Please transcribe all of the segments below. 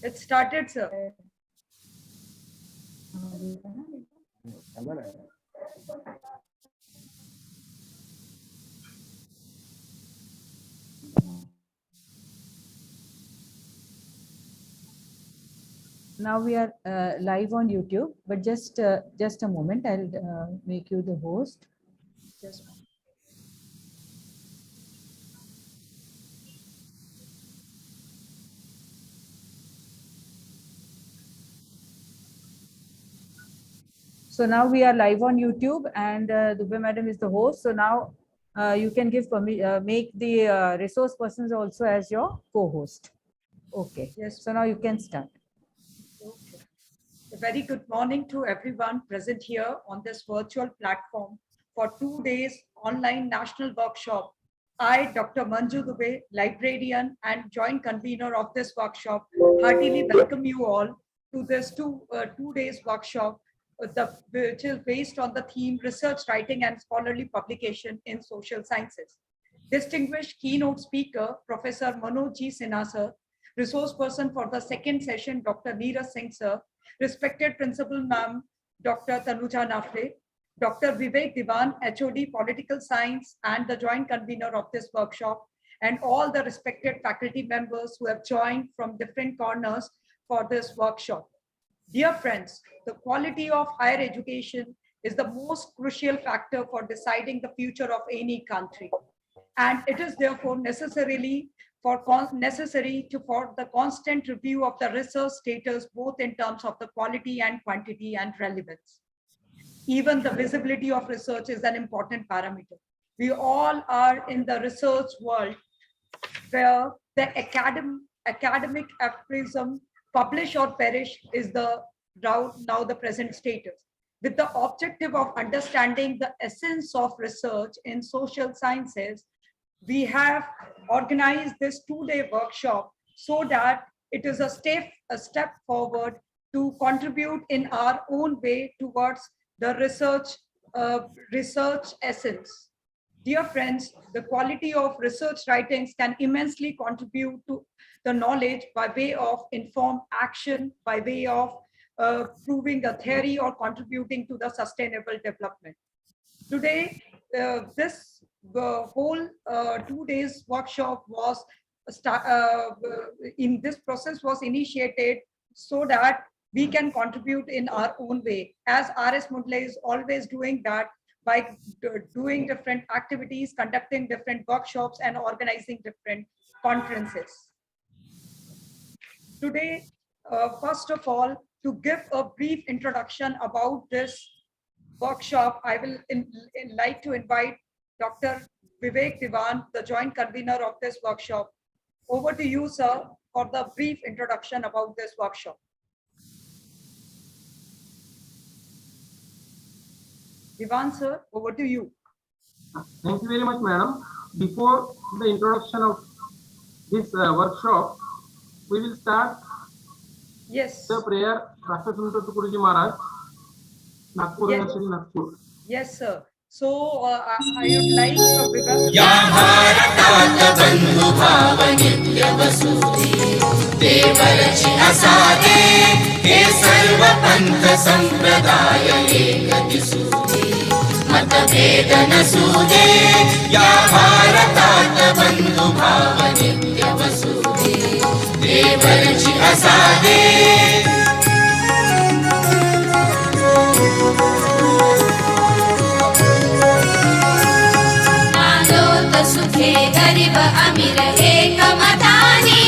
It started, sir. Now we are live on YouTube, but just a moment. I'll make you the host. Just So now we are live on YouTube, and Dubey Madam is the host. So now you can give make the resource persons also as your co-host. Okay. Yes. So now you can start. Okay. A very good morning to everyone present here on this virtual platform for 2 days online national workshop. I, Dr. Manju Dubey, librarian and joint convener of this workshop, heartily welcome you all to this two days workshop, which is based on the theme research writing and scholarly publication in social sciences. Distinguished keynote speaker, Professor Manoj G. Sinha sir, resource person for the second session, Dr. Neeraj Singh sir, respected principal ma'am, Dr. Tanuja Nafle, Dr. Vivek Diwan, HOD Political Science and the joint convener of this workshop, and all the respected faculty members who have joined from different corners for this workshop. Dear friends, the quality of higher education is the most crucial factor for deciding the future of any country. And it is therefore necessary for the constant review of the research status, both in terms of the quality and quantity and relevance. Even the visibility of research is an important parameter. We all are in the research world where the academic aphorism, publish or perish, is now the present status. With the objective of understanding the essence of research in social sciences, we have organized this 2-day workshop so that it is a step forward to contribute in our own way towards the research essence. Dear friends, the quality of research writings can immensely contribute to the knowledge by way of informed action, by way of proving a theory or contributing to the sustainable development. Today, this whole 2 days workshop was in this process was initiated so that we can contribute in our own way, as RS Mundle is always doing that by doing different activities, conducting different workshops and organizing different conferences. Today, first of all, to give a brief introduction about this workshop, I will like to invite Dr. Vivek Diwan, the joint convener of this workshop. Over to you, sir, for the brief introduction about this workshop. Diwan, sir, over to you. Thank you very much, madam. Before the introduction of this workshop, we will start the prayer. Rashtrakunta Maharaj, Nagpur, Nagpur. Yes, sir. So I would like to सुखे गरीब अमीर एक मतानी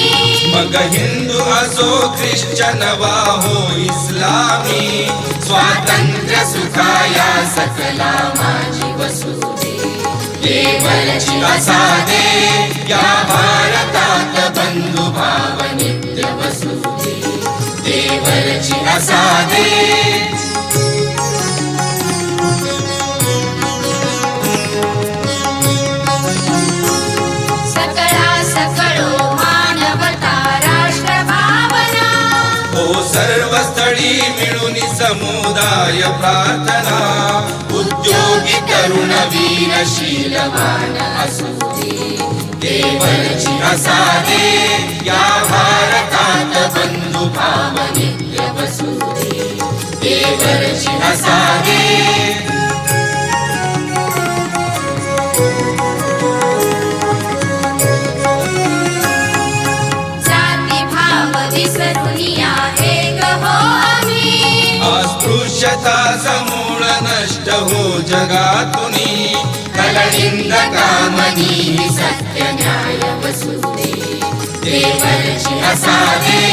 मग हिंदू असो Christian वा हो इस्लामी स्वातंत्र्य सुखाया सकला माझी वसुधे देवलची असादे या भारतात बंधु भाव नित्य वसुधे देवलची असादे सर्वस्थळी मिळून समुदाय प्रार्थना उद्योगी तरुण वीर शीलवान असू दे देवरची असादे या भारतात बंधु भाव नित्य वसू दे देवरची असादे अस्पृश्यता समूळ नष्ट हो जगातुनी कलनिंद कामनी सत्य न्याय वसुदे देवरची असादे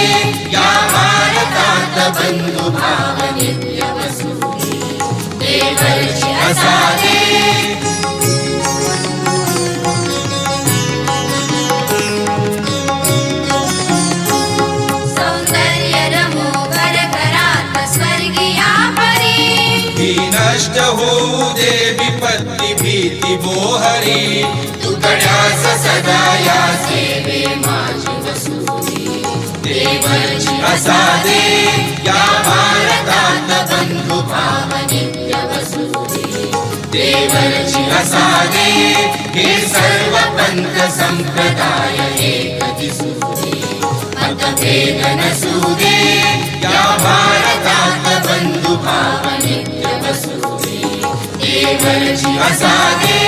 या भारतात बंधु भाव नित्य वसुदे देवरची असादे नष्ट होऊ दे विपत्ती भीती मोहरी तुकड्यास सदा या सेवे माझी वसुदे देवरची असादे या भारतात बंधु भाव नित्य वसुदे देवरची असादे हे सर्व पंथ संप्रदाय एक दिसुदे मतभेद नसुदे या भारतात बंधु भाव नित्य वसुदे देवरची असादे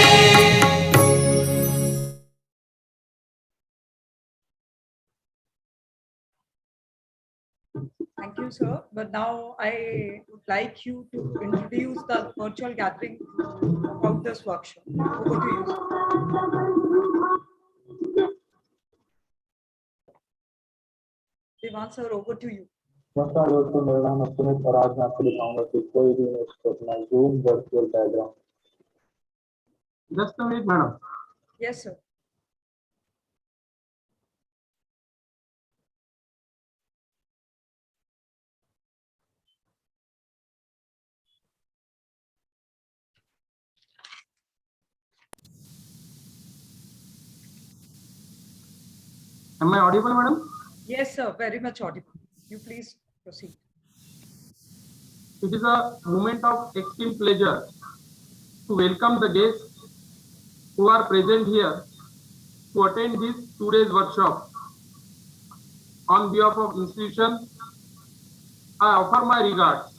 Thank you, sir. But now I would like you to introduce the virtual gathering of this workshop. Over to you, sir. Devan, sir, over to you. नमस्कार दोस्तों, मेरा नाम है सुमित और आज मैं आपको दिखाऊंगा कि कोई भी इमेज अपना zoom virtual diagram. Just a minute, madam. Yes, sir. Am I audible, madam? Yes, sir. Very much audible. You please proceed. It is a moment of extreme pleasure to welcome the guests who are present here to attend this 2 days workshop. On behalf of institution, I offer my regards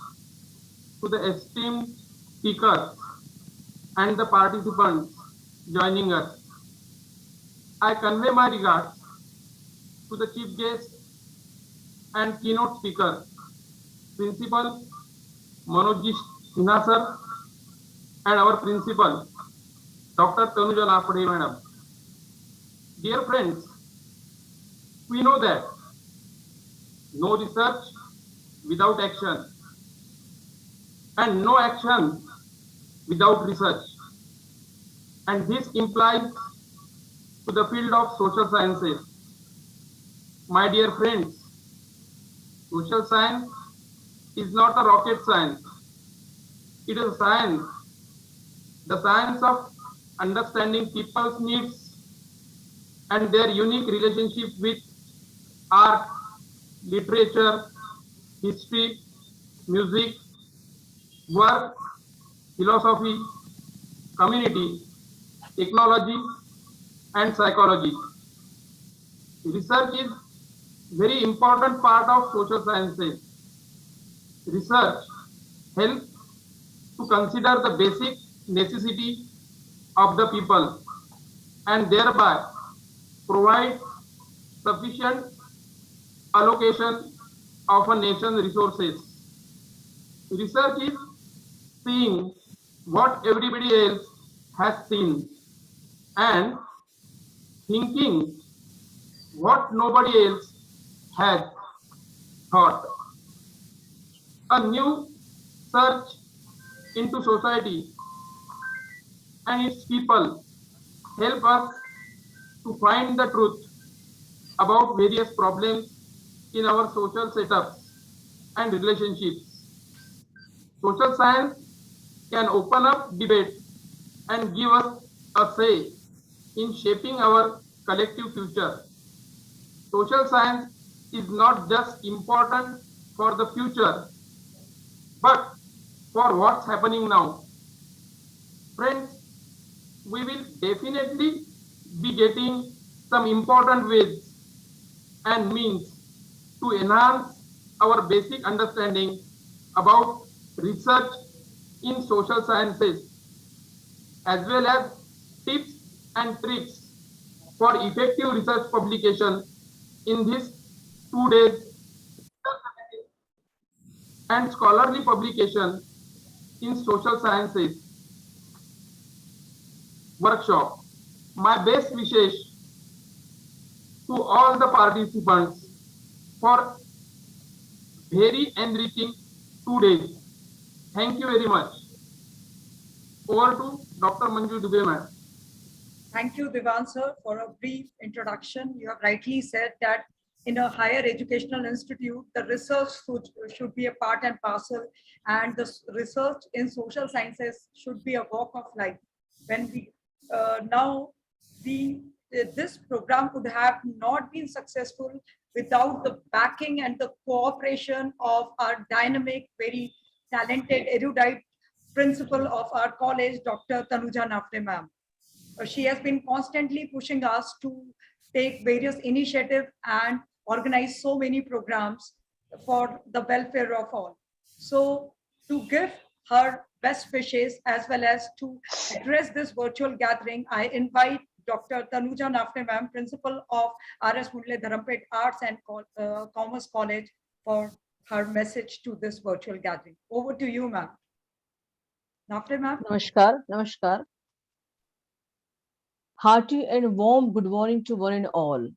to the esteemed speakers and the participants joining us. I convey my regards to the chief guest and keynote speaker, Principal Manoj Sinha sir, and our principal, Dr. Tanuja Napade madam. Dear friends, we know that no research without action and no action without research. And this implies to the field of social sciences. My dear friends, social science is not a rocket science. It is a science, the science of understanding people's needs and their unique relationship with art, literature, history, music, work, philosophy, community, technology, and psychology. Research is very important part of social sciences. Research helps to consider the basic necessity of the people and thereby provide sufficient allocation of a nation's resources. Research is seeing what everybody else has seen and thinking what nobody else has thought. A new search into society and its people help us to find the truth about various problems in our social setups and relationships. Social science can open up debate and give us a say in shaping our collective future. Social science is not just important for the future, but for what's happening now. Friends, we will definitely be getting some important ways and means to enhance our basic understanding about research in social sciences, as well as tips and tricks for effective research publication in this 2 days and scholarly publication in social sciences workshop. My best wishes to all the participants for very enriching 2 days. Thank you very much. Over to Dr. Manju Dubey, ma'am. Thank you, Divan sir, for a brief introduction. You have rightly said that in a higher educational institute, the research should be a part and parcel, and the research in social sciences should be a walk of life. When we now we this program could have not been successful without the backing and the cooperation of our dynamic, very talented, erudite principal of our college, Dr. Tanuja Nafte ma'am. She has been constantly pushing us to take various initiatives and organize so many programs for the welfare of all. So to give her best wishes as well as to address this virtual gathering, I invite Dr. Tanuja Nafte ma'am, principal of R.S. Mundle Dharampet Arts and Commerce College, for her message to this virtual gathering. Over to you, ma'am. Nafte ma'am. Namaskar, namaskar. Hearty and warm good morning to one and all.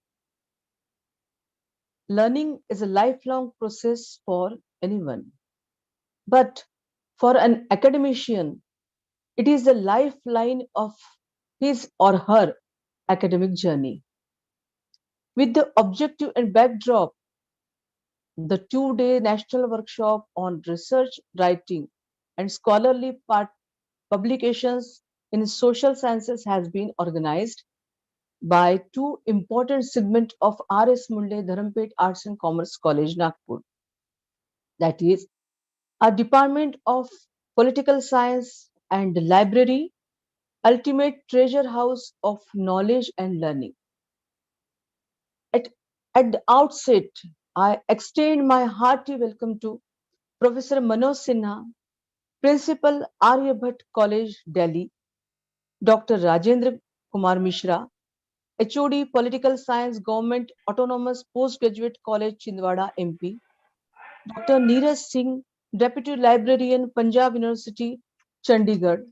Learning is a lifelong process for anyone. But for an academician, it is the lifeline of his or her academic journey. With the objective and backdrop, the 2-day national workshop on research writing and scholarly publications in social sciences has been organized by two important segments of R.S. Mundle Dharampet Arts and Commerce College, Nagpur. That is, a Department of Political Science and Library, ultimate treasure house of knowledge and learning. At the outset, I extend my hearty welcome to Professor Manoj Sinha, Principal Aryabhatt College, Delhi, Dr. Rajendra Kumar Mishra, HOD Political Science Government Autonomous Postgraduate College Chindwara MP, Dr. Neeraj Singh, Deputy Librarian Punjab University Chandigarh,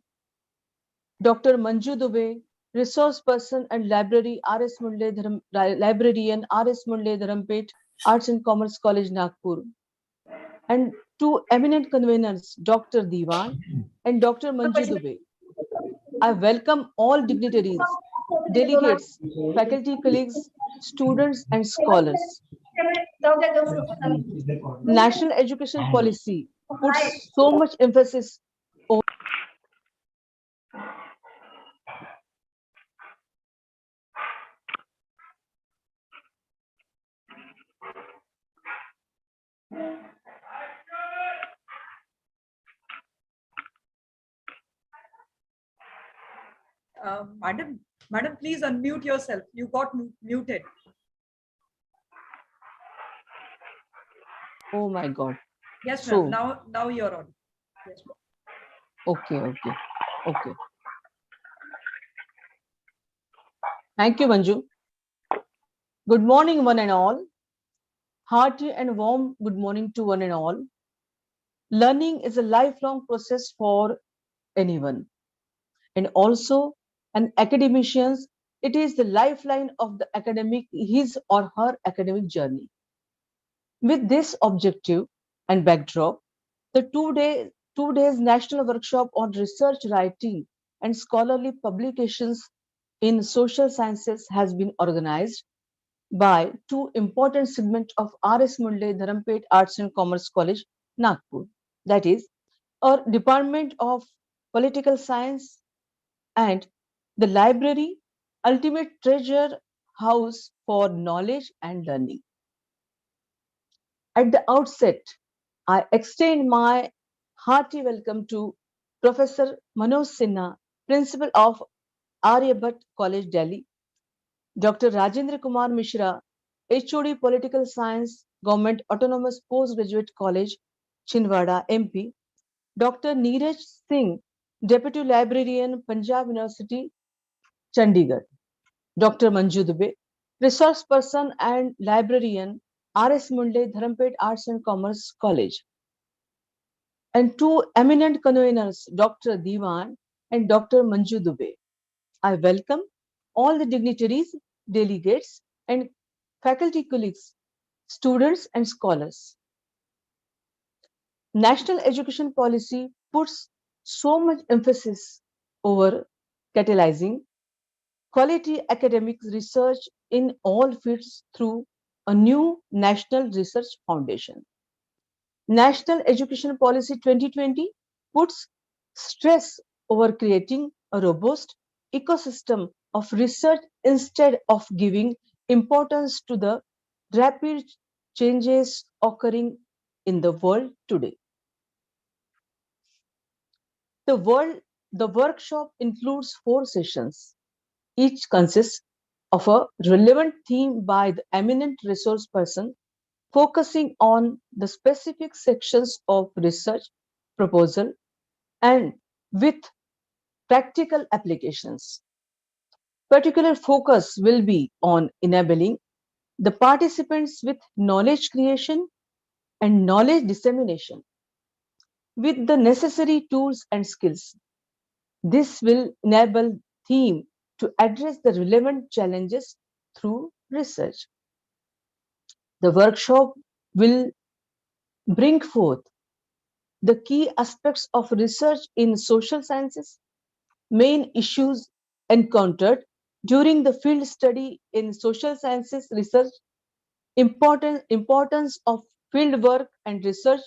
Dr. Manju Dubey, Resource Person and Librarian R.S. Mundle Dharampet Arts and Commerce College Nagpur, and two eminent conveners, Dr. Diwan and Dr. Manju Dubey. I welcome all dignitaries, delegates, faculty colleagues, students, and scholars. National education policy puts so much emphasis on Madam, please unmute yourself. You got muted. Oh my God. Yes, So- ma'am. Now you're on. Yes, ma'am. Okay. Thank you, Manju. Good morning, one and all. Hearty and warm good morning to one and all. Learning is a lifelong process for anyone. And also, an academician's, it is the lifeline of the academic, his or her academic journey. With this objective and backdrop, the 2 days national workshop on research writing and scholarly publications in social sciences has been organized by two important segments of R.S. Mundle Dharampet Arts and Commerce College, Nagpur. That is, our Department of Political Science and the Library, ultimate treasure house for knowledge and learning. At the outset, I extend my hearty welcome to Professor Manoj Sinha, Principal of Aryabhatta College, Delhi, Dr. Rajendra Kumar Mishra, HOD Political Science, Government Autonomous Postgraduate College, Chinwada, MP, Dr. Neeraj Singh, Deputy Librarian, Punjab University, Chandigarh, Dr. Manju Dubey, Resource Person and Librarian, R.S. Munde, Dharampet Arts and Commerce College, and two eminent conveners, Dr. Diwan and Dr. Manju Dubey. I welcome all the dignitaries, delegates, and faculty colleagues, students, and scholars. National education policy puts so much emphasis over catalyzing quality academic research in all fields through a new National Research Foundation. National Education Policy 2020 puts stress over creating a robust ecosystem of research instead of giving importance to the rapid changes occurring in the world today. The workshop includes 4 sessions. Each consists of a relevant theme by the eminent resource person, focusing on the specific sections of research proposal and with practical applications. Particular focus will be on enabling the participants with knowledge creation and knowledge dissemination with the necessary tools and skills. This will enable theme to address the relevant challenges through research. The workshop will bring forth the key aspects of research in social sciences, main issues encountered during the field study in social sciences research, importance of field work and research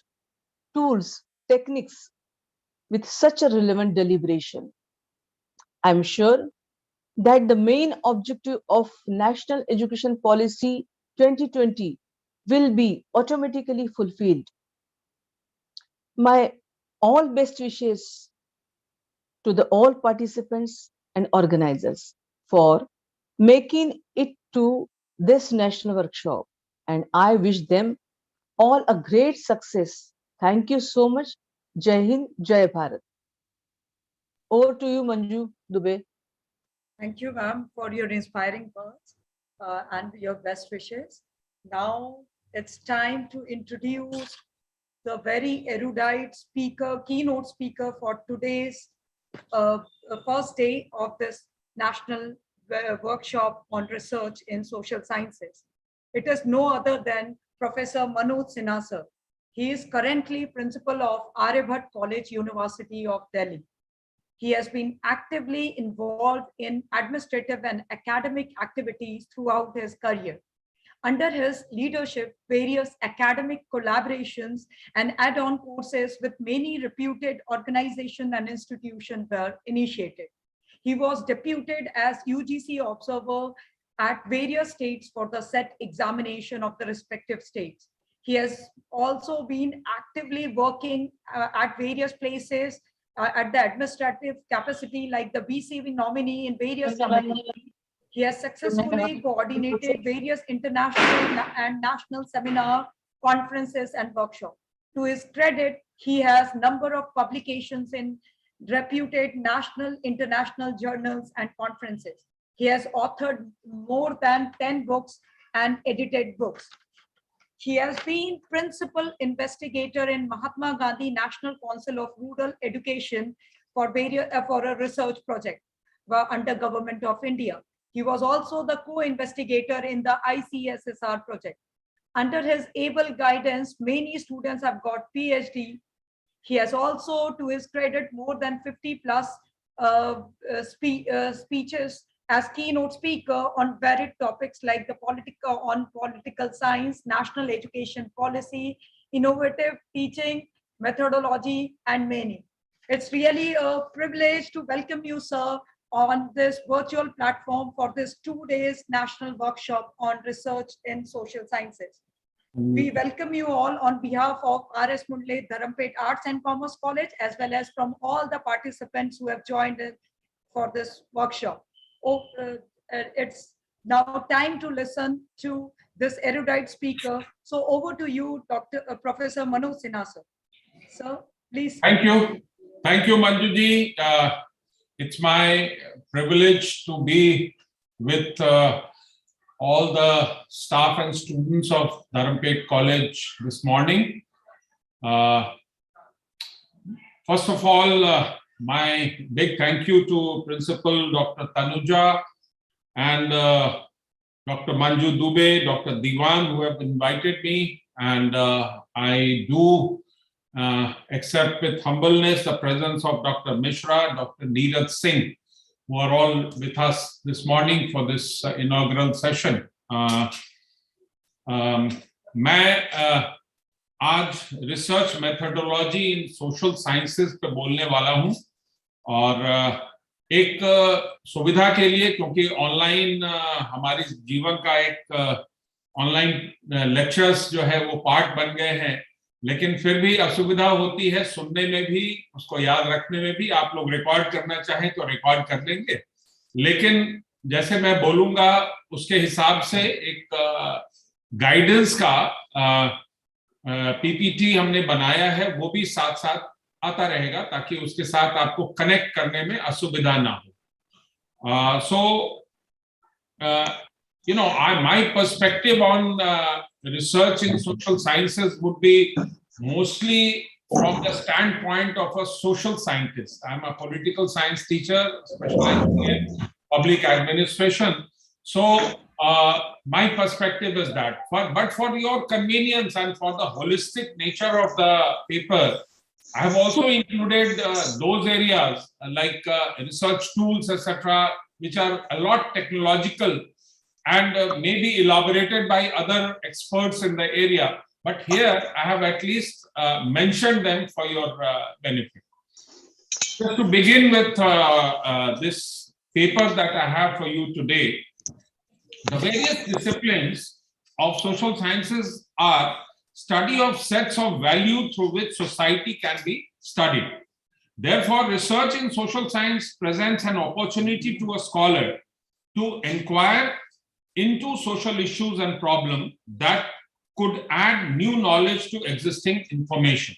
tools, techniques with such a relevant deliberation. I'm sure that the main objective of National Education Policy 2020 will be automatically fulfilled. My all best wishes to the all participants and organizers for making it to this national workshop, and I wish them all a great success. Thank you so much. Jai Hind, Jai Bharat. Over to you, Manju Dubey. Thank you, ma'am, for your inspiring words and your best wishes. Now it's time to introduce the very erudite speaker, keynote speaker for today's first day of this national workshop on research in social sciences. It is no other than Professor Manoj Sinha, sir. He is currently principal of Aryabhatta College, University of Delhi. He has been actively involved in administrative and academic activities throughout his career. Under his leadership, various academic collaborations and add-on courses with many reputed organizations and institutions were initiated. He was deputed as UGC observer at various states for the set examination of the respective states. He has also been actively working at various places at the administrative capacity, like the BCV nominee in various committees. He has successfully coordinated various international and national seminar, conferences, and workshops. To his credit, he has number of publications in reputed national, international journals and conferences. He has authored more than 10 books and edited books. He has been principal investigator in Mahatma Gandhi National Council of Rural Education for a research project under Government of India. He was also the co-investigator in the ICSSR project. Under his able guidance, many students have got PhD. He has also, to his credit, more than 50 plus speeches as keynote speaker on varied topics like the political science, national education policy, innovative teaching, methodology, and many. It's really a privilege to welcome you, sir, on this virtual platform for this 2 days national workshop on research in social sciences. We welcome you all on behalf of R.S. Mundle Dharampet Arts and Commerce College, as well as from all the participants who have joined in for this workshop. It's now time to listen to this erudite speaker. So over to you, Professor Manoj Sinha, sir. Sir, please. Thank you. Thank you, Manjuji. It's my privilege to be with all the staff and students of Dharampet College this morning. First of all, my big thank you to Principal Dr. Tanuja and Dr. Manju Dubey, Dr. Diwan, who have invited me. And I do accept with humbleness the presence of Dr. Mishra, Dr. Neeraj Singh, who are all with us this morning for this inaugural session. मैं आज research methodology इन social sciences पे बोलने वाला हूं और एक सुविधा के लिए, क्योंकि ऑनलाइन हमारी जीवन का एक ऑनलाइन लेक्चर्स जो है वो पार्ट बन गए हैं, लेकिन फिर भी असुविधा होती है सुनने में भी, उसको याद रखने में भी। आप लोग रिकॉर्ड करना चाहें तो रिकॉर्ड कर लेंगे, लेकिन जैसे मैं बोलूंगा उसके हिसाब से एक गाइडेंस का पीपीटी हमने बनाया है, वो भी साथ साथ आता रहेगा ताकि उसके साथ आपको कनेक्ट करने में असुविधा ना हो। So you know, my perspective on research in social sciences would be mostly from the standpoint of a social scientist. I'm a political science teacher specializing in public administration. So my perspective is that. But for your convenience and for the holistic nature of the paper, I have also included those areas like research tools, etc., which are a lot technological and may be elaborated by other experts in the area. But here I have at least mentioned them for your benefit. Just to begin with this paper that I have for you today, the various disciplines of social sciences are study of sets of value through which society can be studied. Therefore, research in social science presents an opportunity to a scholar to inquire into social issues and problems that could add new knowledge to existing information.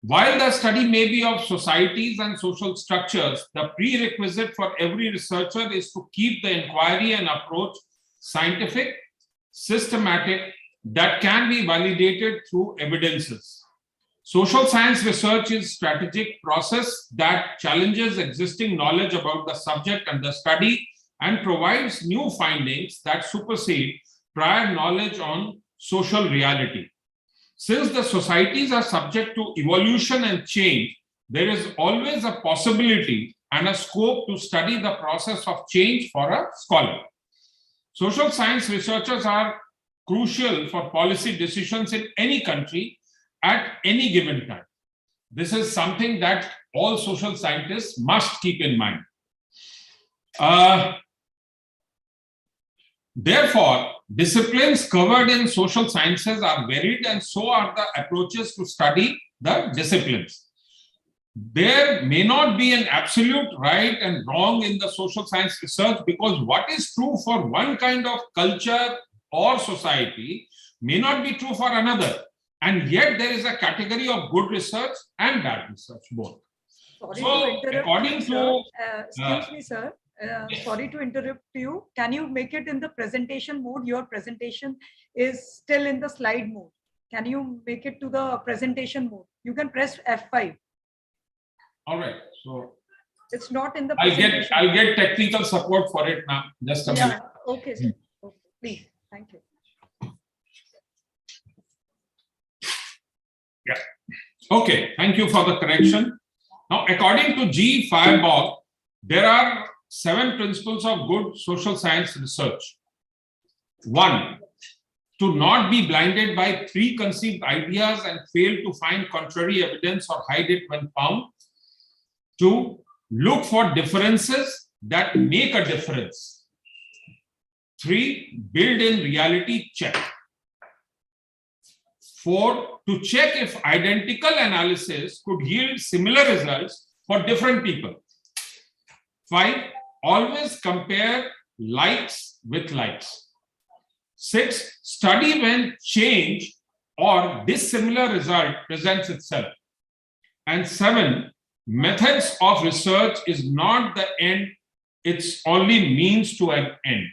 While the study may be of societies and social structures, the prerequisite for every researcher is to keep the inquiry and approach scientific, systematic, that can be validated through evidences. Social science research is a strategic process that challenges existing knowledge about the subject and the study and provides new findings that supersede prior knowledge on social reality. Since the societies are subject to evolution and change, there is always a possibility and a scope to study the process of change for a scholar. Social science researchers are crucial for policy decisions in any country at any given time. This is something that all social scientists must keep in mind. Therefore, disciplines covered in social sciences are varied, and so are the approaches to study the disciplines. There may not be an absolute right and wrong in the social science research, because what is true for one kind of culture or society may not be true for another. And yet there is a category of good research and bad research, both. Sorry So, to interrupt according you, to excuse me, sir. Sorry to interrupt you. Can you make it in the presentation mode? Your presentation is still in the slide mode. Can you make it to the presentation mode? You can press F5. all right, so It's not in the I'll presentation. get technical support for it now. Just a minute. Yeah, okay, sir. Okay, please. Thank you. Yeah. Okay, thank you for the correction. Now, according to G. Fireball, there are 7 principles of good social science research. 1, to not be blinded by preconceived ideas and fail to find contrary evidence or hide it when found. 2, look for differences that make a difference. 3, build in reality check. 4. To check if identical analysis could yield similar results for different people. 5. Always compare likes with likes. 6. Study when change or dissimilar result presents itself. And 7. Methods of research is not the end, it's only means to an end.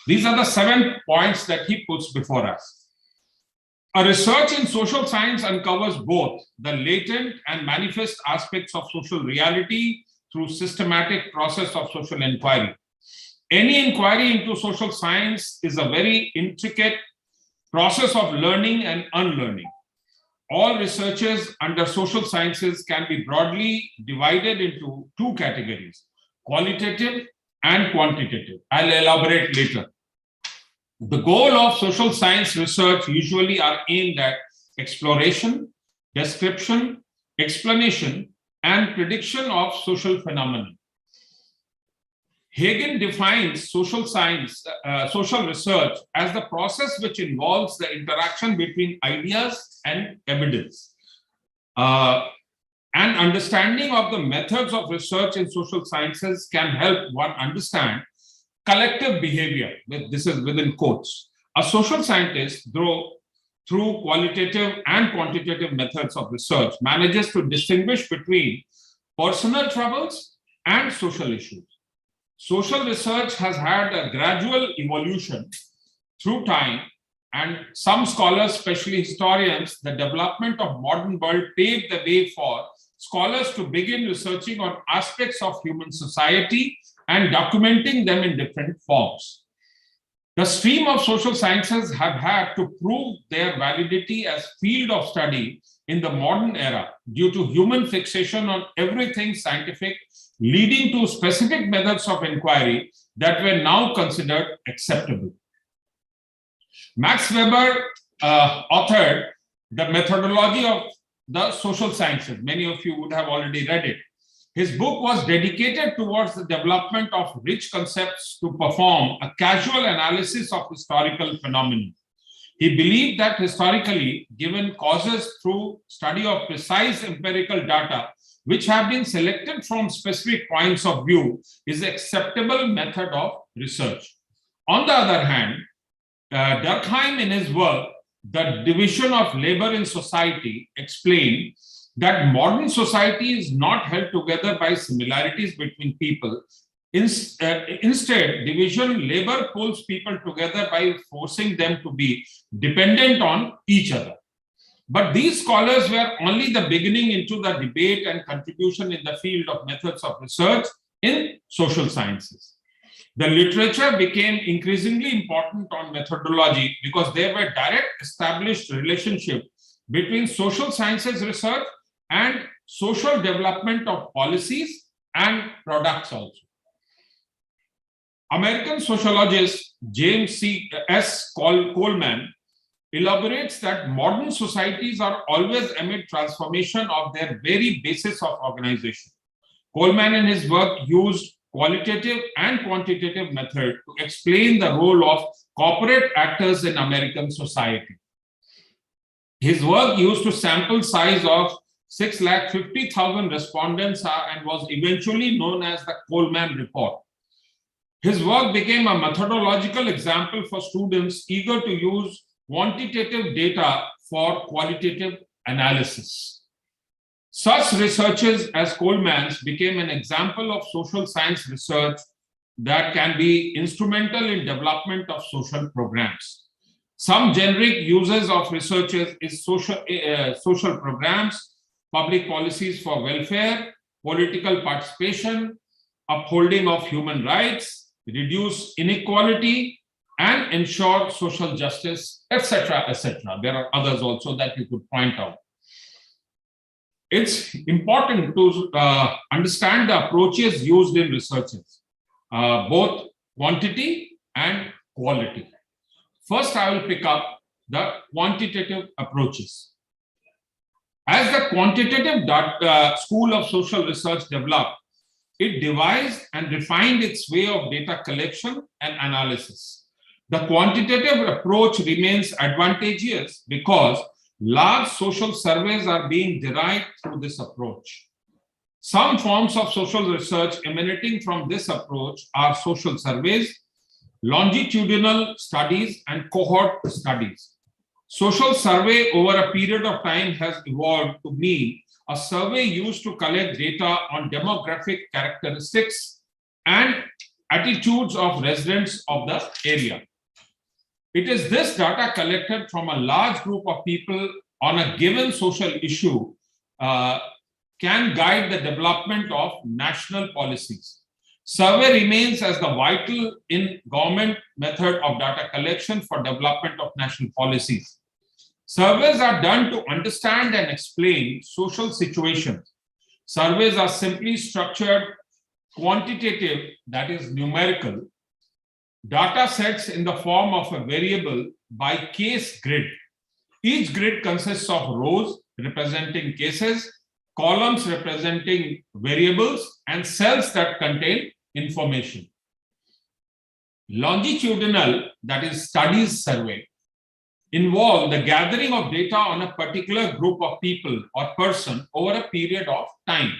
These are the 7 points that he puts before us. A research in social science uncovers both the latent and manifest aspects of social reality through systematic process of social inquiry. Any inquiry into social science is a very intricate process of learning and unlearning. All researches under social sciences can be broadly divided into 2 categories, qualitative and quantitative. I'll elaborate later. The goal of social science research usually are aimed at exploration, description, explanation, and prediction of social phenomena. Hagen defines social science, social research as the process which involves the interaction between ideas and evidence. And understanding of the methods of research in social sciences can help one understand collective behavior. This is within quotes. A social scientist, through qualitative and quantitative methods of research, manages to distinguish between personal troubles and social issues. Social research has had a gradual evolution through time, and some scholars, especially historians, the development of modern world paved the way for scholars to begin researching on aspects of human society and documenting them in different forms. The stream of social sciences have had to prove their validity as field of study in the modern era due to human fixation on everything scientific, leading to specific methods of inquiry that were now considered acceptable. Max Weber authored The Methodology of the Social Sciences. Many of you would have already read it. His book was dedicated towards the development of rich concepts to perform a casual analysis of historical phenomena. He believed that historically given causes through study of precise empirical data, which have been selected from specific points of view, is an acceptable method of research. On the other hand, Durkheim in his work, The Division of Labor in Society, explained that modern society is not held together by similarities between people. Instead, division labor pulls people together by forcing them to be dependent on each other. But these scholars were only the beginning into the debate and contribution in the field of methods of research in social sciences. The literature became increasingly important on methodology because there were direct established relationships between social sciences research and social development of policies and products also. American sociologist James S. Coleman elaborates that modern societies are always amid transformation of their very basis of organization. Coleman in his work used qualitative and quantitative method to explain the role of corporate actors in American society. His work used a sample size of 650,000 respondents and was eventually known as the Coleman Report. His work became a methodological example for students eager to use quantitative data for qualitative analysis. Such researches as Coleman's became an example of social science research that can be instrumental in development of social programs. Some generic uses of researchers is social programs, public policies for welfare, political participation, upholding of human rights, reduce inequality, and ensure social justice, etc., etc. There are others also that you could point out. It's important to understand the approaches used in researches, both quantity and quality. First, I will pick up the quantitative approaches. As the quantitative school of social research developed, it devised and refined its way of data collection and analysis. The quantitative approach remains advantageous because Large social surveys are being derived through this approach. Some forms of social research emanating from this approach are social surveys, longitudinal studies, and cohort studies. Social survey over a period of time has evolved to mean a survey used to collect data on demographic characteristics and attitudes of residents of the area. It is this data collected from a large group of people on a given social issue can guide the development of national policies. Survey remains as the vital in government method of data collection for development of national policies. Surveys are done to understand and explain social situations. Surveys are simply structured quantitative, that is numerical, data sets in the form of a variable by case grid. Each grid consists of rows representing cases, columns representing variables, and cells that contain information. Longitudinal, that is studies survey, involve the gathering of data on a particular group of people or person over a period of time.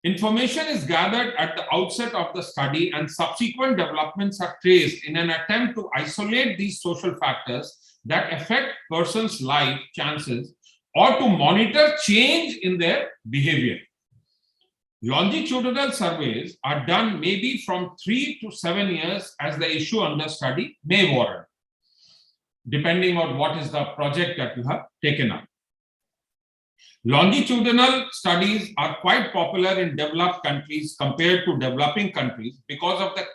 Information is gathered at the outset of the study and subsequent developments are traced in an attempt to isolate these social factors that affect persons' life chances or to monitor change in their behavior. Longitudinal surveys are done maybe from 3 to 7 years as the issue under study may warrant, depending on what is the project that you have taken up. Longitudinal studies are quite popular in developed countries compared to developing countries because of the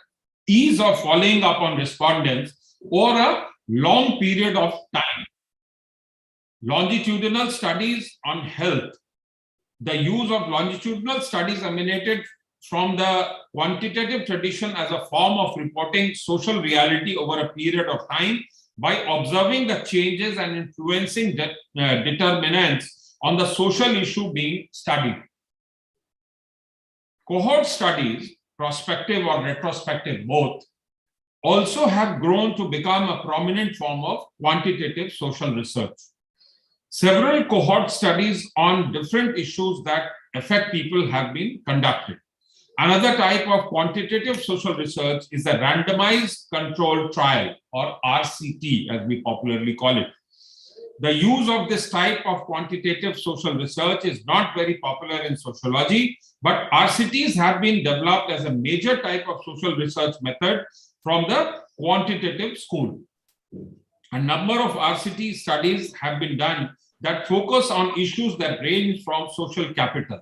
ease of following up on respondents over a long period of time. Longitudinal studies on health. The use of longitudinal studies emanated from the quantitative tradition as a form of reporting social reality over a period of time by observing the changes and influencing determinants on the social issue being studied. Cohort studies, prospective or retrospective both, also have grown to become a prominent form of quantitative social research. Several cohort studies on different issues that affect people have been conducted. Another type of quantitative social research is a randomized controlled trial, or RCT as we popularly call it. The use of this type of quantitative social research is not very popular in sociology, but RCTs have been developed as a major type of social research method from the quantitative school. A number of RCT studies have been done that focus on issues that range from social capital.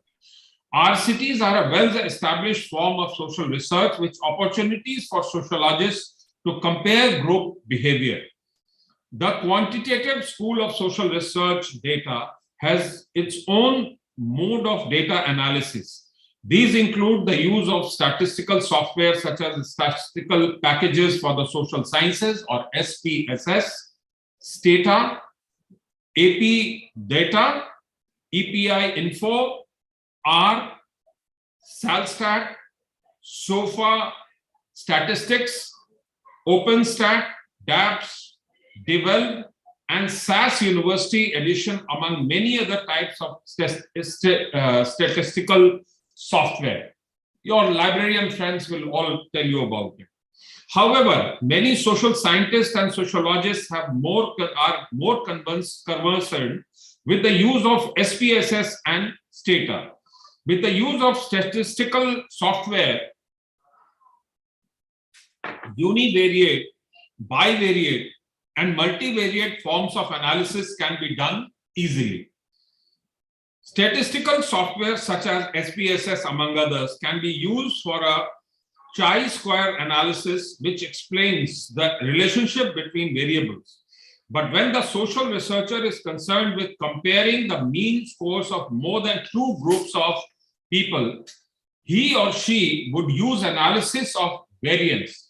RCTs are a well-established form of social research with opportunities for sociologists to compare group behavior. The quantitative school of social research data has its own mode of data analysis. These include the use of statistical software such as statistical packages for the social sciences or SPSS, Stata, AP Data, EPI Info, R, SalStat, SOFA, Statistics, OpenStat, DAPS, Devel, and SAS University Edition, among many other types of statistical software. Your librarian friends will all tell you about it. However, many social scientists and sociologists are more conversant with the use of SPSS and Stata. With the use of statistical software, univariate, bivariate, and multivariate forms of analysis can be done easily. Statistical software such as SPSS, among others, can be used for a chi-square analysis, which explains the relationship between variables. But when the social researcher is concerned with comparing the mean scores of more than two groups of people, he or she would use analysis of variance.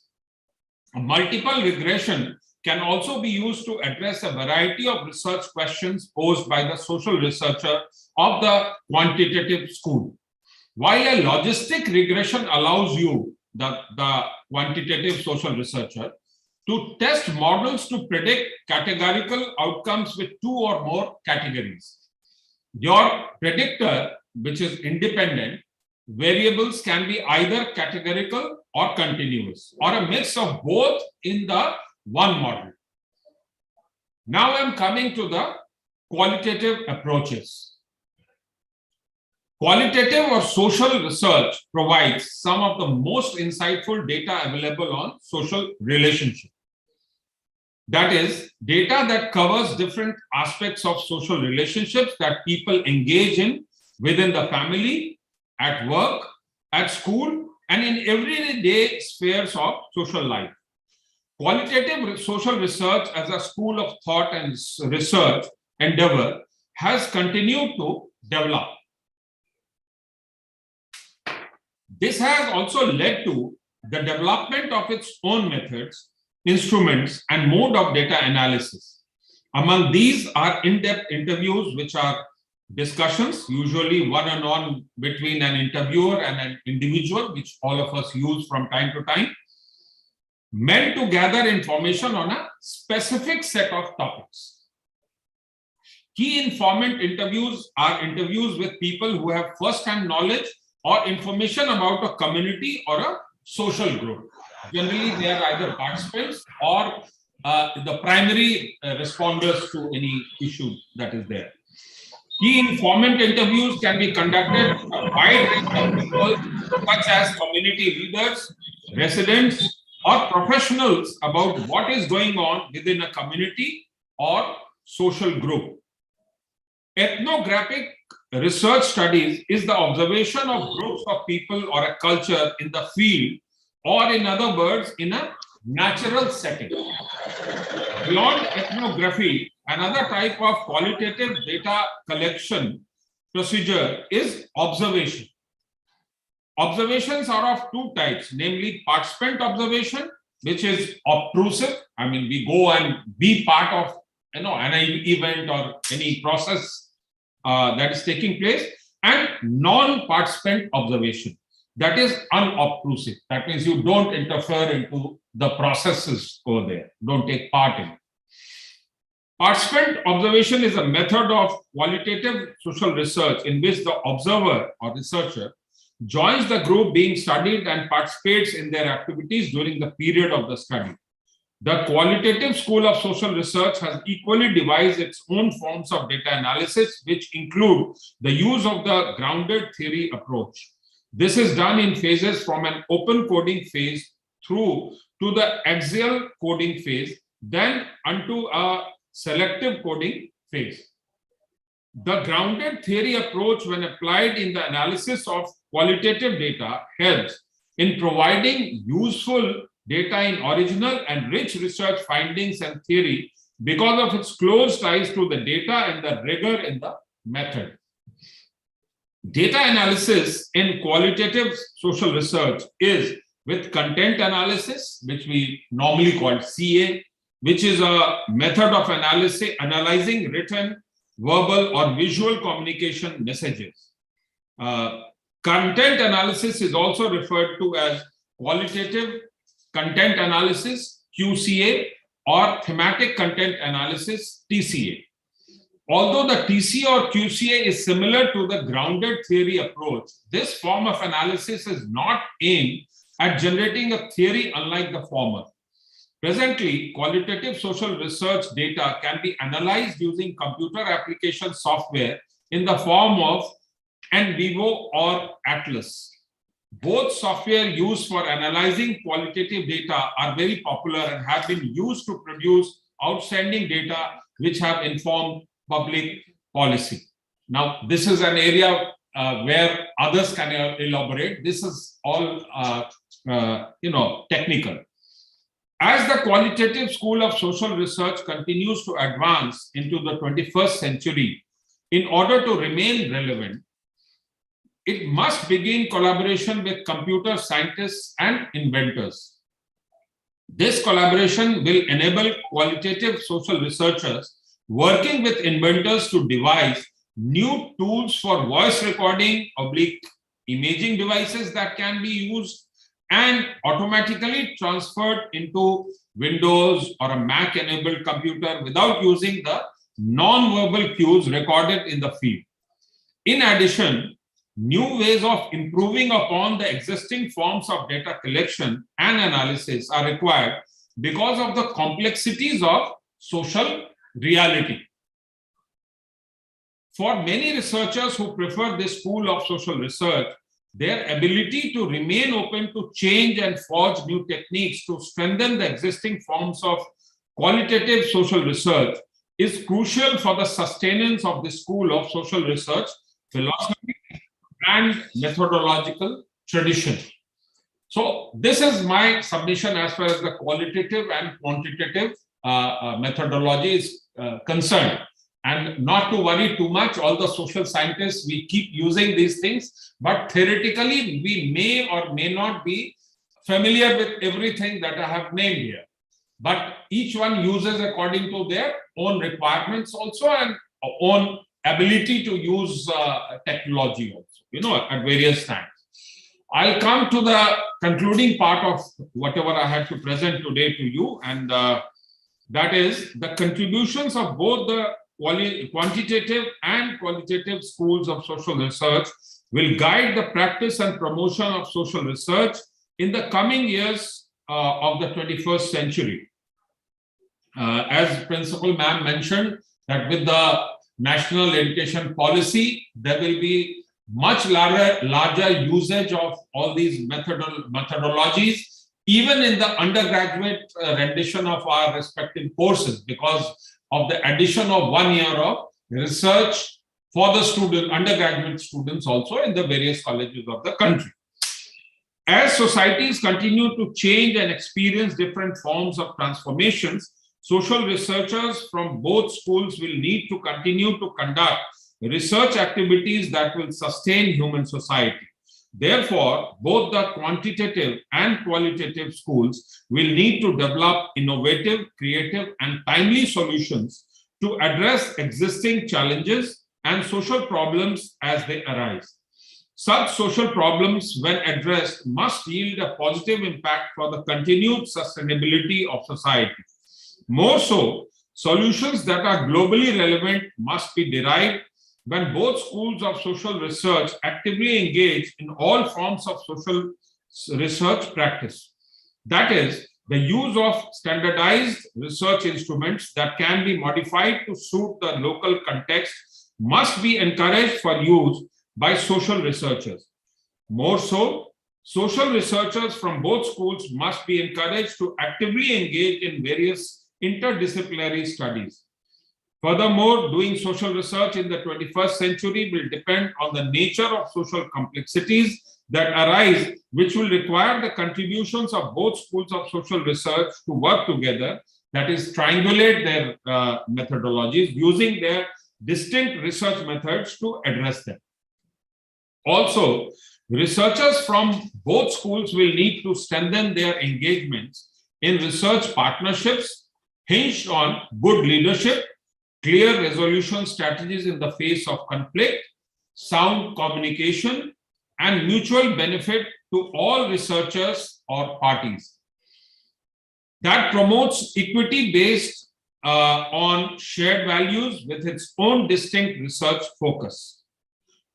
A multiple regression can also be used to address a variety of research questions posed by the social researcher of the quantitative school. While a logistic regression allows you, the quantitative social researcher, to test models to predict categorical outcomes with 2 or more categories. Your predictor, which is independent, variables can be either categorical or continuous, or a mix of both in the one model. Now I'm coming to the qualitative approaches. Qualitative or social research provides some of the most insightful data available on social relationships. That is, data that covers different aspects of social relationships that people engage in within the family, at work, at school, and in everyday spheres of social life. Qualitative social research as a school of thought and research endeavor has continued to develop. This has also led to the development of its own methods, instruments, and mode of data analysis. Among these are in-depth interviews, which are discussions, usually one-on-one between an interviewer and an individual, which all of us use from time to time, meant to gather information on a specific set of topics. Key informant interviews are interviews with people who have first-hand knowledge or information about a community or a social group. Generally, they are either participants or the primary responders to any issue that is there. Key informant interviews can be conducted with a wide range of people, such as community leaders, residents, or professionals about what is going on within a community or social group. Ethnographic research studies is the observation of groups of people or a culture in the field, or in other words, in a natural setting. Beyond ethnography, another type of qualitative data collection procedure is observation. Observations are of two types, namely participant observation, which is obtrusive. I mean, we go and be part of an event or any process that is taking place, and non-participant observation, that is unobtrusive. That means you don't interfere into the processes over there, don't take part in it. Participant observation is a method of qualitative social research in which the observer or researcher joins the group being studied and participates in their activities during the period of the study. The qualitative school of social research has equally devised its own forms of data analysis, which include the use of the grounded theory approach. This is done in phases from an open coding phase through to the axial coding phase, then unto a selective coding phase. The grounded theory approach, when applied in the analysis of qualitative data, helps in providing useful data in original and rich research findings and theory because of its close ties to the data and the rigor in the method. Data analysis in qualitative social research is with content analysis, which we normally call CA, which is a method of analyzing written, verbal, or visual communication messages. Content analysis is also referred to as qualitative content analysis, QCA, or thematic content analysis, TCA. Although the TCA or QCA is similar to the grounded theory approach, this form of analysis is not aimed at generating a theory unlike the former. Presently, qualitative social research data can be analyzed using computer application software in the form of NVivo or Atlas. Both software used for analyzing qualitative data are very popular and have been used to produce outstanding data which have informed public policy. Now, this is an area where others can elaborate. This is all, technical. As the qualitative school of social research continues to advance into the 21st century, in order to remain relevant, it must begin collaboration with computer scientists and inventors. This collaboration will enable qualitative social researchers working with inventors to devise new tools for voice recording, imaging devices that can be used and automatically transferred into Windows or a Mac enabled computer without using the non-verbal cues recorded in the field. In addition, new ways of improving upon the existing forms of data collection and analysis are required because of the complexities of social reality. For many researchers who prefer this school of social research, their ability to remain open to change and forge new techniques to strengthen the existing forms of qualitative social research is crucial for the sustenance of the school of social research, philosophy, and methodological tradition. So this is my submission as far as the qualitative and quantitative methodology is concerned. And not to worry too much, all the social scientists, we keep using these things, but theoretically, we may or may not be familiar with everything that I have named here. But each one uses according to their own requirements also and own ability to use technology also, at various times. I'll come to the concluding part of whatever I had to present today to you, and that is the contributions of both the quantitative and qualitative schools of social research will guide the practice and promotion of social research in the coming years of the 21st century. As Principal Ma'am mentioned, that with the national education policy, there will be much larger usage of all these methodologies, even in the undergraduate rendition of our respective courses, because of the addition of 1 year of research for the undergraduate students also in the various colleges of the country. As societies continue to change and experience different forms of transformations, social researchers from both schools will need to continue to conduct research activities that will sustain human society. Therefore, both the quantitative and qualitative schools will need to develop innovative, creative, and timely solutions to address existing challenges and social problems as they arise. Such social problems, when addressed, must yield a positive impact for the continued sustainability of society. More so, solutions that are globally relevant must be derived when both schools of social research actively engage in all forms of social research practice. That is, the use of standardized research instruments that can be modified to suit the local context must be encouraged for use by social researchers. More so, social researchers from both schools must be encouraged to actively engage in various interdisciplinary studies. Furthermore, doing social research in the 21st century will depend on the nature of social complexities that arise, which will require the contributions of both schools of social research to work together, that is, triangulate their methodologies using their distinct research methods to address them. Also, researchers from both schools will need to strengthen their engagements in research partnerships hinged on good leadership, clear resolution strategies in the face of conflict, sound communication, and mutual benefit to all researchers or parties. That promotes equity based on shared values with its own distinct research focus.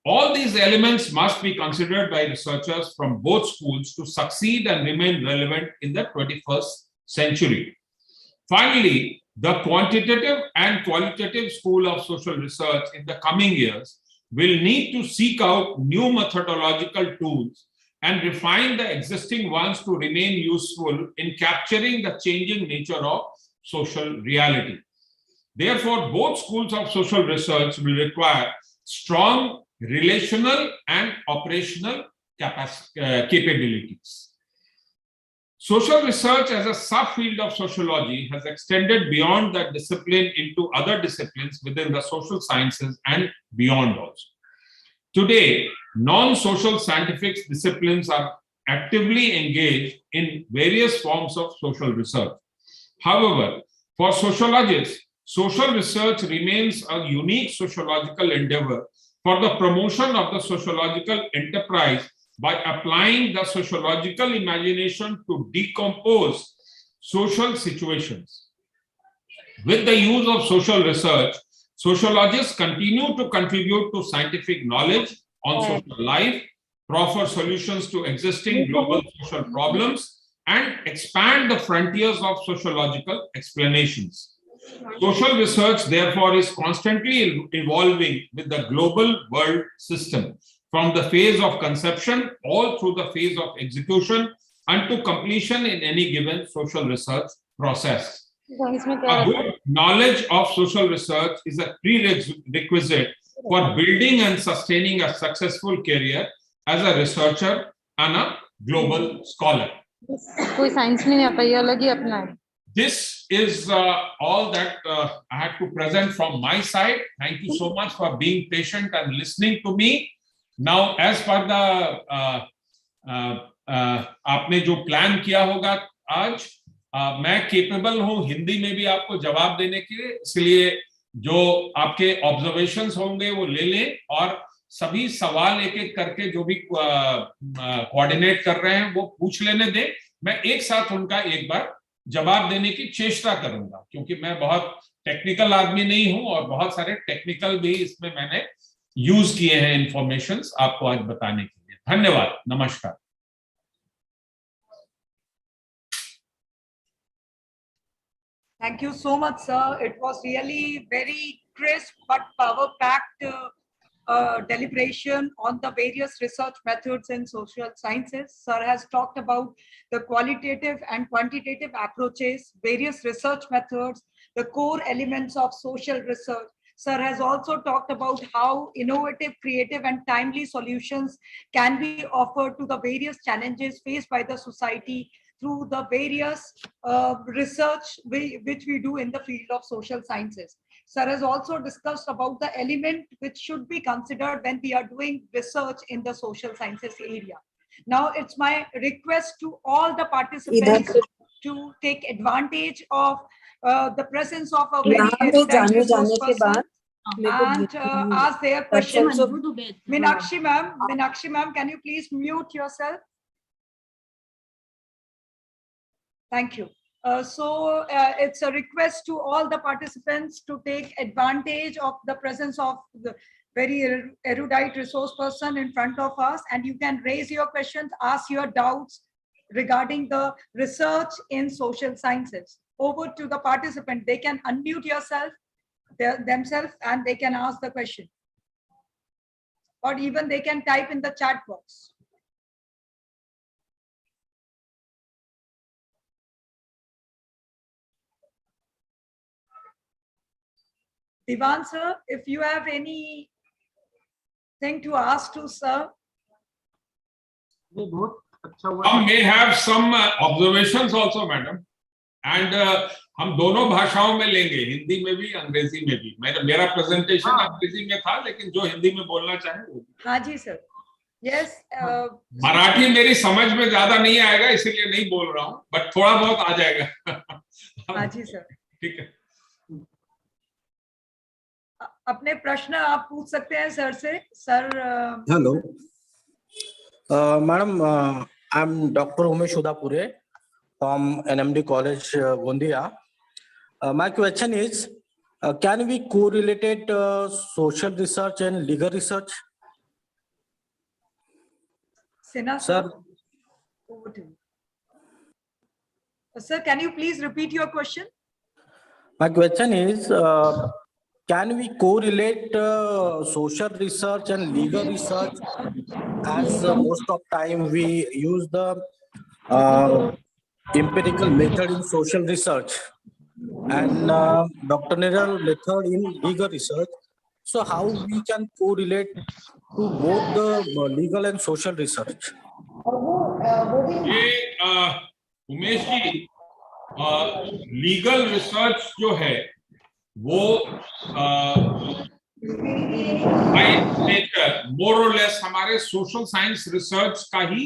All these elements must be considered by researchers from both schools to succeed and remain relevant in the 21st century. Finally, the quantitative and qualitative school of social research in the coming years will need to seek out new methodological tools and refine the existing ones to remain useful in capturing the changing nature of social reality. Therefore, both schools of social research will require strong relational and operational capabilities. Social research as a subfield of sociology has extended beyond that discipline into other disciplines within the social sciences and beyond also. Today, non-social scientific disciplines are actively engaged in various forms of social research. However, for sociologists, social research remains a unique sociological endeavor for the promotion of the sociological enterprise by applying the sociological imagination to decompose social situations. With the use of social research, sociologists continue to contribute to scientific knowledge on social life, proffer solutions to existing global social problems, and expand the frontiers of sociological explanations. Social research, therefore, is constantly evolving with the global world system, from the phase of conception all through the phase of execution unto completion in any given social research process. A good knowledge of social research is a prerequisite for building and sustaining a successful career as a researcher and a global scholar. कोई science में नहीं आता, ये अलग ही अपना है. This is all that I had to present from my side. Thank you so much for being patient and listening to me. Now, as per the आपने जो प्लान किया होगा आज, मैं केपेबल हूं हिंदी में भी आपको जवाब देने के लिए, इसलिए जो आपके ऑब्जर्वेशंस होंगे वो ले लें और सभी सवाल एक एक करके जो भी कोऑर्डिनेट कर रहे हैं वो पूछ लेने दें. मैं एक साथ उनका एक बार जवाब देने की चेष्टा करूंगा, क्योंकि मैं बहुत टेक्निकल आदमी नहीं हूं और बहुत सारे टेक्निकल भी इसमें मैंने यूज किए हैं इंफॉर्मेशंस आपको आज बताने के लिए. धन्यवाद. नमस्कार. Thank you so much, sir. It was really very crisp but power-packed deliberation on the various research methods in social sciences. Sir has talked about the qualitative and quantitative approaches, various research methods, the core elements of social research. Sir has also talked about how innovative, creative, and timely solutions can be offered to the various challenges faced by the society through the various research which we do in the field of social sciences. Sir has also discussed about the element which should be considered when we are doing research in the social sciences area. Now, it's my request to all the participants to take advantage of the presence of a very excellent resource person and ask their questions. Meenakshi ma'am, can you please mute yourself? Thank you. So it's a request to all the participants to take advantage of the presence of the very erudite resource person in front of us, and you can raise your questions, ask your doubts regarding the research in social sciences. Over to the participant. They can unmute themselves and they can ask the question. Or even they can type in the chat box. Divan sir, if you have anything to ask to sir. May have some observations also, madam. And हम दोनों भाषाओं में लेंगे, हिंदी में भी अंग्रेजी में भी. मेरा प्रेजेंटेशन अंग्रेजी में था, लेकिन जो हिंदी में बोलना चाहे वो. हाँ जी सर. Yes. मराठी मेरी समझ में ज्यादा नहीं आएगा, इसीलिए नहीं बोल रहा हूँ, बट थोड़ा बहुत आ जाएगा. हाँ जी सर. ठीक है. अपने प्रश्न आप पूछ सकते हैं सर से. Sir. Hello madam, I am doctor Umesh Udapure from NMD College, Gondia. My question is, can we correlate social research and legal research? Sinha Sir. Over to you. Sir, can you please repeat your question? My question is, can we correlate social research and legal research, as most of time we use the empirical method in social research and doctrinal method in legal research? So how we can correlate to both the legal and social research? ये Umesh ji, legal research जो है वो by nature मोर और less हमारे social science research का ही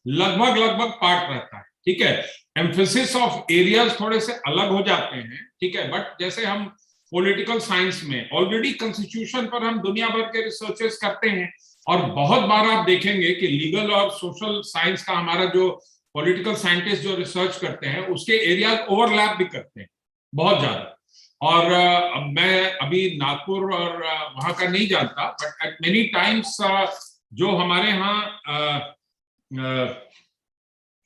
लगभग part रहता है. ठीक है. एम्फेसिस ऑफ एरियाज थोड़े से अलग हो जाते हैं. ठीक है. बट जैसे हम पॉलिटिकल साइंस में ऑलरेडी कॉन्स्टिट्यूशन पर हम दुनिया भर के रिसर्चेस करते हैं, और बहुत बार आप देखेंगे कि लीगल और सोशल साइंस का हमारा जो पॉलिटिकल साइंटिस्ट जो रिसर्च करते हैं उसके एरिया ओवरलैप भी करते हैं बहुत ज्यादा। और मैं अभी नागपुर और वहां का नहीं जानता, बट एट मेनी टाइम्स जो हमारे यहाँ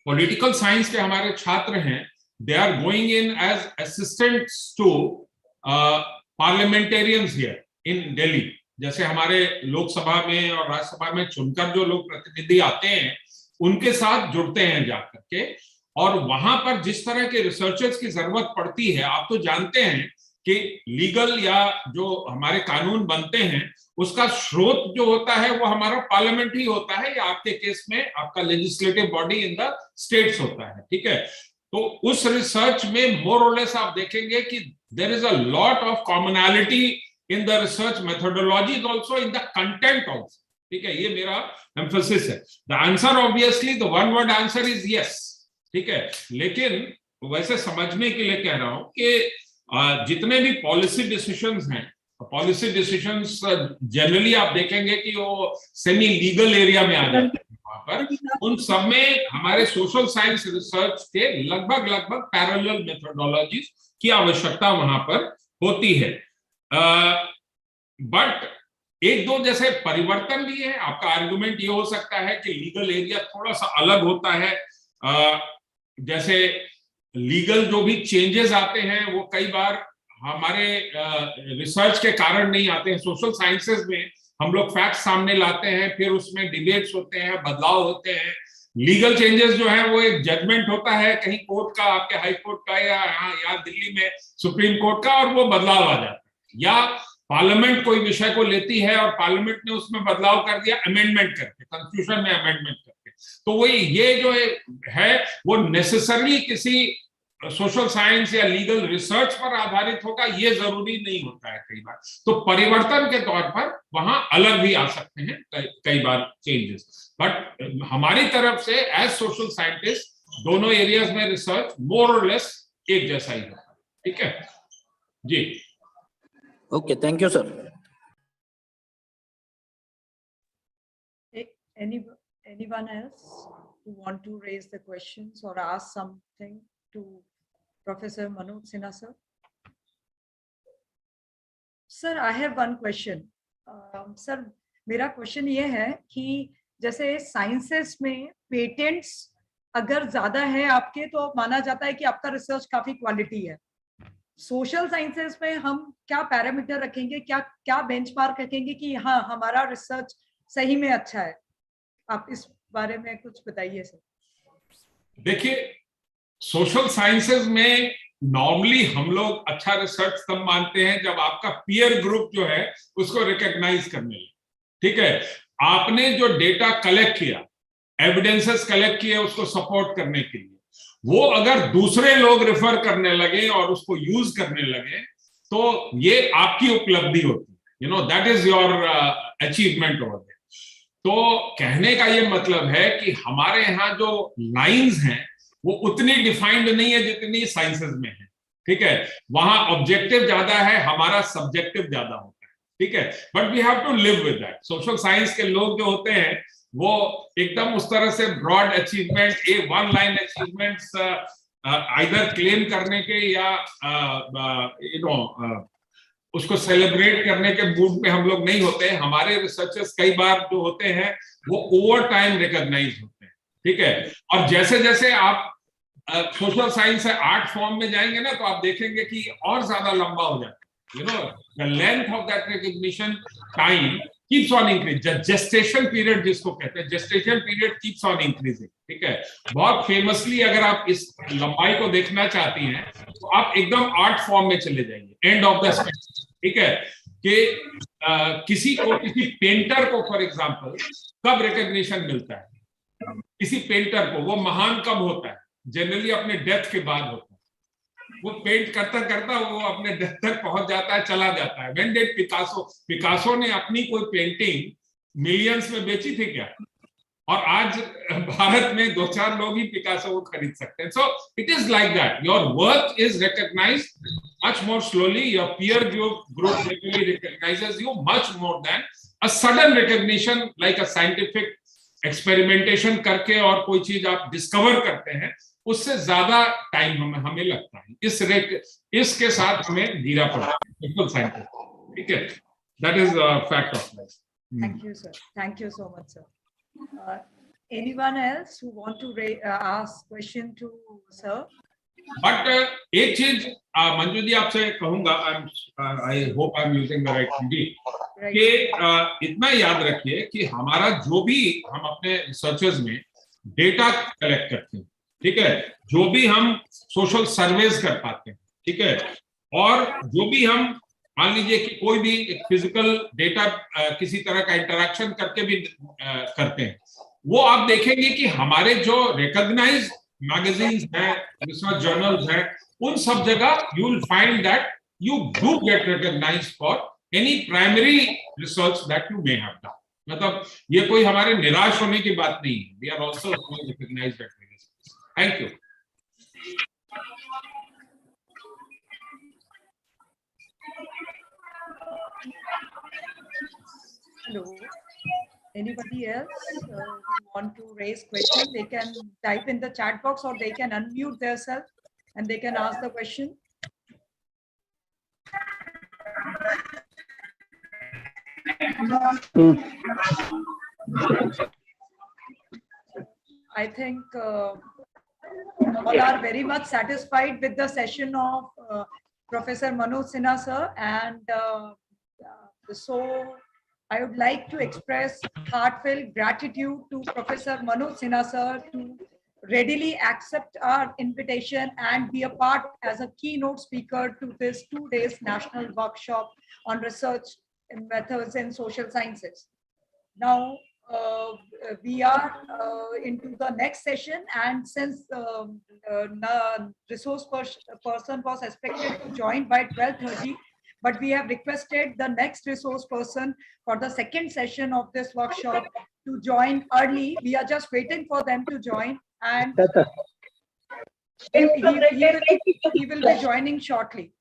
पॉलिटिकल साइंस के हमारे छात्र हैं, they are going in as assistants to parliamentarians here in Delhi. जैसे हमारे लोकसभा में और राज्यसभा में चुनकर जो लोग प्रतिनिधि आते हैं उनके साथ जुड़ते हैं जाकर के, और वहां पर जिस तरह के रिसर्चर्स की जरूरत पड़ती है, आप तो जानते हैं कि लीगल या जो हमारे कानून बनते हैं उसका स्रोत जो होता है वो हमारा पार्लियामेंट ही होता है, या आपके केस में आपका legislative body in the states होता है, ठीक है। तो उस रिसर्च में मोर और लेस आप देखेंगे कि there is a lot of commonality in the research methodologies also, in the content also, ठीक है। ये मेरा एम्फेसिस है। The answer obviously the one word answer is yes, ठीक है। लेकिन वैसे समझने के लिए कह रहा हूं कि जितने भी पॉलिसी डिसीजंस हैं, पॉलिसी डिसीजंस जनरली आप देखेंगे कि वो सेमी लीगल एरिया में आ जाते हैं वहां पर। उन सब में हमारे सोशल साइंस रिसर्च के लगभग पैरेलल मेथोडोलॉजीज की आवश्यकता वहां पर होती है। बट एक दो जैसे परिवर्तन भी है। आपका आर्गुमेंट ये हो सकता है कि लीगल एरिया थोड़ा सा अलग होता है, जैसे लीगल जो भी चेंजेस आते हैं वो कई बार हमारे रिसर्च के कारण नहीं आते हैं। सोशल साइंसेज में हम लोग फैक्ट्स सामने लाते हैं, फिर उसमें डिबेट्स होते हैं, बदलाव होते हैं। लीगल चेंजेस जो है वो एक जजमेंट होता है कहीं कोर्ट का, आपके हाई कोर्ट का या यहाँ दिल्ली में सुप्रीम कोर्ट का, और वो बदलाव आ जाता है। या पार्लियामेंट कोई विषय को लेती है और पार्लियामेंट ने उसमें बदलाव कर दिया अमेंडमेंट करके, कॉन्स्टिट्यूशन में अमेंडमेंट करके। तो वही ये जो है वो नेसेसरली किसी सोशल साइंस या लीगल रिसर्च पर आधारित होगा, ये जरूरी नहीं होता है कई बार। तो परिवर्तन के तौर पर वहां अलग भी आ सकते हैं कई बार चेंजेस, बट हमारी तरफ से एज सोशल साइंटिस्ट दोनों एरियाज में रिसर्च मोर और लेस एक जैसा ही होता है, ठीक है जी। Okay, thank you sir. Anyone else who want to raise the questions or ask something to Professor Manoj Sinha sir? Sir, I have one question. Sir, मेरा क्वेश्चन ये है कि जैसे साइंसेस में पेटेंट्स अगर ज्यादा है आपके तो माना जाता है कि आपका रिसर्च काफी क्वालिटी है। सोशल साइंसेस में हम क्या पैरामीटर रखेंगे, क्या बेंचमार्क रखेंगे कि हाँ हमारा रिसर्च सही में अच्छा है? आप इस बारे में कुछ बताइए सर। देखिए, सोशल साइंसेज में नॉर्मली हम लोग अच्छा रिसर्च तब मानते हैं जब आपका पीयर ग्रुप जो है उसको रिकॉग्नाइज करने लगे, ठीक है। आपने जो डेटा कलेक्ट किया, एविडेंसेस कलेक्ट किए उसको सपोर्ट करने के लिए, वो अगर दूसरे लोग रेफर करने लगे और उसको यूज करने लगे तो ये आपकी उपलब्धि होती है, you know, that is your achievement over there. तो कहने का ये मतलब है कि हमारे यहाँ जो लाइंस हैं वो उतनी डिफाइंड नहीं है जितनी साइंसेस में है, ठीक है। वहां ऑब्जेक्टिव ज्यादा है, हमारा सब्जेक्टिव ज्यादा होता है, ठीक है। But we have to live with that. Social science के लोग जो होते हैं वो एकदम उस तरह से broad achievement, a one line achievements either claim करने के या उसको सेलिब्रेट करने के मूड में हम लोग नहीं होते हैं। हमारे रिसर्चर्स कई बार जो होते हैं वो ओवर टाइम रिकॉग्नाइज होते हैं, ठीक है। और जैसे जैसे आप सोशल साइंस से आर्ट फॉर्म में जाएंगे ना तो आप देखेंगे कि और ज्यादा लंबा हो जाता है, you no, the length of that recognition time keeps on increase. Gestation period जिसको कहते हैं, gestation period keeps on increasing, ठीक है। बहुत फेमसली अगर आप इस लंबाई को देखना चाहती हैं तो आप एकदम आर्ट फॉर्म में चले जाइए, एंड ऑफ द स्पेक्ट्रम, ठीक है। कि किसी पेंटर को फॉर एग्जांपल कब रिकॉग्निशन मिलता है, किसी पेंटर को वो महान कब होता है, जनरली अपने डेथ के बाद होता है। वो पेंट करता करता वो अपने डेथ तक पहुंच जाता है, चला जाता है। व्हेन डिड पिकासो ने अपनी कोई पेंटिंग मिलियंस में बेची थी क्या? और आज भारत में 2-4 लोग ही पिकासो को खरीद सकते हैं। So it is like that, your work is recognised much more slowly. Your peer group regularly recognizes you much more than a sudden recognition like a scientific experimentation करके और कोई चीज आप डिस्कवर करते हैं, उससे ज्यादा टाइम हमें लगता है। इसके साथ हमें धीरा पड़ता है, बिल्कुल साइंटिस्ट। ठीक है, that is fact of life. Thank you, sir. Thank you so much, sir. Anyone else who want to ask question to sir? But एक चीज मंजू जी आपसे कहूंगा, I hope I am using the right Hindi, कि इतना याद रखिए कि हमारा जो भी हम अपने रिसर्चर्स में डेटा कलेक्ट करते हैं, ठीक है, जो भी हम सोशल सर्वेज कर पाते हैं, ठीक है, और जो भी हम मान लीजिए कि कोई भी फिजिकल डेटा किसी तरह का इंटरेक्शन करके भी करते हैं, वो आप देखेंगे कि हमारे जो रिकॉग्नाइज्ड मैगजीन्स हैं, रिसर्च जर्नल्स हैं, उन सब जगह you will find that you do get recognized for any primary research that you may have done. मतलब ये कोई हमारे निराश होने की बात नहीं है. We are also recognized at various places. Thank you. Hello. Anybody else who want to raise question? They can type in the chat box or they can unmute themselves and they can ask the question. I think all are very much satisfied with the session of Professor Manoj Sinha sir, and so I would like to express heartfelt gratitude to Professor Manoj Sinha sir to readily accept our invitation and be a part as a keynote speaker to this 2 days national workshop on research and methods in social sciences. Now we are into the next session, and since resource person was expected to join by 12:30, but we have requested the next resource person for the second session of this workshop to join early. We are just waiting for them to join, and he will be joining shortly.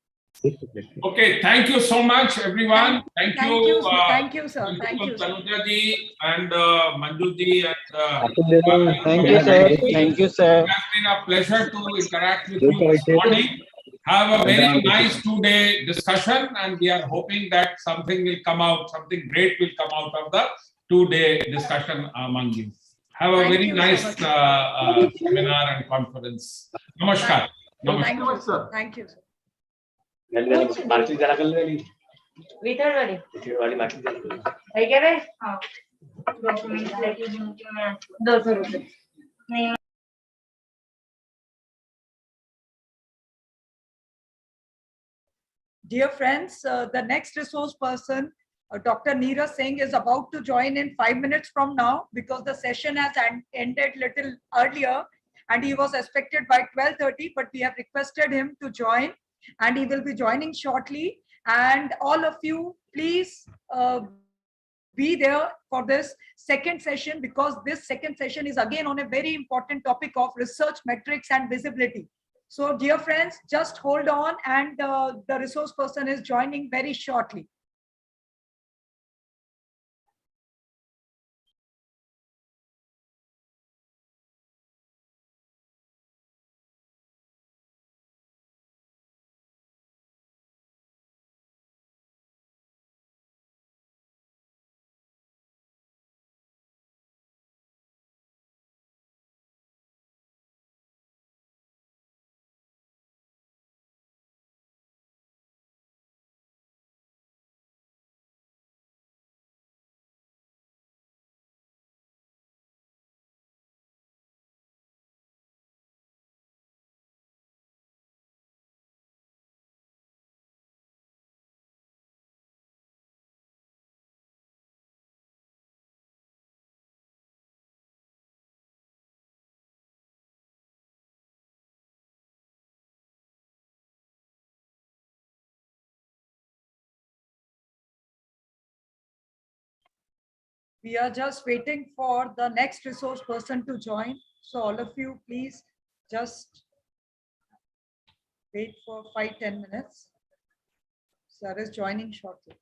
Okay, thank you so much, everyone. Thank you, thank you, sir. Thank you, Tanuja ji and Manju ji and thank you, sir. Thank you, sir. It has been a pleasure to interact with you this morning. Have a very nice 2-day discussion, and we are hoping that something will come out, something great will come out of the 2-day discussion among you. Have a very nice seminar and conference. Namaskar. Thank you, sir. Thank you, sir. Market जरा कर ले वितर वाली market जरा है क्या रे हां document लेके दूंगी मैं 200 रुपए नहीं. Dear friends, the next resource person, Dr. Neeraj Singh, is about to join in 5 minutes from now, because the session has ended little earlier and he was expected by 12:30, but we have requested him to join and he will be joining shortly. And all of you, please be there for this second session, because this second session is again on a very important topic of research metrics and visibility. So dear friends, just hold on, and the resource person is joining very shortly. We are just waiting for the next resource person to join. So all of you, please just wait for 5-10 minutes. Sir is joining shortly.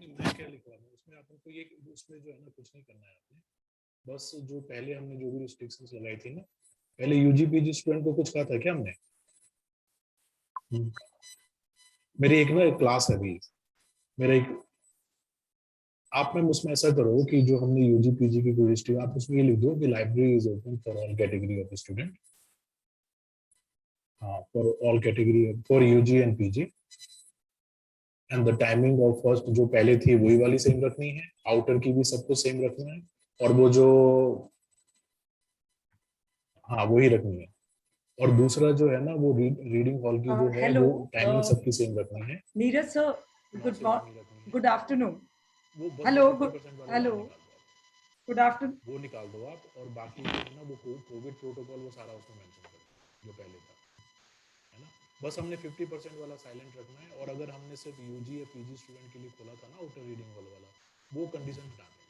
मैं क्या लिख रहा हूँ उसमें अपन को ये उसमें जो है ना कुछ नहीं करना है आपने, बस जो पहले हमने जो भी रिस्ट्रिक्शंस लगाई थी ना, पहले यूजी पीजी स्टूडेंट को कुछ कहा था क्या हमने? मेरी एक ना क्लास है अभी, मेरा एक, आप मैम उसमें ऐसा करो कि जो हमने यूजी पीजी की कोई रिस्ट्रिक्ट, आप उसमें ये लिख दो कि library is open for all category of student. हाँ, for all category, for UG and PG, and the timing of first जो पहले थी वही वाली सेम रखनी है, आउटर की भी सबको सेम रखना है, और वो जो, हाँ वही रखनी है, और दूसरा जो है ना वो रीडिंग हॉल की जो है hello, वो टाइमिंग सबकी सेम रखनी है। Neeraj sir, good good afternoon. वो बस Hello, 50% वाला hello, निकाल दो good afternoon. वो निकाल दो आप, और बाकी जो है ना वो कोविड प्रोटोकॉल वो सारा उसमें मेंशन कर दो जो पहले था, है ना। बस हमने 50% वाला साइलेंट रखना है, और अगर हमने सिर्फ यूजी या पीजी स्टूडेंट के लिए खोला था ना आउटर रीडिंग हॉल वाला, वो कंडीशन हटा देंगे।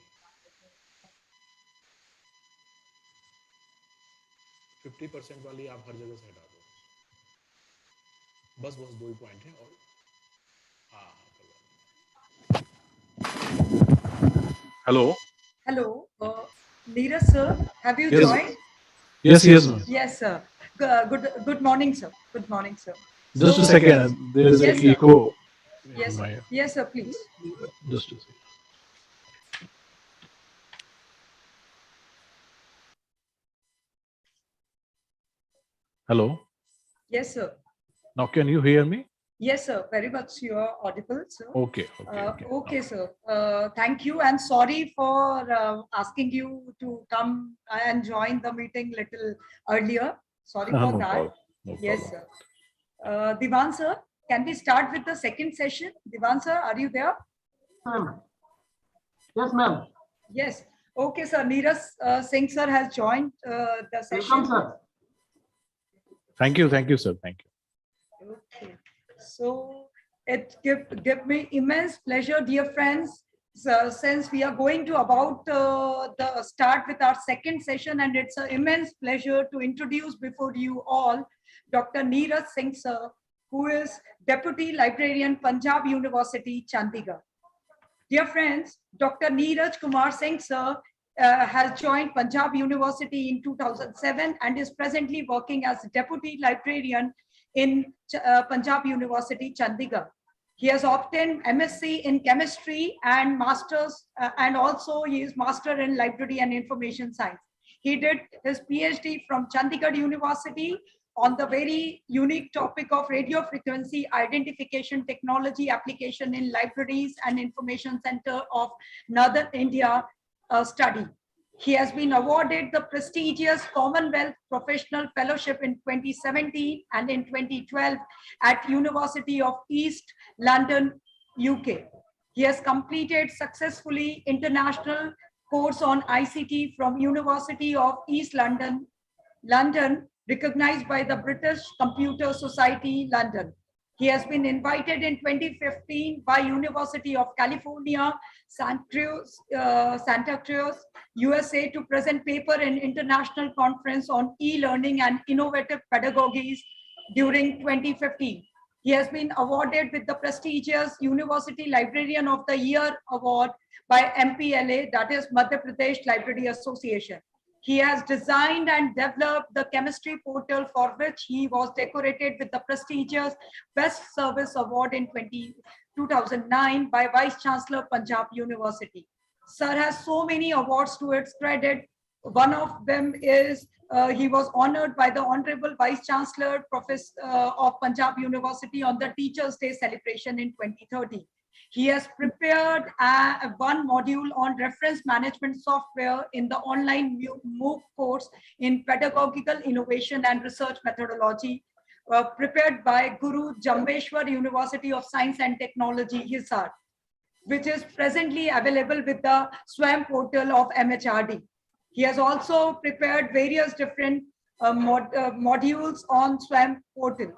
50% वाली आप हर जगह से हटा दो, बस दो ही पॉइंट है। और हाँ hello Hello, Neeraj sir, have you Yes. joined? yes ma'am. Yes, sir. Good morning, sir. Good morning, sir. Just a second, there is Yes, an sir. echo. Yes, sir. Yes, sir, please. Just a second. Hello, Yes, sir. now can you hear me? Yes, sir. Very much you are audible, sir. Okay, Okay, sir. Thank you, and sorry for asking you to come and join the meeting little earlier. Sorry for No that. problem, no Yes, problem. sir. Divan sir, can we start with the second session? Divan sir, are you there? Yes, ma'am. Yes. Okay, sir. Neeraj Singh sir has joined the session. Welcome, sir. Thank you, sir, thank you. Okay. So it give me immense pleasure, dear friends, since we are going to about the start with our second session, and it's an immense pleasure to introduce before you all Dr. Neeraj Singh sir, who is Deputy Librarian, Punjab University, Chandigarh. Dear friends, Dr. Neeraj Kumar Singh sir has joined Punjab University in 2007 and is presently working as Deputy Librarian in Punjab University, Chandigarh. He has obtained MSc in Chemistry and Masters, and also he is Master in Library and Information Science. He did his PhD from Chandigarh University on the very unique topic of radio frequency identification technology application in libraries and information center of Northern India study. He has been awarded the prestigious Commonwealth Professional Fellowship in 2017 and in 2012 at University of East London, UK. He has completed successfully international course on ICT from University of East London, recognized by the British Computer Society, London. He has been invited in 2015 by University of California, Santa Cruz, USA to present paper in international conference on e-learning and innovative pedagogies during 2015. He has been awarded with the prestigious University Librarian of the Year award by MPLA, that is Madhya Pradesh Library Association. He has designed and developed the chemistry portal, for which he was decorated with the prestigious Best Service Award in 2009 by Vice Chancellor Punjab University. Sir has so many awards to its credit. One of them is he was honored by the Honorable Vice Chancellor Professor of Punjab University on the Teachers' Day celebration in 2013. He has prepared one module on reference management software in the online MOOC course in pedagogical innovation and research methodology, prepared by Guru Jambeshwar University of Science and Technology, Hisar, which is presently available with the SWAM portal of MHRD. He has also prepared various different modules on SWAM portal.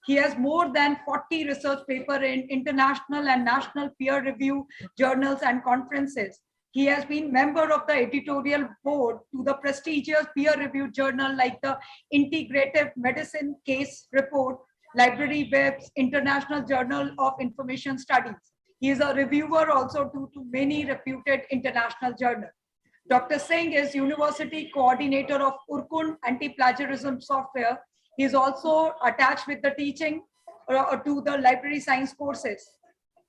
He has more than 40 research papers in international and national peer review journals and conferences. He has been member of the editorial board to the prestigious peer-reviewed journal like the Integrative Medicine Case Report, Library Web's International Journal of Information Studies. He is a reviewer also to many reputed international journals. Dr. Singh is University Coordinator of Urkund Anti-Plagiarism Software. He is also attached with the teaching to the library science courses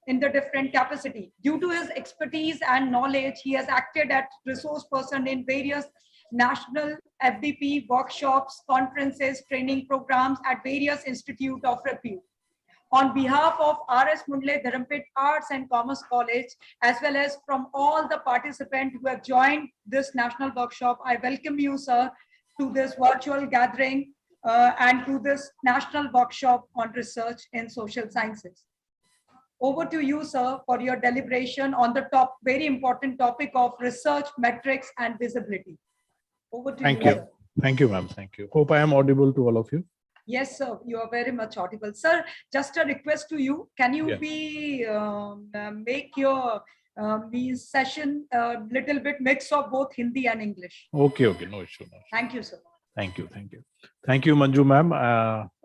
in the different capacity. Due to his expertise and knowledge, he has acted as resource person in various national FDP workshops, conferences, training programs at various institutes of repute. On behalf of R.S. Mundle Dharampet Arts and Commerce College, as well as from all the participants who have joined this national workshop, I welcome you, sir, to this virtual gathering and to this national workshop on research in social sciences. Over to you, sir, for your deliberation on the very important topic of research, metrics, and visibility. Over to you, sir. Thank you, ma'am. Thank you. Hope I am audible to all of you. Yes, sir, you are very much audible. Sir, just a request to you. Can you make your session a little bit mix of both Hindi and English? Okay, no issue. Thank you, sir. Thank you. Thank you, Manju ma'am,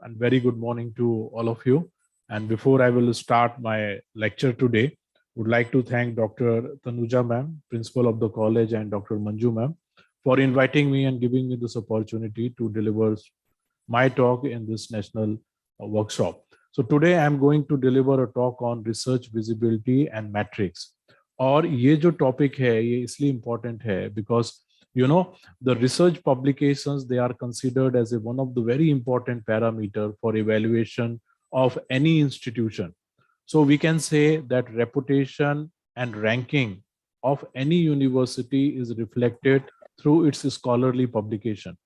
and very good morning to all of you. And before I will start my lecture today, would like to thank Dr. Tanuja ma'am, principal of the college, and Dr. Manju ma'am for inviting me and giving me this opportunity to deliver my talk in this national workshop. So today I am going to deliver a talk on research visibility and metrics. और ये जो topic है ये इसलिए important है because you know the research publications, they are considered as one of the very important parameter for evaluation of any institution. So we can say that reputation and ranking of any university is reflected through its scholarly publication.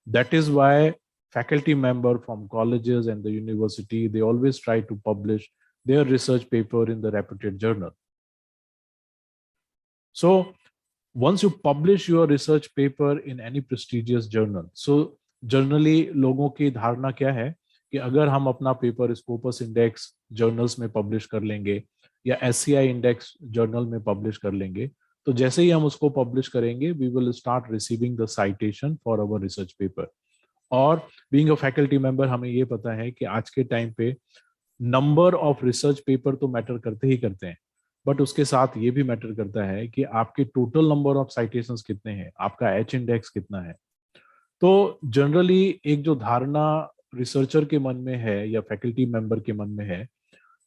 That is why faculty member from colleges and the university, they always try to publish their research paper in the reputed journal. So once you publish your research paper in any prestigious journal, so generally लोगों की धारणा क्या है कि अगर हम अपना paper Scopus index journals में पब्लिश कर लेंगे या SCI इंडेक्स जर्नल में पब्लिश कर लेंगे, तो जैसे ही हम उसको पब्लिश करेंगे, we will start receiving the citation for our research paper. और बीइंग अ फैकल्टी मेंबर हमें ये पता है कि आज के टाइम पे नंबर ऑफ रिसर्च पेपर तो मैटर करते ही करते हैं, बट उसके साथ ये भी मैटर करता है कि आपके टोटल नंबर ऑफ साइटेशंस कितने हैं, आपका H इंडेक्स कितना है. तो जनरली एक जो धारणा रिसर्चर के मन में है या फैकल्टी मेंबर के मन में है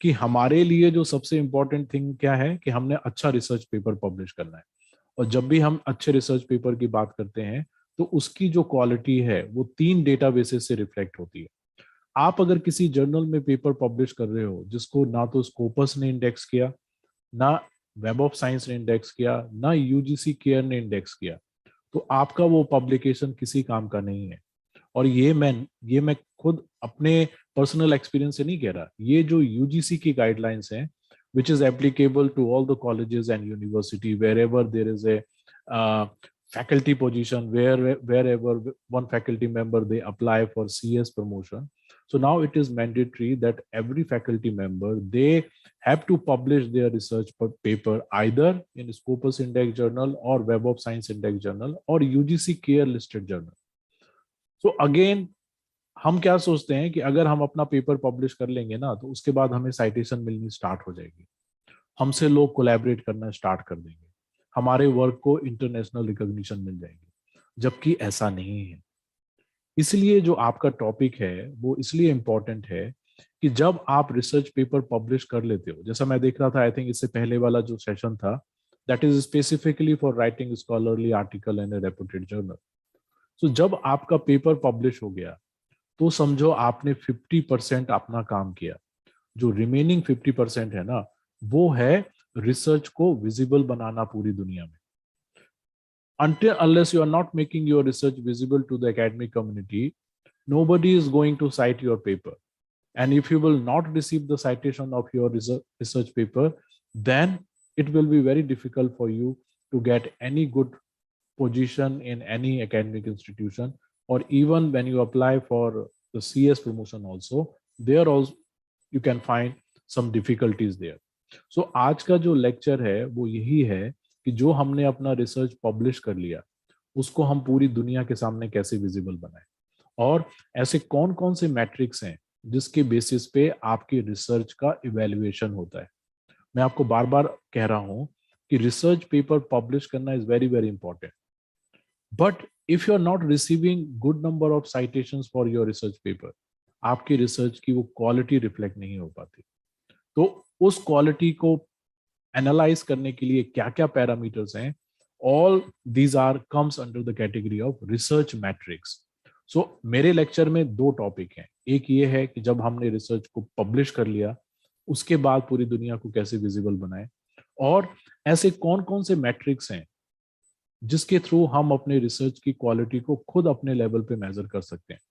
कि हमारे लिए जो सबसे इम्पोर्टेंट थिंग क्या है कि हमने अच्छा रिसर्च पेपर पब्लिश करना है. और जब भी हम अच्छे रिसर्च पेपर की बात करते हैं तो उसकी जो क्वालिटी है वो 3 डेटाबेसेस से रिफ्लेक्ट होती है. आप अगर किसी जर्नल में पेपर पब्लिश कर रहे हो जिसको ना तो स्कोपस ने इंडेक्स किया, ना वेब ऑफ साइंस ने इंडेक्स किया, ना यूजीसी केयर ने इंडेक्स किया, तो आपका वो पब्लिकेशन किसी काम का नहीं है. और ये मैं खुद अपने पर्सनल एक्सपीरियंस से नहीं कह रहा, ये जो यूजीसी की गाइडलाइंस हैं which is applicable to all the colleges and university wherever there is a faculty position, wherever one faculty member they apply for CS promotion. So now it is mandatory that every faculty member they have to publish their research paper either in Scopus Index Journal or Web of Science Index Journal or UGC Care listed journal. So again हम क्या सोचते हैं कि अगर हम अपना paper publish कर लेंगे ना तो उसके बाद हमें साइटेशन मिलनी स्टार्ट हो जाएगी, हमसे लोग कोलैबोरेट करना स्टार्ट कर देंगे, हमारे वर्क को इंटरनेशनल रिकॉग्निशन मिल जाएगी, जबकि ऐसा नहीं है. इसलिए जो आपका टॉपिक है वो इसलिए इम्पोर्टेंट है कि जब आप रिसर्च पेपर पब्लिश कर लेते हो, जैसा मैं देख रहा था, आई थिंक इससे पहले वाला जो सेशन था that is specifically for writing scholarly article in a reputed journal. So जब आपका पेपर पब्लिश हो गया तो समझो आपने 50% अपना काम किया. जो रिमेनिंग 50% है ना वो है रिसर्च को विजिबल बनाना पूरी दुनिया में. Until unless you are not making your research visible to the academic community, nobody is going to cite your paper. And if you will not receive the citation of your research paper, then it will be very difficult for you to get any good position in any academic institution, or even when you apply for the CS promotion also, there also you can find some difficulties there. So आज का जो lecture है वो यही है कि जो हमने अपना रिसर्च पब्लिश कर लिया उसको हम पूरी दुनिया के सामने कैसे विजिबल बनाएं, और ऐसे कौन कौन से मैट्रिक्स हैं जिसके बेसिस पे आपकी रिसर्च का इवैल्यूएशन होता है। मैं आपको बार बार कह रहा हूं कि रिसर्च पेपर पब्लिश करना is very very important, but if you are not receiving good number of citations for your research paper, आपकी रिसर्च की वो क्वालिटी रिफ्लेक्ट नहीं हो पाती। तो उस क्वालिटी को एनालाइज करने के लिए क्या क्या पैरामीटर्स हैं, all these are comes under the category of research metrics. So मेरे लेक्चर में दो टॉपिक हैं, एक ये है कि जब हमने रिसर्च को पब्लिश कर लिया उसके बाद पूरी दुनिया को कैसे विजिबल बनाए, और ऐसे कौन कौन से मैट्रिक्स हैं जिसके थ्रू हम अपने रिसर्च की क्वालिटी को खुद अपने लेवल पे मेजर कर सकते हैं।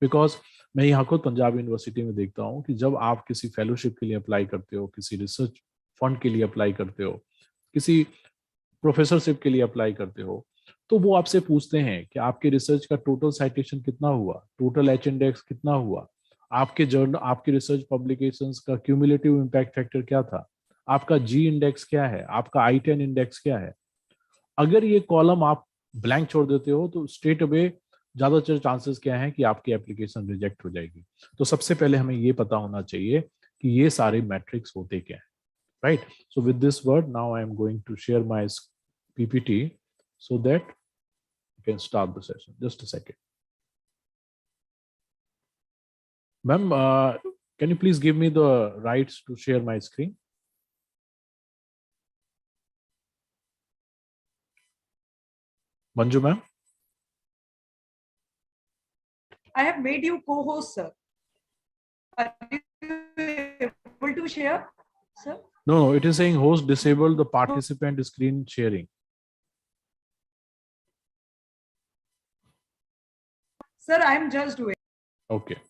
बिकॉज मैं यहाँ खुद पंजाब यूनिवर्सिटी में देखता हूँ कि जब आप किसी फेलोशिप के लिए अप्लाई करते हो, किसी रिसर्च फंड के लिए अप्लाई करते हो, किसी प्रोफेसरशिप के लिए अप्लाई करते हो, तो वो आपसे पूछते हैं कि आपके रिसर्च का टोटल साइटेशन कितना हुआ, टोटल एच इंडेक्स कितना हुआ, आपके जर्नल, आपके रिसर्च पब्लिकेशंस का क्यूमुलेटिव इम्पैक्ट फैक्टर क्या था, आपका जी इंडेक्स क्या है, आपका I10 इंडेक्स क्या है। अगर ये कॉलम आप ब्लैंक छोड़ देते हो तो स्ट्रेट अवे ज्यादातर चांसेस क्या है कि आपकी एप्लीकेशन रिजेक्ट हो जाएगी। तो सबसे पहले हमें ये पता होना चाहिए कि ये सारे मैट्रिक्स होते क्या है, right. So with this word now I am going to share my PPT so that you can start the session. Just a second. Ma'am, can you please give me the rights to share my screen? Manju ma'am? I have made you co-host, sir. Are you able to share, sir? No, it is saying host disabled the participant screen sharing. Sir, I am just doing. Okay.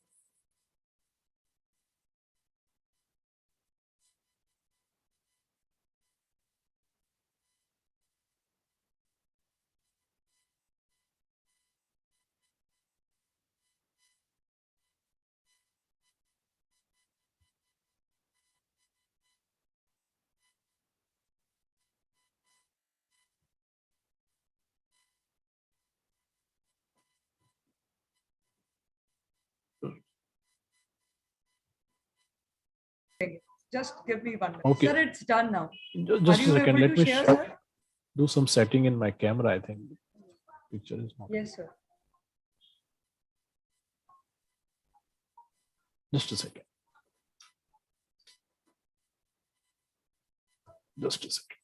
Just give me 1 minute. Okay. Sir, it's done now. Just Are a you second. able Let to me share, sir? do some setting in my camera. I think picture is not. Yes, sir. Just a second. Just a second.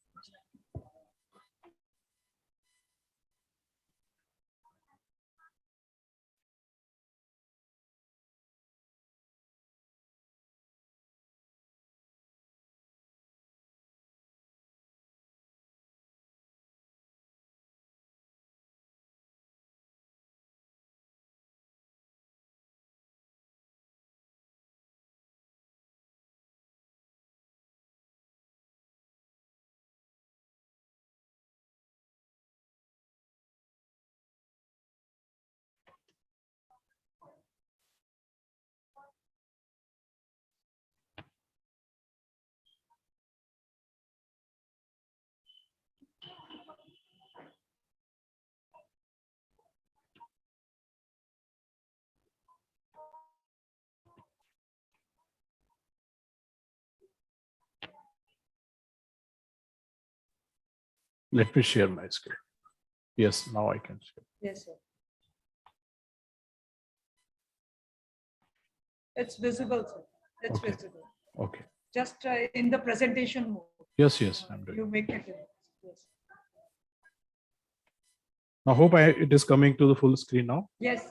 Let me share my screen. Yes, now I can share. Yes, sir. It's visible, sir. It's Okay. visible. Okay. Just in the presentation mode. Yes, yes, I'm doing. You make it. Yes. Now, hope it is coming to the full screen now. Yes.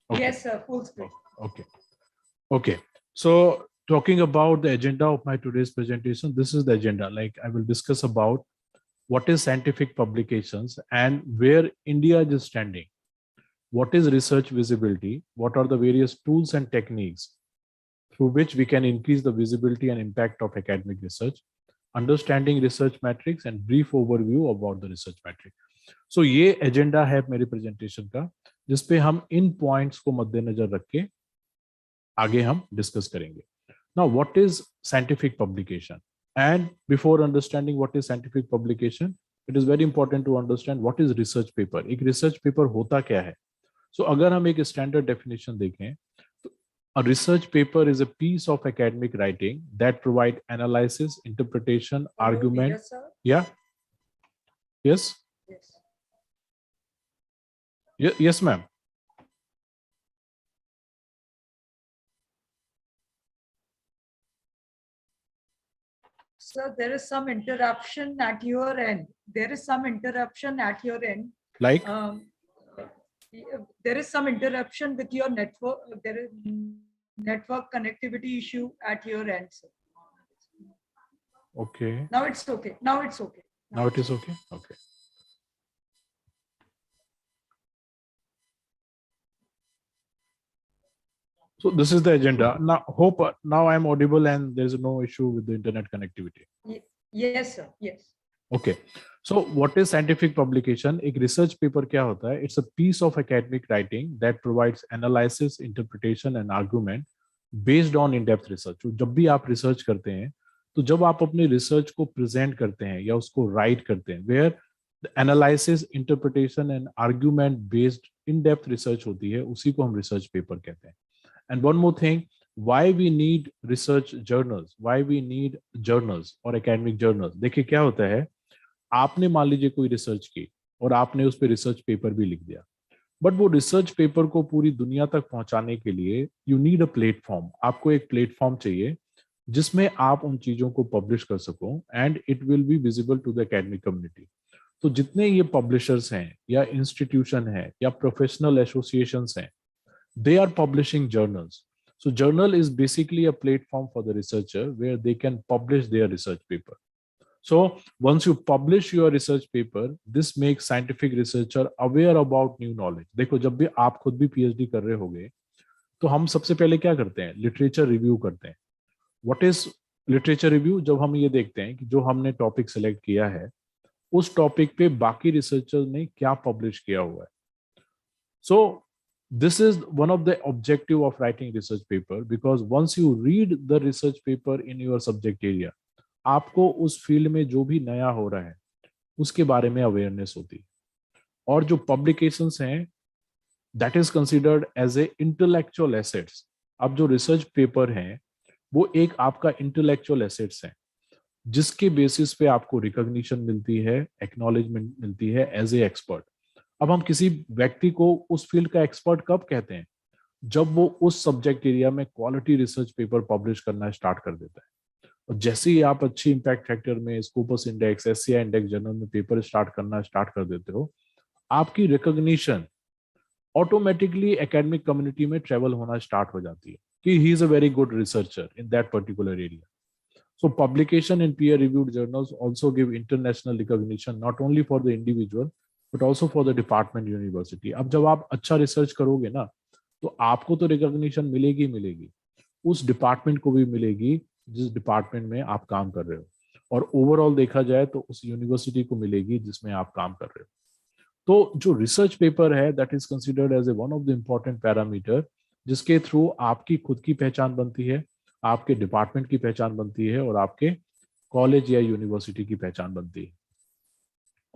Okay. Yes, sir. Full screen. Okay. Okay. So talking about the agenda of my today's presentation, this is the agenda. Like I will discuss about what is scientific publications and where India is standing. What is research visibility? What are the various tools and techniques through which we can increase the visibility and impact of academic research? Understanding research metrics and brief overview about the research metric. So ये agenda है मेरे presentation का, जिसपे हम इन points को मद्देनजर रख के आगे हम डिस्कस करेंगे. Now, what is scientific publication? And before understanding what is scientific publication, it is very important to understand what is research paper. एक research paper होता क्या है? So अगर हम एक standard definition देखें, तो a research paper is a piece of academic writing that provide analysis, interpretation, argument. Yes, sir. Yeah. Yes. Yes. Yes, ma'am. Sir, there is some interruption at your end. There is some interruption at your end. Like? There is some interruption with your network. There is network connectivity issue at your end, sir. Okay. Now it's okay. Now it's okay. Now it is okay. Okay. So this is the agenda. Now, hope now I'm audible and there's no issue with the internet connectivity. Yes, sir. Yes. Okay. So what is scientific publication? एक research paper क्या होता है? It's a piece of academic writing that provides analysis, interpretation and argument based on in-depth research. तो जब भी आप research करते हैं, तो जब आप अपनी research को present करते हैं या उसको write करते हैं, where the analysis, interpretation and argument based in-depth research होती है, उसी को हम research paper कहते हैं. And one more thing, why we need research journals? Why we need journals or academic journals? देखिए क्या होता है, आपने मान लीजिए कोई रिसर्च की और आपने उस पर रिसर्च पेपर भी लिख दिया, बट वो रिसर्च पेपर को पूरी दुनिया तक पहुंचाने के लिए यू नीड अ प्लेटफॉर्म. आपको एक प्लेटफॉर्म चाहिए जिसमें आप उन चीजों को पब्लिश कर सको and it will be visible to the academic community. तो जितने ये पब्लिशर्स हैं या इंस्टीट्यूशन है या प्रोफेशनल एसोसिएशंस हैं, they are publishing journals. So journal is basically a platform for the researcher where they can publish their research paper. So once you publish your research paper, this makes scientific researcher aware about new knowledge. देखो जब भी आप खुद भी PhD कर रहे होगे, तो हम सबसे पहले क्या करते हैं? लिटरेचर रिव्यू करते हैं. What is literature review? जब हम ये देखते हैं कि जो हमने टॉपिक सेलेक्ट किया है, उस टॉपिक पे बाकी रिसर्चर ने क्या पब्लिश किया हुआ है. So this is one of the objective of writing research paper, because once you read the research paper in your subject area, आपको उस फील्ड में जो भी नया हो रहा है उसके बारे में अवेयरनेस होती है. और जो पब्लिकेशंस हैं, that is considered as a intellectual assets. अब जो रिसर्च पेपर हैं वो एक आपका इंटेलेक्चुअल एसेट्स हैं जिसके बेसिस पे आपको रिकॉग्निशन मिलती है, एक्नॉलेजमेंट मिलती है एज ए एक्सपर्ट. अब हम किसी व्यक्ति को उस फील्ड का एक्सपर्ट कब कहते हैं? जब वो उस सब्जेक्ट एरिया में क्वालिटी रिसर्च पेपर पब्लिश करना स्टार्ट कर देता है. और जैसे ही आप अच्छी इम्पैक्ट फैक्टर में, Scopus index, SCI index journal में पेपर स्टार्ट करना स्टार्ट कर देते हो, आपकी रिकॉग्निशन ऑटोमेटिकली एकेडमिक कम्युनिटी में ट्रेवल होना स्टार्ट हो जाती है कि he is a very good researcher in that particular area. So publication in peer-reviewed journals also give international recognition not only for the individual but also for the department university. अब जब आप अच्छा research करोगे ना, तो आपको तो recognition मिलेगी मिलेगी, उस डिपार्टमेंट को भी मिलेगी जिस डिपार्टमेंट में आप काम कर रहे हो, और ओवरऑल देखा जाए तो उस यूनिवर्सिटी को मिलेगी जिसमें आप काम कर रहे हो. तो जो रिसर्च पेपर है, that is considered as a one of the important parameter जिसके थ्रू आपकी खुद की पहचान बनती है, आपके डिपार्टमेंट की पहचान बनती है और आपके कॉलेज या यूनिवर्सिटी की पहचान बनती है.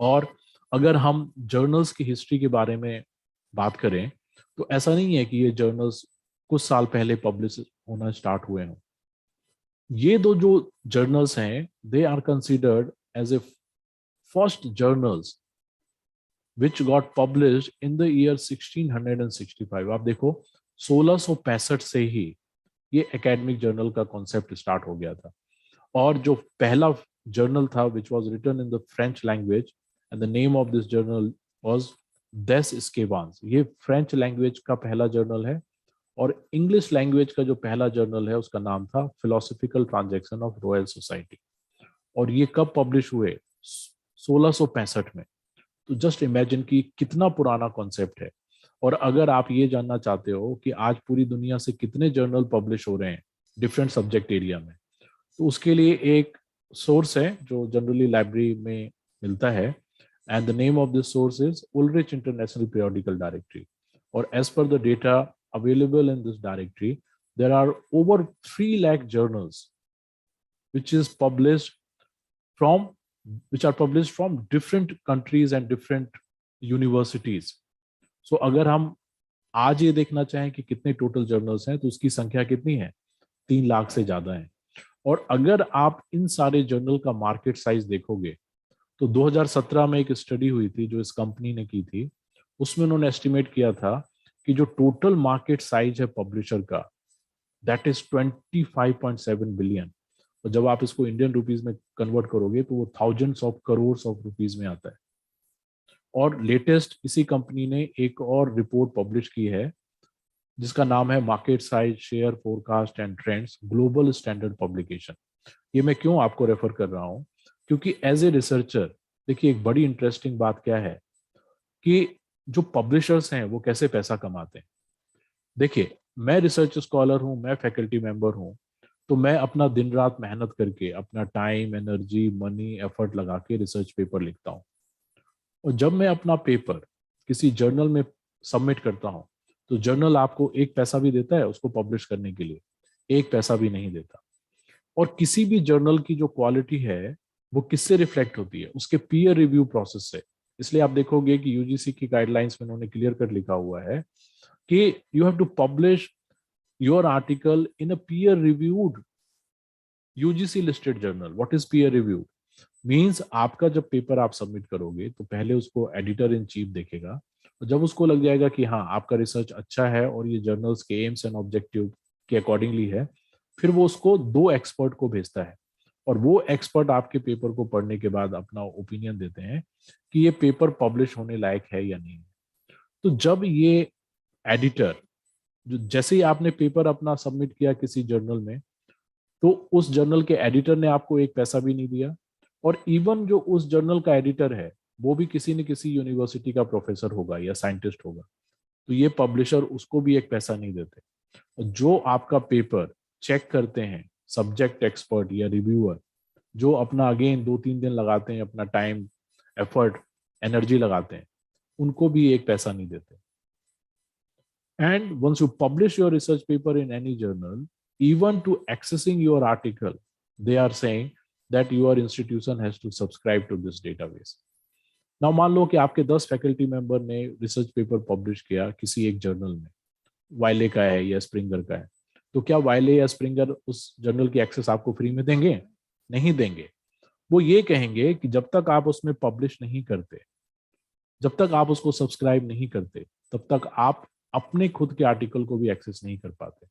और अगर हम जर्नल्स की हिस्ट्री के बारे में बात करें तो ऐसा नहीं है कि ये जर्नल्स कुछ साल पहले पब्लिश होना स्टार्ट हुए हों. ये दो जो जर्नल्स हैं, they are considered as a first journals which got published in the year 1665. आप देखो 1665 से ही ये एकेडमिक जर्नल का कॉन्सेप्ट स्टार्ट हो गया था. और जो पहला जर्नल था which was written in the French language and the name of this journal was des Scavans. ये फ्रेंच लैंग्वेज का पहला जर्नल है, और इंग्लिश लैंग्वेज का जो पहला जर्नल है उसका नाम था philosophical transaction of royal society. और ये कब पब्लिश हुए? 1665 में. तो जस्ट इमेजिन कि कितना पुराना कॉन्सेप्ट है. और अगर आप ये जानना चाहते हो कि आज पूरी दुनिया से कितने जर्नल पब्लिश हो रहे हैं डिफरेंट सब्जेक्ट एरिया में, तो उसके लिए एक सोर्स है जो जनरली लाइब्रेरी में मिलता है, and the name of this source is Ulrich International Periodical Directory. और as per the data available in this directory, there are over 3 lakh journals which is published from different countries and different universities. So अगर हम आज ये देखना चाहें कि कितने total journals हैं, तो उसकी संख्या कितनी है? 3 लाख से ज्यादा है। और अगर आप इन सारे जर्नल का मार्केट साइज देखोगे, तो 2017 में एक स्टडी हुई थी जो इस कंपनी ने की थी, उसमें उन्होंने एस्टिमेट किया था कि जो टोटल मार्केट साइज है पब्लिशर का, दैट इज 25.7 बिलियन। और जब आप इसको इंडियन रुपीज में कन्वर्ट करोगे तो वो thousands of crore of rupees में आता है। और लेटेस्ट इसी कंपनी ने एक और रिपोर्ट पब्लिश की है जिसका नाम है market size share forecast and trends global standard publication. ये मैं क्यों आपको रेफर कर रहा हूं, क्योंकि एज ए रिसर्चर देखिए एक बड़ी इंटरेस्टिंग बात क्या है कि जो पब्लिशर्स हैं वो कैसे पैसा कमाते हैं। देखिए मैं रिसर्च स्कॉलर हूं, मैं फैकल्टी मेंबर हूं, तो मैं अपना दिन रात मेहनत करके अपना टाइम, एनर्जी, मनी, एफर्ट लगा के रिसर्च पेपर लिखता हूं। और जब मैं अपना पेपर किसी जर्नल में सबमिट करता हूं, तो जर्नल आपको 1 पैसा भी देता है उसको पब्लिश करने के लिए, 1 पैसा भी नहीं देता। और किसी भी जर्नल की जो क्वालिटी है वो किससे रिफ्लेक्ट होती है? उसके पीयर रिव्यू प्रोसेस से। इसलिए आप देखोगे कि यूजीसी की गाइडलाइंस में उन्होंने क्लियर कर लिखा हुआ है कि you have to publish your article in a peer reviewed UGC listed journal. What is peer reviewed? Means आपका जब पेपर आप सबमिट करोगे तो पहले उसको एडिटर इन चीफ देखेगा, और जब उसको लग जाएगा कि हाँ आपका रिसर्च अच्छा है और ये जर्नल्स के एम्स एंड ऑब्जेक्टिव के अकॉर्डिंगली है, फिर वो उसको 2 एक्सपर्ट को भेजता है। और वो एक्सपर्ट आपके पेपर को पढ़ने के बाद अपना ओपिनियन देते हैं कि ये पेपर पब्लिश होने लायक है या नहीं। तो जब ये एडिटर, जो जैसे ही आपने पेपर अपना सबमिट किया किसी जर्नल में, तो उस जर्नल के एडिटर ने आपको 1 पैसा भी नहीं दिया। और इवन जो उस जर्नल का एडिटर है वो भी किसी न किसी यूनिवर्सिटी का प्रोफेसर होगा या साइंटिस्ट होगा, तो ये पब्लिशर उसको भी 1 पैसा नहीं देते। और जो आपका पेपर चेक करते हैं सब्जेक्ट एक्सपर्ट या रिव्यूअर, जो अपना अगेन 2-3 दिन लगाते हैं, अपना टाइम, एफर्ट, एनर्जी लगाते हैं, उनको भी 1 पैसा नहीं देते। And once you publish your research paper in any journal, even to accessing your article, they are saying that your institution has to subscribe to this database. Now मान लो कि आपके 10 फैकल्टी मेंबर ने रिसर्च पेपर पब्लिश किया किसी एक journal में, वाइले का है या स्प्रिंगर का है, तो क्या वाइले या स्प्रिंगर उस जर्नल की एक्सेस आपको फ्री में देंगे? नहीं देंगे। वो ये कहेंगे कि जब तक आप उसमें पब्लिश नहीं करते, जब तक आप उसको सब्सक्राइब नहीं करते, तब तक आप अपने खुद के आर्टिकल को भी एक्सेस नहीं कर पाते।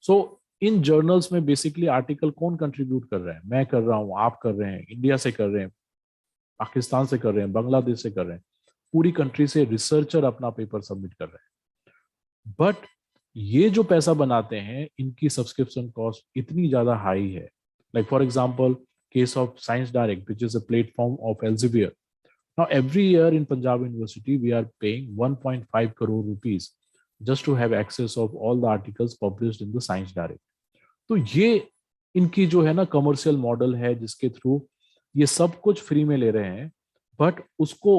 सो इन जर्नल्स में बेसिकली आर्टिकल कौन कंट्रीब्यूट कर रहा है? मैं कर रहा हूं, आप कर रहे हैं, इंडिया से कर रहे हैं, पाकिस्तान से कर रहे हैं, बांग्लादेश से कर रहे हैं, पूरी कंट्री से रिसर्चर अपना पेपर सबमिट कर रहे हैं। बट ये जो पैसा बनाते हैं, इनकी सब्सक्रिप्शन कॉस्ट इतनी ज्यादा हाई है। Like for example case of Science Direct, which is a platform of Elsevier. Now every year in Punjab University we are paying 1.5 crore rupees just to have access of all the articles published in the Science Direct. तो ये इनकी जो है ना commercial model है, जिसके through ये सब कुछ फ्री में ले रहे हैं, बट उसको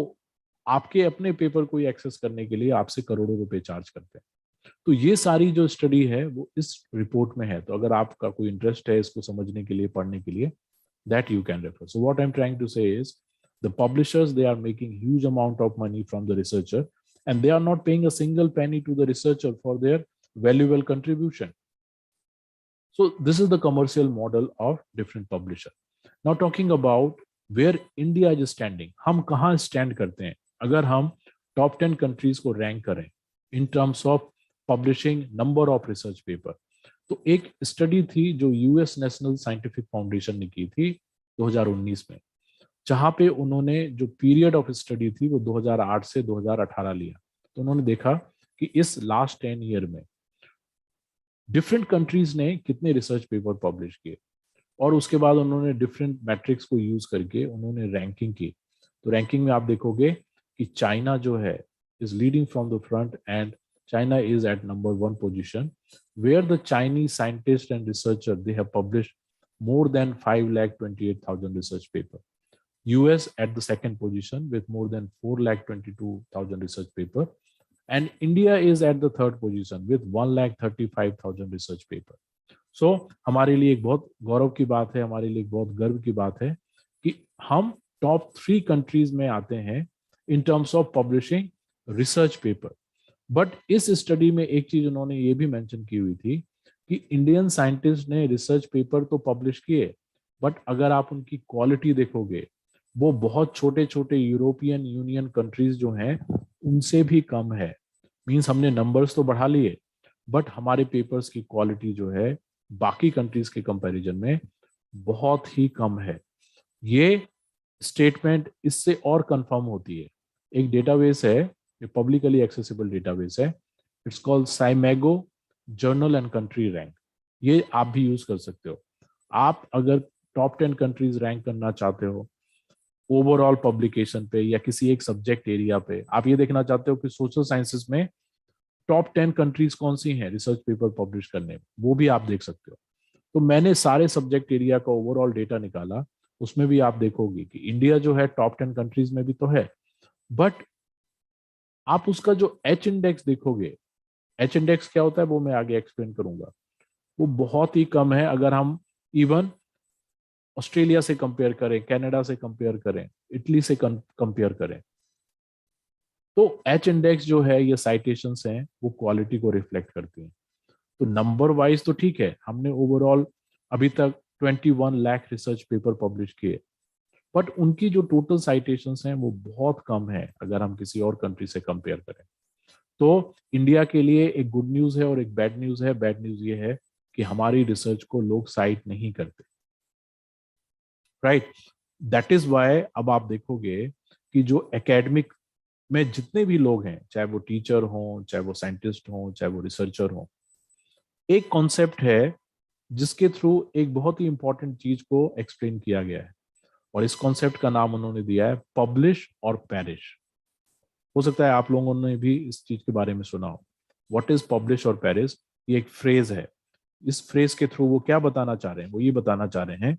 आपके अपने पेपर को एक्सेस करने के लिए आपसे करोड़ों रुपए चार्ज करते हैं। तो ये सारी जो स्टडी है वो इस रिपोर्ट में है। तो अगर आपका कोई इंटरेस्ट है इसको समझने के लिए, पढ़ने के लिए, that you can refer. So what I'm trying to say is the publishers, they are making huge amount of money from the researcher, and they are not paying a single penny to the researcher for their valuable contribution. So this is the commercial model of different publisher. Now talking about where India is standing, हम कहाँ stand करते हैं अगर हम top 10 countries को rank करें in terms of publishing number of research paper. तो एक स्टडी थी जो यूएस नेशनल साइंटिफिक फाउंडेशन ने की थी 2019 में, जहां पे उन्होंने जो पीरियड ऑफ स्टडी थी वो 2008 से 2018 लिया। तो उन्होंने देखा कि इस लास्ट 10 ईयर में डिफरेंट कंट्रीज ने कितने रिसर्च पेपर पब्लिश किए, और उसके बाद उन्होंने डिफरेंट मैट्रिक्स को यूज करके उन्होंने रैंकिंग की। तो रैंकिंग में आप देखोगे कि चाइना जो है is leading from the front, and China is at number 1 position, where the Chinese scientists and researchers, they have published more than 5,28,000 research paper. US at the 2nd position with more than 4,22,000 research paper, and India is at the 3rd position with 1,35,000 research paper. हमारे लिए एक बहुत गौरव की बात है, हमारे लिए एक बहुत गर्व की बात है कि हम टॉप 3 कंट्रीज में आते हैं in terms of publishing research paper. But इस स्टडी में एक चीज उन्होंने ये भी मेंशन की हुई थी कि इंडियन साइंटिस्ट ने रिसर्च पेपर तो पब्लिश किए, बट अगर आप उनकी क्वालिटी देखोगे वो बहुत छोटे छोटे यूरोपियन यूनियन कंट्रीज जो हैं उनसे भी कम है। मींस हमने नंबर्स तो बढ़ा लिए, बट हमारे पेपर्स की क्वालिटी जो है बाकी कंट्रीज के कंपैरिजन में बहुत ही कम है। ये स्टेटमेंट इससे और कंफर्म होती है। एक डेटाबेस है, ये पब्लिकली एक्सेसिबल डेटाबेस है, it's called SCImago journal and country rank. ये आप भी यूज कर सकते हो। आप अगर टॉप 10 कंट्रीज रैंक करना चाहते हो ओवरऑल पब्लिकेशन पे या किसी एक सब्जेक्ट एरिया पे, आप ये देखना चाहते हो कि सोशल साइंसेस में टॉप 10 कंट्रीज कौन सी हैं रिसर्च पेपर पब्लिश करने में, वो भी आप देख सकते हो। तो मैंने सारे सब्जेक्ट एरिया का ओवरऑल डेटा निकाला, उसमें भी आप देखोगे कि इंडिया जो है टॉप 10 कंट्रीज में भी तो है, बट आप उसका जो एच इंडेक्स देखोगे, एच इंडेक्स क्या होता है वो मैं आगे एक्सप्लेन करूंगा, वो बहुत ही कम है। अगर हम इवन ऑस्ट्रेलिया से कंपेयर करें, कनाडा से कंपेयर करें, इटली से कंपेयर करें, तो एच इंडेक्स जो है ये साइटेशंस हैं वो क्वालिटी को रिफ्लेक्ट करती हैं। तो नंबर वाइज तो ठीक है, हमने ओवरऑल अभी तक 21 लाख रिसर्च पेपर पब्लिश किए, बट उनकी जो टोटल साइटेशंस हैं वो बहुत कम है अगर हम किसी और कंट्री से कंपेयर करें। तो इंडिया के लिए एक गुड न्यूज है और एक बैड न्यूज है। बैड न्यूज ये है कि हमारी रिसर्च को लोग साइट नहीं करते, राइट। दैट इज वाई अब आप देखोगे कि जो एकेडमिक में जितने भी लोग हैं, चाहे वो टीचर हों, चाहे वो साइंटिस्ट हों, चाहे वो रिसर्चर हों, एक कॉन्सेप्ट है जिसके थ्रू एक बहुत ही इंपॉर्टेंट चीज को एक्सप्लेन किया गया है, और इस कॉन्सेप्ट का नाम उन्होंने दिया है पब्लिश और पेरिश। हो सकता है आप लोगों ने भी इस चीज के बारे में सुना हो। व्हाट इज पब्लिश और पेरिश? ये एक फ्रेज है। इस फ्रेज के थ्रू वो क्या बताना चाह रहे हैं? वो ये बताना चाह रहे हैं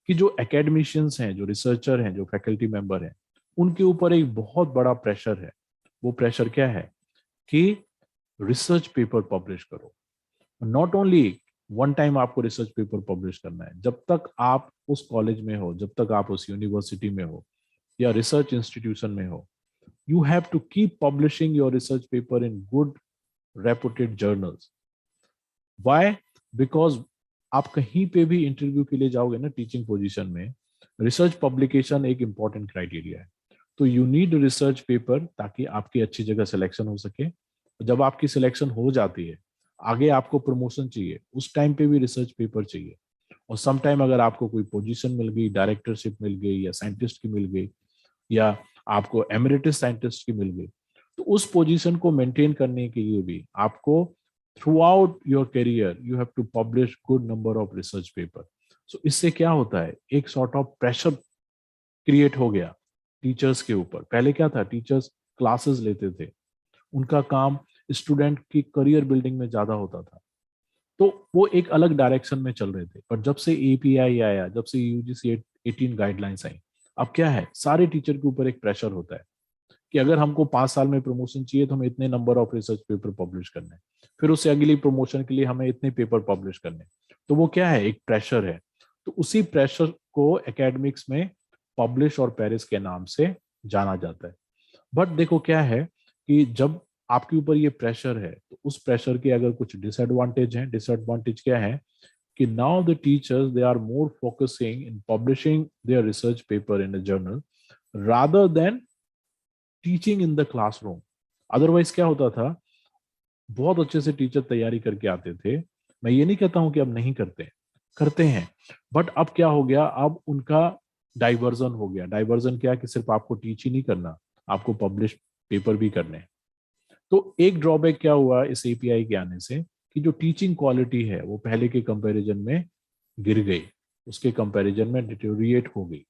कि जो एकेडमिशियंस हैं, जो रिसर्चर हैं, जो फैकल्टी मेंबर हैं, उनके ऊपर एक बहुत बड़ा प्रेशर है। वो प्रेशर क्या है कि रिसर्च पेपर पब्लिश करो। नॉट ओनली वन टाइम आपको रिसर्च पेपर पब्लिश करना है, जब तक आप उस कॉलेज में हो, जब तक आप उस यूनिवर्सिटी में हो या रिसर्च इंस्टीट्यूशन में हो, you have to keep publishing your research paper in good reputed journals. Why? Because आप कहीं पे भी इंटरव्यू के लिए जाओगे ना टीचिंग पोजीशन में, रिसर्च पब्लिकेशन एक इंपॉर्टेंट क्राइटेरिया है। तो यू नीड रिसर्च पेपर ताकि आपकी अच्छी जगह सिलेक्शन हो सके। जब आपकी सिलेक्शन हो जाती है, आगे आपको प्रमोशन चाहिए, उस टाइम पे भी रिसर्च पेपर चाहिए। और सम टाइम अगर आपको कोई पोजीशन मिल गई, डायरेक्टरशिप मिल गई या साइंटिस्ट की मिल गई या आपको एमरिटस साइंटिस्ट की मिल गई, तो उस पोजीशन को मेंटेन करने के लिए भी आपको throughout your career you have to publish good number of research paper. So इससे क्या होता है, एक सॉर्ट ऑफ प्रेशर क्रिएट हो गया टीचर्स के ऊपर। पहले क्या था, टीचर्स क्लासेस लेते थे, उनका काम स्टूडेंट की करियर बिल्डिंग में ज्यादा होता था, तो वो एक अलग डायरेक्शन में चल रहे थे। पर जब से एपीआई आया, जब से यूजीसी 18 गाइडलाइंस आई, अब क्या है, सारे टीचर के ऊपर एक प्रेशर होता है कि अगर हमको 5 साल में प्रमोशन चाहिए तो हमें इतने number of research paper publish करने हैं, फिर उससे अगली प्रमोशन के लिए हमें इतने पेपर पब्लिश करने हैं। तो वो क्या है, एक प्रेशर है। तो उसी प्रेशर को एकेडमिक्स में पब्लिश और पेरिश के नाम से जाना जाता है। बट देखो क्या है कि जब आपके ऊपर ये प्रेशर है, तो उस प्रेशर के अगर कुछ डिसएडवांटेज हैं। डिसएडवांटेज क्या है कि now the teachers they are more focusing in publishing their research paper in a journal rather than teaching in the classroom. Otherwise क्या होता था, बहुत अच्छे से टीचर तैयारी करके आते थे। मैं ये नहीं कहता हूं कि अब नहीं करते, करते हैं, बट अब क्या हो गया, अब उनका डाइवर्जन हो गया। डाइवर्जन क्या कि सिर्फ आपको टीच ही नहीं करना, आपको पब्लिश पेपर भी करने। तो एक ड्रॉबैक क्या हुआ इस एपीआई के आने से कि जो टीचिंग क्वालिटी है वो पहले के कंपैरिजन में गिर गई, उसके कंपैरिजन में डिटेरिएट हो गई।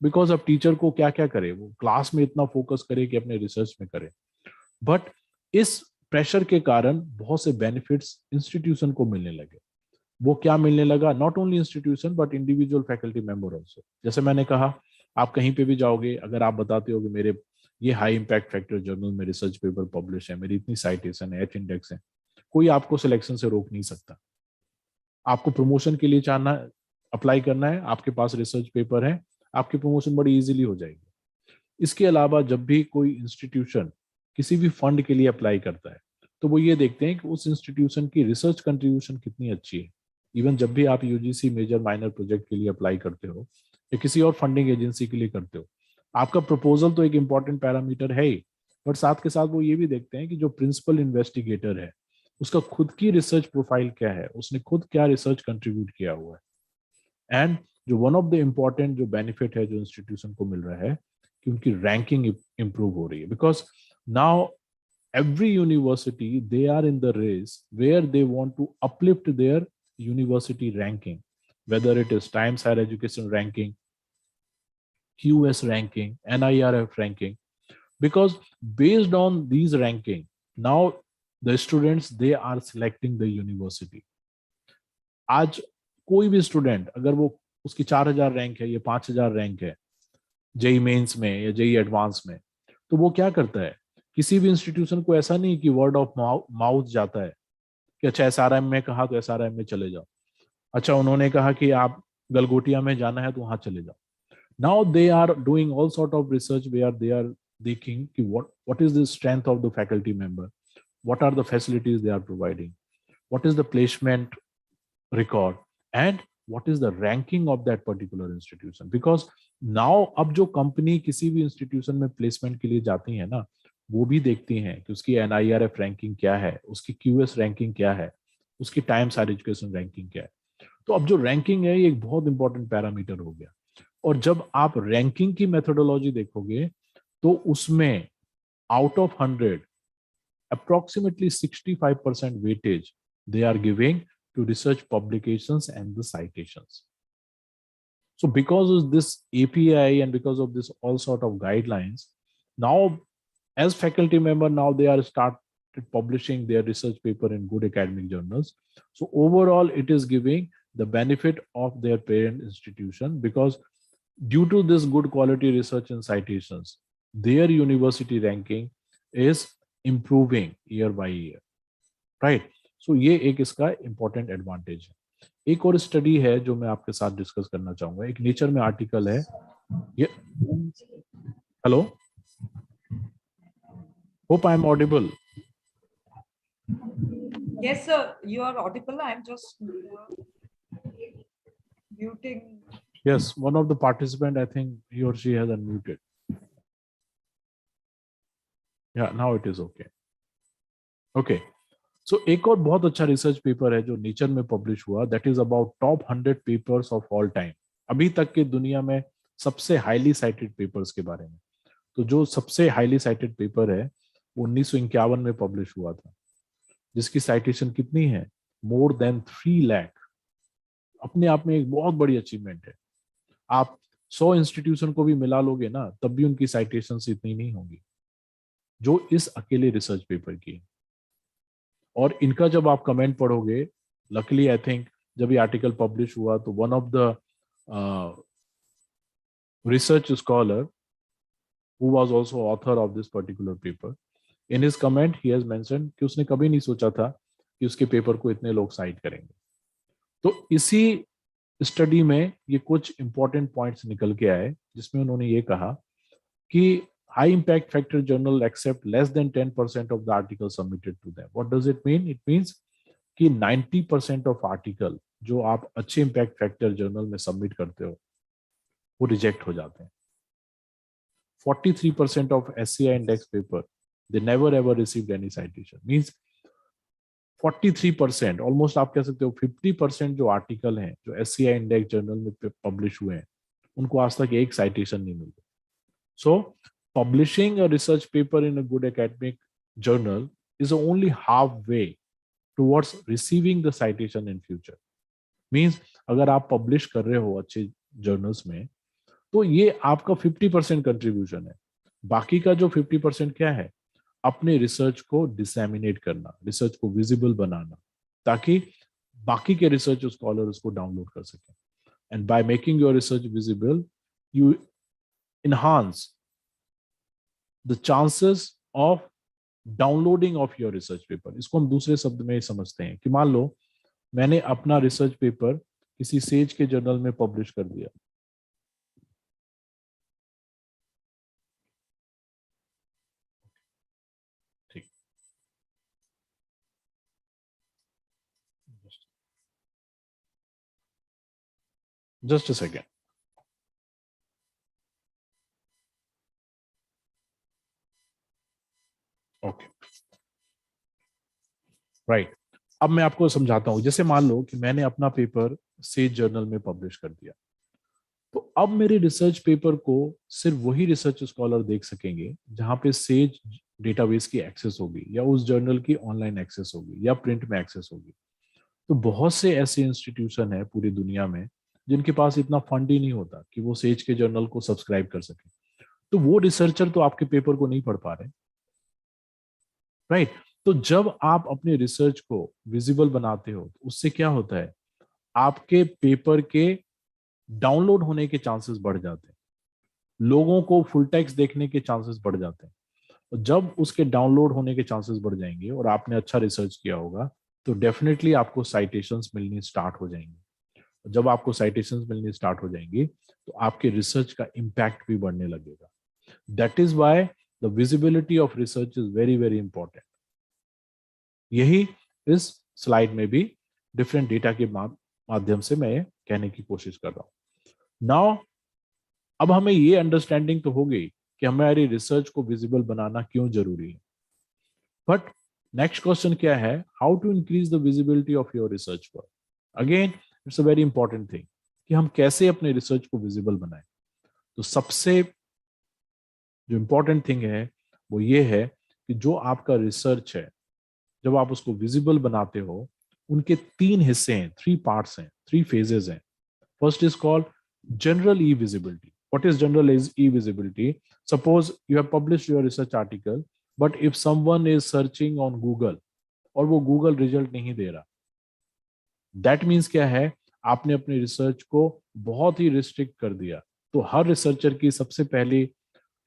बिकॉज अब टीचर को क्या क्या करे, वो क्लास में इतना फोकस करे कि अपने रिसर्च में करे। बट इस प्रेशर के कारण बहुत से बेनिफिट्स इंस्टीट्यूशन को मिलने लगे। वो क्या मिलने लगा, not only institution but individual faculty member also. जैसे मैंने कहा, आप कहीं पे भी जाओगे, अगर आप बताते हो कि मेरे ये हाई इम्पैक्ट फैक्टर जर्नल में रिसर्च पेपर पब्लिश है, मेरी इतनी साइटेशन है, एच इंडेक्स है, कोई आपको सिलेक्शन से रोक नहीं सकता। आपको प्रमोशन के लिए चाहना अप्लाई करना है, आपके पास रिसर्च पेपर है, आपकी प्रमोशन बड़ी इजीली हो जाएगी। इसके अलावा जब भी कोई इंस्टीट्यूशन किसी भी फंड के लिए अप्लाई करता है तो वो ये देखते हैं कि उस इंस्टीट्यूशन की रिसर्च कंट्रीब्यूशन कितनी अच्छी है। इवन जब भी आप यूजीसी मेजर माइनर प्रोजेक्ट के लिए अप्लाई करते हो या किसी और फंडिंग एजेंसी के लिए करते हो, आपका प्रपोजल तो एक इम्पॉर्टेंट पैरामीटर है ही, बट साथ के साथ वो ये भी देखते हैं कि जो प्रिंसिपल इन्वेस्टिगेटर है उसका खुद की रिसर्च प्रोफाइल क्या है, उसने खुद क्या रिसर्च कंट्रीब्यूट किया हुआ है। एंड जो वन ऑफ द इम्पॉर्टेंट जो बेनिफिट है जो इंस्टीट्यूशन को मिल रहा है कि उनकी रैंकिंग इंप्रूव हो रही है, because now every university they are in the race where they want to uplift their university ranking, whether it is Times Higher Education ranking, QS ranking, NIRF ranking, because based on these ranking now the students they are selecting the university. आज कोई भी student अगर वो उसकी 4000 rank है या 5000 rank है JEE mains में या जेई एडवांस में, तो वो क्या करता है, किसी भी इंस्टीट्यूशन को ऐसा नहीं कि वर्ड ऑफ माउथ जाता है कि अच्छा एसआरएम में कहा तो एसआरएम में चले जाओ, अच्छा उन्होंने कहा कि आप गलगोटिया में जाना है तो वहां चले जाओ. Now they are doing all sort of research where they are देखेंग कि what is the strength of the faculty member, what are the facilities they are providing, what is the placement record, and what is the ranking of that particular institution. Because now अब जो company किसी भी institution में placement के लिए जाती है ना, वो भी देखती हैं कि उसकी NIRF रैंकिंग क्या है, उसकी QS रैंकिंग क्या है, उसकी टाइम्स हायर एजुकेशन रैंकिंग क्या है. तो अब जो रैंकिंग है ये एक बहुत इंपॉर्टेंट पैरामीटर हो गया. और जब आप रैंकिंग की मेथोडोलॉजी देखोगे तो उसमें out of 100 approximately 65% weightage they are giving to research publications and the citations. So because of this API and because of this all sort of guidelines, now as faculty member, now they are started publishing their research paper in good academic journals. So overall, it is giving the benefit of their parent institution, because due to this good quality research and citations, their university ranking is improving year by year, right? So ये एक इसका important advantage है. एक और study है जो मैं आपके साथ डिस्कस करना चाहूंगा. एक नेचर में आर्टिकल है ये. Hello, hope I am audible. Yes, sir, you are audible. I'm just muting. Yes, one of the participant, I think he or she has unmuted. Yeah, now it is okay. Okay. So एक और बहुत अच्छा research paper है जो nature में publish हुआ, that is about top 100 papers of all time, अभी तक के दुनिया में सबसे हाईली साइटेड पेपर्स के बारे में. तो जो सबसे हाईली साइटेड पेपर है वो 1951 में पब्लिश हुआ था, जिसकी साइटेशन कितनी है, मोर देन 3 लाख. अपने आप में एक बहुत बड़ी अचीवमेंट है. आप 100 इंस्टीट्यूशन को भी मिला लोगे ना तब भी उनकी साइटेशन इतनी नहीं होंगी जो इस अकेले रिसर्च पेपर की है. और इनका जब आप कमेंट पढ़ोगे, लकीली आई थिंक जब ये आर्टिकल पब्लिश हुआ तो one of the research scholar who was also author of this particular paper, in his comment he has mentioned कि उसने कभी नहीं सोचा था कि उसके पेपर को इतने लोग साइट करेंगे. तो इसी स्टडी में ये कुछ इंपॉर्टेंट पॉइंट्स निकल के आए, जिसमें उन्होंने ये कहा कि high impact factor journal accept less than 10% of the articles submitted to them. What does it mean? It means कि 90% of article जो आप अच्छे impact factor journal में submit करते हो वो reject हो जाते हैं. 43% of SCI index paper they never ever received any citation. Means 43%, almost आप कह सकते हो 50% जो आर्टिकल हैं जो SCI index journal में पब्लिश हुए हैं उनको आज तक एक citation नहीं मिली. So publishing a research paper in a good academic journal is only halfway towards receiving the citation in future. Means अगर आप publish कर रहे हो अच्छे journals में तो ये आपका 50% contribution है. बाकी का जो 50% क्या है, अपने research को disseminate करना, research को visible बनाना, ताकि बाकी के research scholar उसको download कर सकें. And by making your research visible, you enhance the chances of downloading of your research paper. इसको हम दूसरे शब्द में समझते हैं कि मान लो मैंने अपना रिसर्च पेपर किसी सेज के जर्नल में पब्लिश कर दिया, ठीक, just a second. Okay, right. अब मैं आपको समझाता हूं। जैसे मान लो कि मैंने अपना पेपर सेज जर्नल में पब्लिश कर दिया, तो अब मेरे रिसर्च पेपर को सिर्फ वही रिसर्च स्कॉलर देख सकेंगे जहां पे सेज डेटाबेस की एक्सेस होगी, या उस जर्नल की ऑनलाइन एक्सेस होगी, या प्रिंट में एक्सेस होगी। तो बहुत से ऐसे इंस्टीट्यूशन है पूरी दुनिया में जिनके पास इतना फंड ही नहीं होता कि वो सेज के जर्नल को सब्सक्राइब कर सके। तो वो रिसर्चर तो आपके पेपर को नहीं पढ़ पा रहे, राइट। तो जब आप अपने रिसर्च को विजिबल बनाते हो तो उससे क्या होता है, आपके पेपर के डाउनलोड होने के चांसेस बढ़ जाते हैं, लोगों को फुल टेक्स्ट देखने के चांसेस बढ़ जाते हैं। और जब उसके डाउनलोड होने के चांसेस बढ़ जाएंगे और आपने अच्छा रिसर्च किया होगा, तो डेफिनेटली आपको साइटेशंस मिलनी स्टार्ट हो जाएंगी। जब आपको साइटेशंस मिलनी स्टार्ट हो जाएंगी तो आपके रिसर्च का इम्पैक्ट भी बढ़ने लगेगा। That is why the visibility of research is very very important. यही इस स्लाइड में भी डिफरेंट डेटा के माध्यम से मैं कहने की कोशिश कर रहा हूं। नाउ अब हमें ये अंडरस्टैंडिंग तो हो गई कि हमारी रिसर्च को विजिबल बनाना क्यों जरूरी है। बट नेक्स्ट क्वेश्चन क्या है, how to increase the visibility of your research work. Again it's a very important thing कि हम कैसे अपने रिसर्च को विजिबल बनाएं। तो सबसे जो इंपॉर्टेंट थिंग है वो ये है कि जो आपका रिसर्च है, जब आप उसको विजिबल बनाते हो, उनके 3 हिस्से हैं, 3 पार्ट्स हैं, 3 फेजेस हैं। First is called general e-visibility. What is general is e-visibility? Suppose you have published your research article, but if someone is searching on Google और वो Google रिजल्ट नहीं दे रहा, दैट मीन्स क्या है, आपने अपने रिसर्च को बहुत ही रिस्ट्रिक्ट कर दिया। तो हर रिसर्चर की सबसे पहली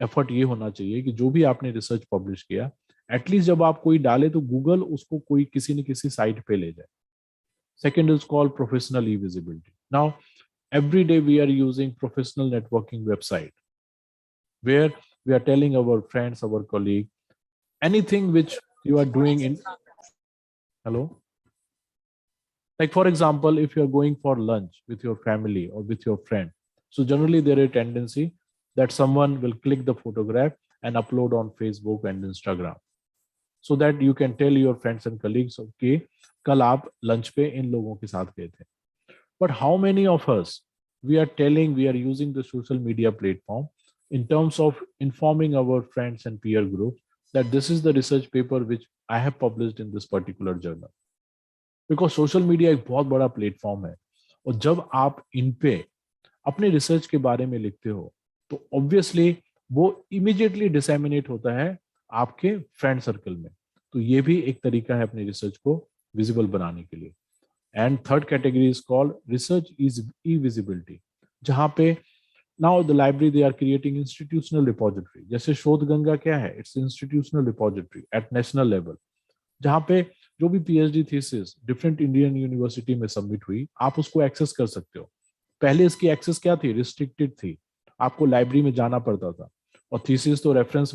एफर्ट ये होना चाहिए कि जो भी आपने रिसर्च पब्लिश किया, एटलीस्ट जब आप कोई डाले तो गूगल उसको कोई किसी न किसी साइट पे ले जाए। Second is called professional E visibility. Now every day we are using professional networking website where we are telling our friends, our colleague, anything which you are doing in, hello, like for example, if you are going for lunch with your family or with your friend, so generally there is a tendency that someone will click the photograph and upload on Facebook and Instagram so that you can tell your friends and colleagues, okay, kal aap lunch pe in logon ke sath gaye the. But how many of us we are using the social media platform in terms of informing our friends and peer groups that this is the research paper which I have published in this particular journal? Because social media एक बहुत बड़ा platform है, और जब आप इन पे अपने research के बारे में लिखते हो तो ऑब्वियसली वो इमीडिएटली डिसेमिनेट होता है आपके फ्रेंड सर्कल में। तो ये भी एक तरीका है अपने रिसर्च को विजिबल बनाने के लिए। And third category is called research is e-visibility, जहाँ पे now the library they are creating institutional repository. जैसे शोध गंगा क्या है, it's institutional repository at national level, जहाँ पे जो भी PhD thesis different Indian university में सबमिट हुई, आप उसको एक्सेस कर सकते हो। पहले इसकी एक्सेस क्या थी, रिस्ट्रिक्टेड थी, आपको लाइब्रेरी में जाना पड़ता था, और थीसिस तो रेफरेंस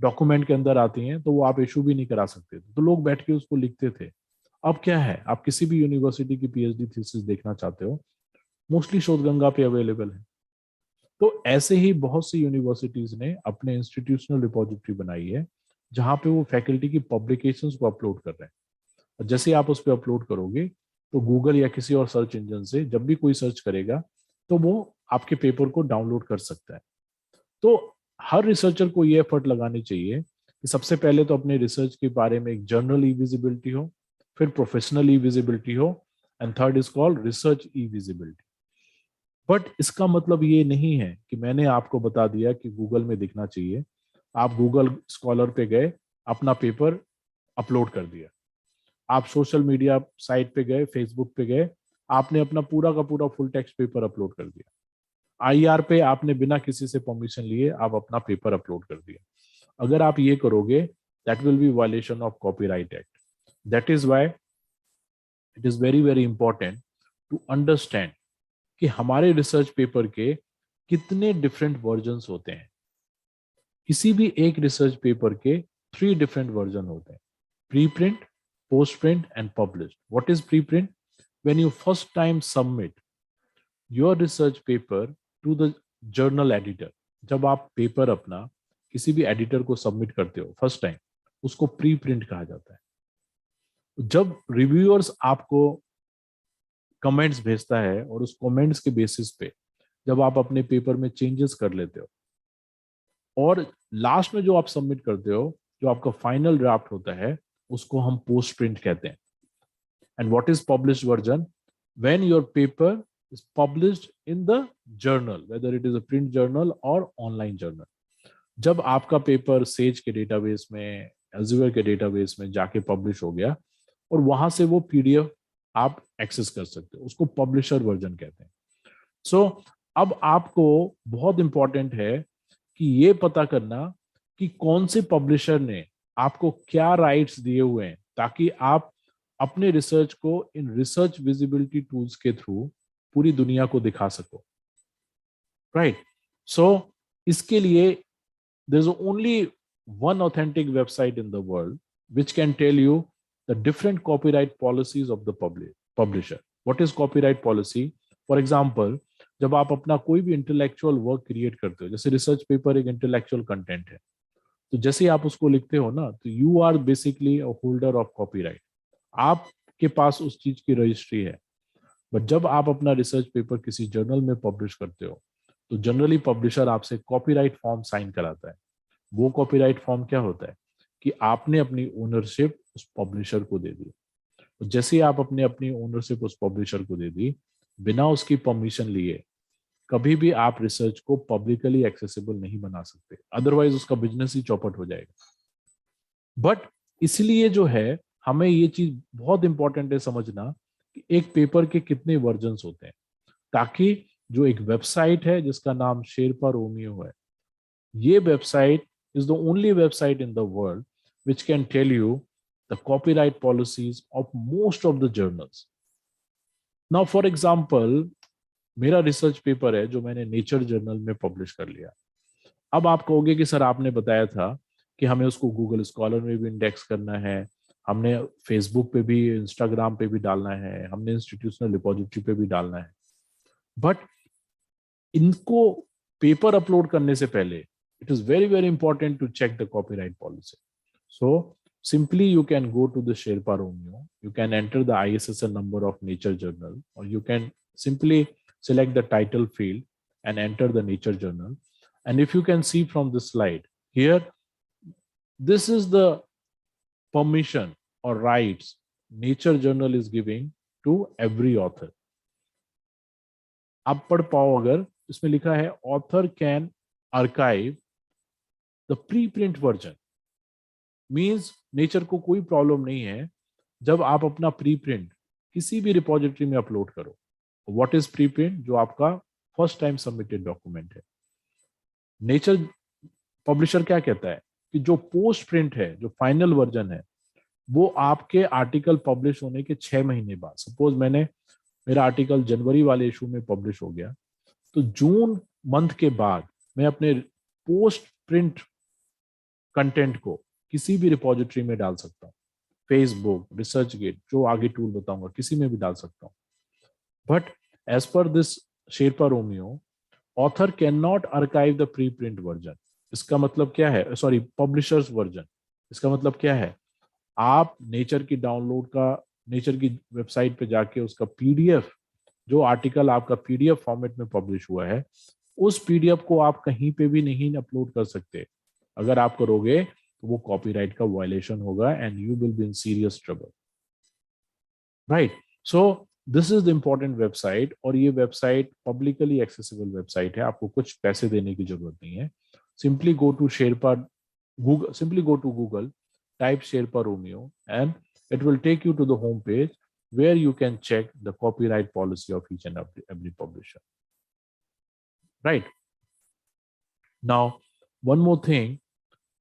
डॉक्यूमेंट के अंदर आती हैं तो वो आप इशू भी नहीं करा सकते थे, तो लोग बैठ के उसको लिखते थे। अब क्या है, आप किसी भी यूनिवर्सिटी की PhD थीसिस देखना चाहते हो, मोस्टली शोधगंगा पे अवेलेबल है। तो ऐसे ही बहुत सी यूनिवर्सिटीज ने अपने इंस्टीट्यूशनल रिपोजिटरी बनाई है जहां पे वो फैकल्टी की पब्लिकेशंस को अपलोड कर रहे हैं। और जैसे आप उस पर अपलोड करोगे तो गूगल या किसी और सर्च इंजन से जब भी कोई सर्च करेगा तो वो आपके पेपर को डाउनलोड कर सकता है। तो हर रिसर्चर को ये एफर्ट लगानी चाहिए कि सबसे पहले तो अपने रिसर्च के बारे में एक जर्नल ई विजिबिलिटी हो, फिर प्रोफेशनल ई विजिबिलिटी हो, and third is called research E visibility. But इसका मतलब ये नहीं है कि मैंने आपको बता दिया कि गूगल में दिखना चाहिए, आप गूगल स्कॉलर पे गए, अपना पेपर अपलोड कर दिया, आप सोशल मीडिया साइट पे गए, फेसबुक पे गए, आपने अपना पूरा का पूरा फुल टेक्स्ट पेपर अपलोड कर दिया, IR पे आपने बिना किसी से परमिशन लिए आप अपना पेपर अपलोड कर दिया। अगर आप ये करोगे that will be violation of copyright act. That is why it is very very important to understand कि हमारे रिसर्च पेपर के कितने डिफरेंट वर्जन्स होते हैं. किसी भी एक रिसर्च पेपर के 3 डिफरेंट वर्जन होते हैं: pre print, post print and published. What is pre print? When you first time submit your research paper two the journal editor. जब आप पेपर अपना किसी भी एडिटर को सबमिट करते हो फर्स्ट टाइम, उसको प्री प्रिंट कहा जाता है. जब रिव्यूअर्स आपको कमेंट्स भेजता है और उस कमेंट्स के बेसिस पे जब आप अपने पेपर में चेंजेस कर लेते हो और लास्ट में जो आप सबमिट करते हो, जो आपका फाइनल ड्राफ्ट होता है, उसको हम पोस्ट प्रिंट कहते हैं. And what is published version? When your paper is published in the journal, whether it is a print journal और ऑनलाइन जर्नल. जब आपका पेपर सेज के डेटाबेस में, एज़्योर के डेटाबेस में जाके पब्लिश हो गया और वहां से वो पीडीएफ आप एक्सेस कर सकते हो, उसको पब्लिशर वर्जन कहते हैं. सो अब आपको बहुत इंपॉर्टेंट है कि ये पता करना कि कौन से पब्लिशर ने आपको क्या राइट्स दिए हुए हैं, ताकि आप अपने रिसर्च को इन रिसर्च विजिबिलिटी टूल्स के थ्रू पूरी दुनिया को दिखा सको. राइट? सो इसके लिए there is only one authentic website in the world which can tell you the different copyright policies of the publisher. What is copyright policy? For example, जब आप अपना कोई भी इंटेलेक्चुअल वर्क क्रिएट करते हो, जैसे रिसर्च पेपर एक intellectual content है, तो जैसे ही आप उसको लिखते हो ना, तो you are basically a holder of copyright. आपके पास उस चीज की रजिस्ट्री है. बट जब आप अपना रिसर्च पेपर किसी जर्नल में पब्लिश करते हो, तो जनरली पब्लिशर आपसे कॉपीराइट फॉर्म साइन कराता है. वो कॉपीराइट फॉर्म क्या होता है कि आपने अपनी ओनरशिप उस पब्लिशर को दे दी. तो जैसे आप अपनी ओनरशिप उस पब्लिशर को दे दी, बिना उसकी परमिशन लिए कभी भी आप रिसर्च को पब्लिकली एक्सेसिबल नहीं बना सकते, अदरवाइज उसका बिजनेस ही चौपट हो जाएगा. बट इसलिए जो है, हमें ये चीज बहुत इंपॉर्टेंट है समझना कि एक पेपर के कितने वर्जन्स होते हैं, ताकि जो एक वेबसाइट है जिसका नाम शेरपा रोमियो है, ये website is the only website in the world which can tell you the copyright policies of most of the journals. Now, for example, मेरा रिसर्च पेपर है जो मैंने नेचर जर्नल में पब्लिश कर लिया. अब आप कहोगे कि सर आपने बताया था कि हमें उसको गूगल स्कॉलर में भी इंडेक्स करना है, हमने फेसबुक पे भी, इंस्टाग्राम पे भी डालना है, हमने इंस्टीट्यूशनल रिपोजिटरी पे भी डालना है. बट इनको पेपर अपलोड करने से पहले it is very very important to check the copyright policy. So simply you can go to the Sherpa Romeo, you can enter the ISSN number of Nature Journal, or you can simply select the title field and enter the Nature Journal. And if you can see from this slide here, this is the permission or rights Nature Journal is giving to every author. आप पढ़ पाओ अगर, इसमें लिखा है author can archive the pre-print version. Means nature को कोई problem नहीं है जब आप अपना प्री प्रिंट किसी भी रिपोजिटरी में अपलोड करो. What is pre print? जो आपका फर्स्ट टाइम सबमिटेड डॉक्यूमेंट है. नेचर पब्लिशर क्या कहता है कि जो पोस्ट प्रिंट है, जो फाइनल वर्जन है, वो आपके आर्टिकल पब्लिश होने के 6 महीने बाद, सपोज मेरा आर्टिकल जनवरी वाले इशू में पब्लिश हो गया, तो जून मंथ के बाद मैं अपने पोस्ट प्रिंट कंटेंट को किसी भी रिपोजिटरी में डाल सकता हूँ. फेसबुक, रिसर्चगेट, जो आगे टूल बताऊंगा, किसी में भी डाल सकता हूँ. But as per this Sherpa Romeo, author cannot archive the pre print version. इसका मतलब क्या है? Sorry, publishers version. इसका मतलब क्या है? आप नेचर की डाउनलोड का, नेचर की वेबसाइट पे जाके उसका पीडीएफ, जो आर्टिकल आपका पीडीएफ फॉर्मेट में पब्लिश हुआ है, उस पीडीएफ को आप कहीं पे भी नहीं अपलोड कर सकते. अगर आप करोगे तो वो कॉपीराइट का वायलेशन होगा and you will be in serious trouble. Right? So this is the important website, और ये वेबसाइट पब्लिकली एक्सेसिबल वेबसाइट है. आपको कुछ पैसे देने की जरूरत नहीं है. Simply go to Google, type Sherpa Romeo, and it will take you to the home page where you can check the copyright policy of each and every publisher. Right? Now, one more thing,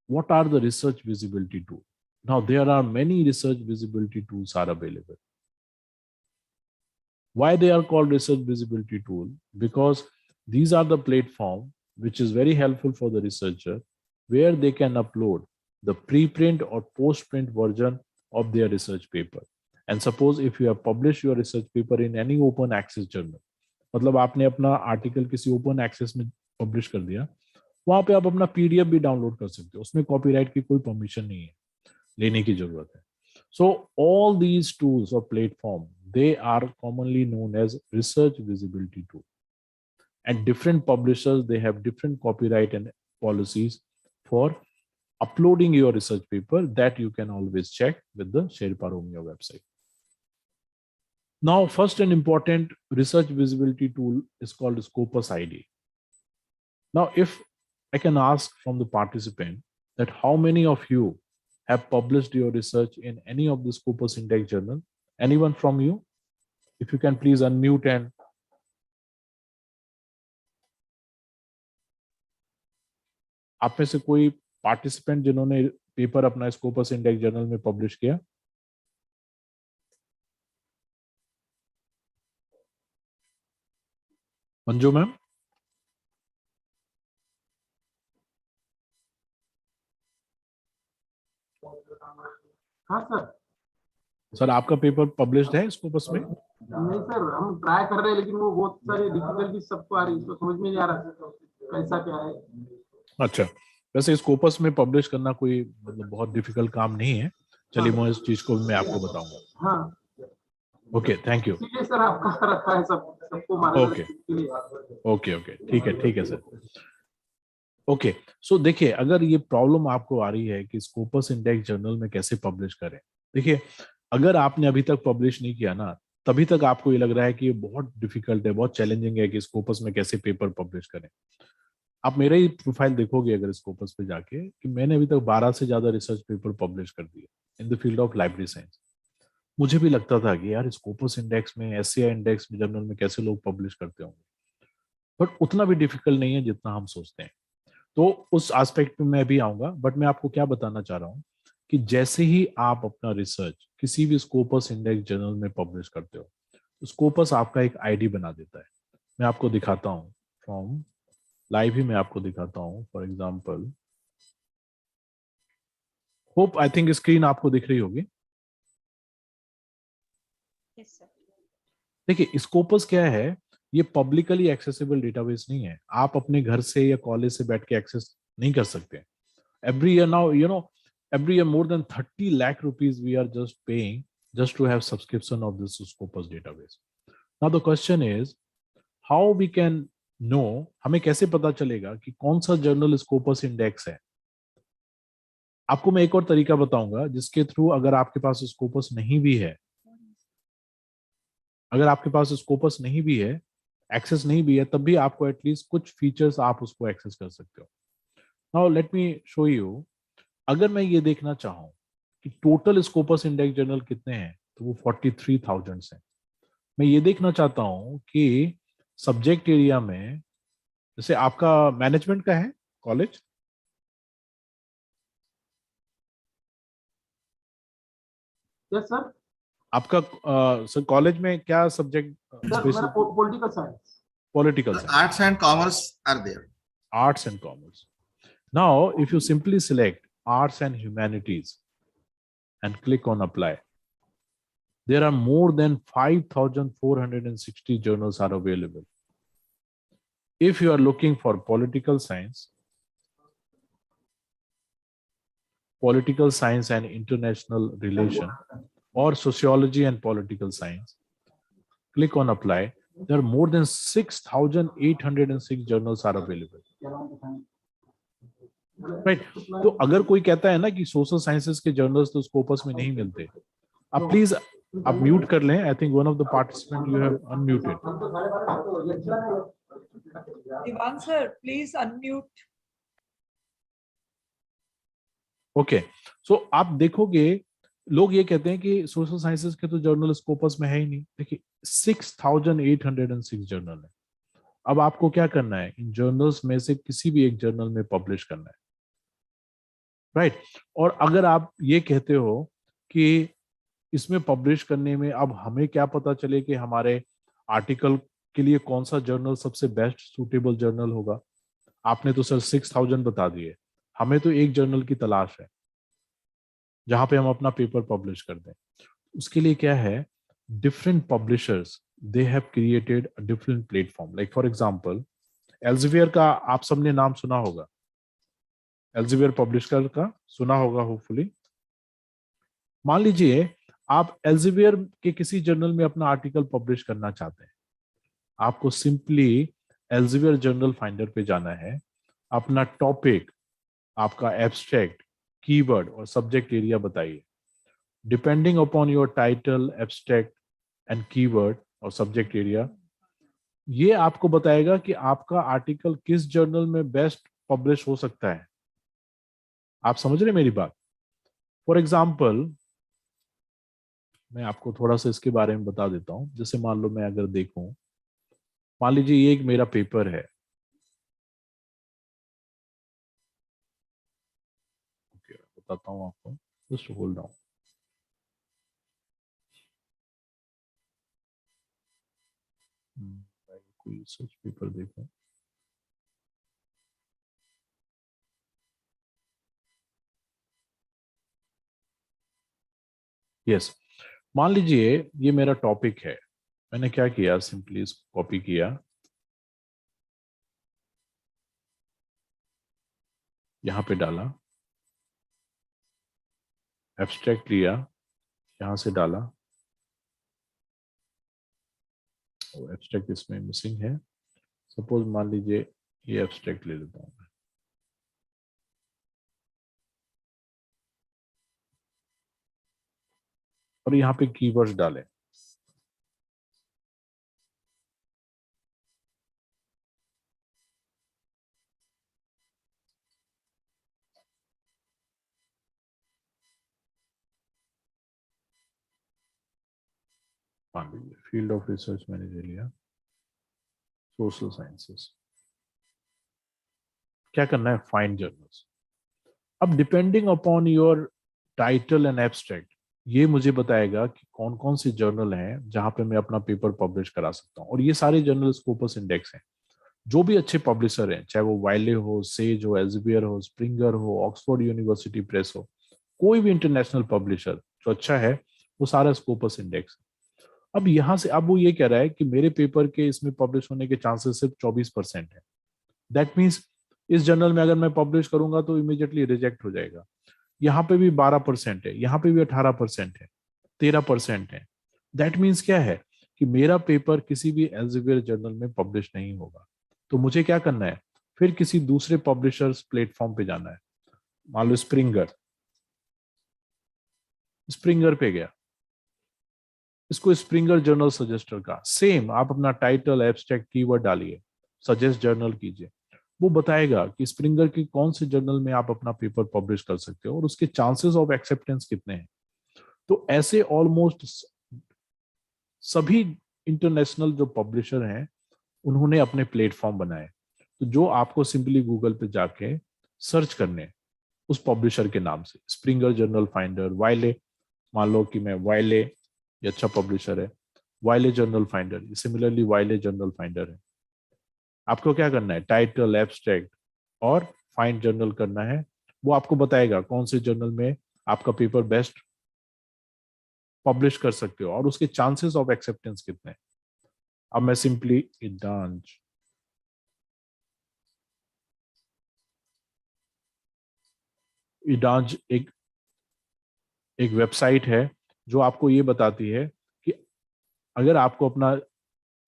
what are the research visibility tools? Now, there are many research visibility tools are available. Why they are called research visibility tool? Because these are the platform which is very helpful for the researcher, where they can upload the preprint or postprint version of their research paper. And suppose if you have published your research paper in any open access journal, मतलब आपने अपना article किसी open access में publish कर दिया, वहां पे आप अपना पीडीएफ भी डाउनलोड कर सकते हो, उसमें कॉपीराइट की कोई परमिशन नहीं है, लेने की जरूरत है. So all these tools or platform, they are commonly known as research visibility tool. And different publishers, they have different copyright and policies for uploading your research paper that you can always check with the Sherpa Romeo website. Now, first and important research visibility tool is called Scopus ID. Now, if I can ask from the participant that how many of you have published your research in any of the Scopus Index journal? Anyone from you? If you can please unmute and आप में से कोई participant जिन्होंने paper अपना Scopus index journal में publish किया? Manju ma'am? हाँ sir. Sir आपका पेपर पब्लिश्ड है स्कोपस में? नहीं सर, हम ट्राई कर रहे हैं, लेकिन वो बहुत सारी डिफिकल्टी सबको आ रही है, तो समझ में नहीं आ रहा कैसा क्या है. अच्छा, वैसे स्कोपस में पब्लिश करना कोई मतलब बहुत डिफिकल्ट काम नहीं है. चलिए मैं इस चीज को मैं आपको बताऊंगा. हाँ. Okay, thank you. इसलिए सर आपका रखा है सबको मार्गदर्शन के लिए. ओके ओके, ठीक है सर. ओके, सो देखिए, अगर ये प्रॉब्लम आपको आ रही है कि स्कोपस इंडेक्स जर्नल में कैसे पब्लिश करें, देखिए अगर आपने अभी तक पब्लिश नहीं किया ना, तभी तक आपको ये लग रहा है कि ये बहुत डिफिकल्ट है, बहुत चैलेंजिंग है कि स्कोपस में कैसे पेपर पब्लिश करें. आप मेरा ही प्रोफाइल देखोगे अगर स्कोपस पे जाके, कि मैंने अभी तक 12 से ज्यादा रिसर्च पेपर पब्लिश कर दिए in the field of library science. मुझे भी लगता था कि यार स्कोपस इंडेक्स में, एससीआई इंडेक्स में, जर्नल में कैसे लोग पब्लिश करते होंगे, बट उतना भी डिफिकल्ट नहीं है जितना हम सोचते हैं. तो उस एस्पेक्ट में मैं भी आऊंगा, बट मैं आपको क्या बताना चाह रहा हूँ कि जैसे ही आप अपना रिसर्च किसी भी स्कोपस इंडेक्स जर्नल में पब्लिश करते हो, तो स्कोपस आपका एक आईडी बना देता है. मैं आपको दिखाता हूँ फ्रॉम लाइव ही, मैं आपको दिखाता हूँ. For example, hope I think screen आपको दिख रही होगी. देखिए स्कोपस क्या है, ये पब्लिकली एक्सेसिबल डेटाबेस नहीं है. आप अपने घर से या कॉलेज से बैठ के एक्सेस नहीं कर सकते. Every year now, you know, every year more than 30 lakh rupees we are just paying just to have subscription of this Scopus database. Now the question is how we can know, हमें कैसे पता चलेगा कि कौन सा journal Scopus index है. आपको मैं एक और तरीका बताऊंगा जिसके थ्रू, अगर आपके पास Scopus नहीं भी है, अगर आपके पास Scopus नहीं भी है, एक्सेस नहीं भी है, तब भी आपको एटलीस्ट कुछ फीचर्स आप उसको एक्सेस कर सकते हो. Now let me show you. अगर मैं ये देखना चाहूं कि टोटल स्कोपस इंडेक्स जर्नल कितने हैं, तो वो 43,000 हैं. मैं ये देखना चाहता हूं कि सब्जेक्ट एरिया में, जैसे आपका मैनेजमेंट का है कॉलेज, यस सर. आपका सर कॉलेज में क्या subject? Political science. Political science. Arts and commerce are there. Arts and commerce. Now, if you simply select Arts and Humanities and click on apply, there are more than 5,460 journals are available. If you are looking for political science and international relation, or sociology and political science, click on apply. There are more than 6,806 journals are available. Right. तो अगर कोई कहता है ना कि social sciences के journals तो Scopus में नहीं मिलते, आप प्लीज आप म्यूट कर लें. I think one of the participant you have unmuted. Divan sir, please unmute. Okay, so आप देखोगे लोग ये कहते हैं कि सोशल साइंसेस के तो जर्नल स्कोपस में है ही नहीं. देखिए 6,806 जर्नल है. अब आपको क्या करना है, इन जर्नल्स में से किसी भी एक जर्नल में पब्लिश करना है. राइट. और अगर आप ये कहते हो कि इसमें पब्लिश करने में अब हमें क्या पता चले कि हमारे आर्टिकल के लिए कौन सा जर्नल सबसे बेस्ट सूटेबल जर्नल होगा। आपने तो सर 6000 बता दिए, हमें तो एक जर्नल की तलाश है जहां पे हम अपना पेपर पब्लिश कर दें। उसके लिए क्या है, different publishers they have created a different platform. Like for example Elsevier का आप सबने नाम सुना होगा, एल्सेवियर पब्लिशर का सुना होगा होपफुली। मान लीजिए आप एल्सेवियर के किसी जर्नल में अपना आर्टिकल पब्लिश करना चाहते हैं, आपको सिंपली एल्सेवियर जर्नल फाइंडर पे जाना है, अपना टॉपिक, आपका एब्स्ट्रैक्ट, कीवर्ड और सब्जेक्ट एरिया बताइए। Depending upon your title, abstract and keyword और सब्जेक्ट एरिया, ये आपको बताएगा कि आपका आर्टिकल किस जर्नल में बेस्ट पब्लिश हो सकता है। आप समझ रहे मेरी बात। फॉर एग्जाम्पल मैं आपको थोड़ा सा इसके बारे में बता देता हूं। जैसे मान लो मैं अगर देखूं, मान लीजिए ये एक मेरा पेपर है, बताता हूं आपको, जस्ट होल्ड डाउन। कोई रिसर्च पेपर देखो, यस, मान लीजिए ये मेरा टॉपिक है। मैंने क्या किया, सिंपली इसको कॉपी किया, यहां पे डाला, एब्स्ट्रैक्ट लिया, यहां से डाला, और एब्स्ट्रैक्ट इसमें मिसिंग है। सपोज मान लीजिए ये एब्स्ट्रैक्ट ले लेता हूं मैं, और यहाँ पे कीवर्ड्स डाले। मान लीजिए फील्ड ऑफ रिसर्च मैंने ले लिया, सोशल साइंसेस। क्या करना है, फाइंड जर्नल्स। अब depending upon your title and abstract, ये मुझे बताएगा कि कौन कौन से जर्नल हैं जहां पे मैं अपना पेपर पब्लिश करा सकता हूँ। और ये सारे जर्नल स्कोपस इंडेक्स हैं। जो भी अच्छे पब्लिशर हैं, चाहे वो वाइले हो, सेज हो, एल्सेवियर हो, स्प्रिंगर हो, ऑक्सफोर्ड यूनिवर्सिटी प्रेस हो, कोई भी इंटरनेशनल पब्लिशर जो अच्छा है, वो सारा स्कोपस इंडेक्स है। अब यहाँ से अब वो ये कह रहा है कि मेरे पेपर के इसमें पब्लिश होने के चांसेस सिर्फ 24% है। दैट मीन्स इस जर्नल में अगर मैं पब्लिश करूंगा तो इमीडिएटली रिजेक्ट हो जाएगा। यहाँ पे भी 12% है, यहाँ पे भी 18% है, 13% है। दैट मीन्स क्या है कि मेरा पेपर किसी भी एल्सेवियर जर्नल में पब्लिश नहीं होगा। तो मुझे क्या करना है, फिर किसी दूसरे पब्लिशर्स प्लेटफॉर्म पे जाना है। मान लो स्प्रिंगर, स्प्रिंगर पे गया, इसको स्प्रिंगर जर्नल सजेस्टर का, सेम आप अपना टाइटल, एब्स्ट्रैक्ट, कीवर्ड डालिए, सजेस्ट जर्नल कीजिए। वो बताएगा कि स्प्रिंगर की कौन से जर्नल में आप अपना पेपर पब्लिश कर सकते हो और उसके चांसेस ऑफ एक्सेप्टेंस कितने हैं। तो ऐसे ऑलमोस्ट सभी इंटरनेशनल जो पब्लिशर हैं उन्होंने अपने प्लेटफॉर्म बनाए। तो जो आपको सिंपली गूगल पे जाके सर्च करने उस पब्लिशर के नाम से, स्प्रिंगर जर्नल फाइंडर, वाइले, मान लो कि मैं वाइले, ये अच्छा पब्लिशर है, Wiley journal finder, similarly Wiley journal finder है। आपको क्या करना है, टाइटल, एब्स्ट्रैक्ट और फाइंड जर्नल करना है। वो आपको बताएगा कौन से जर्नल में आपका पेपर बेस्ट पब्लिश कर सकते हो और उसके चांसेस ऑफ एक्सेप्टेंस कितने हैं। अब मैं सिंपली इडांज एक वेबसाइट है जो आपको ये बताती है कि अगर आपको अपना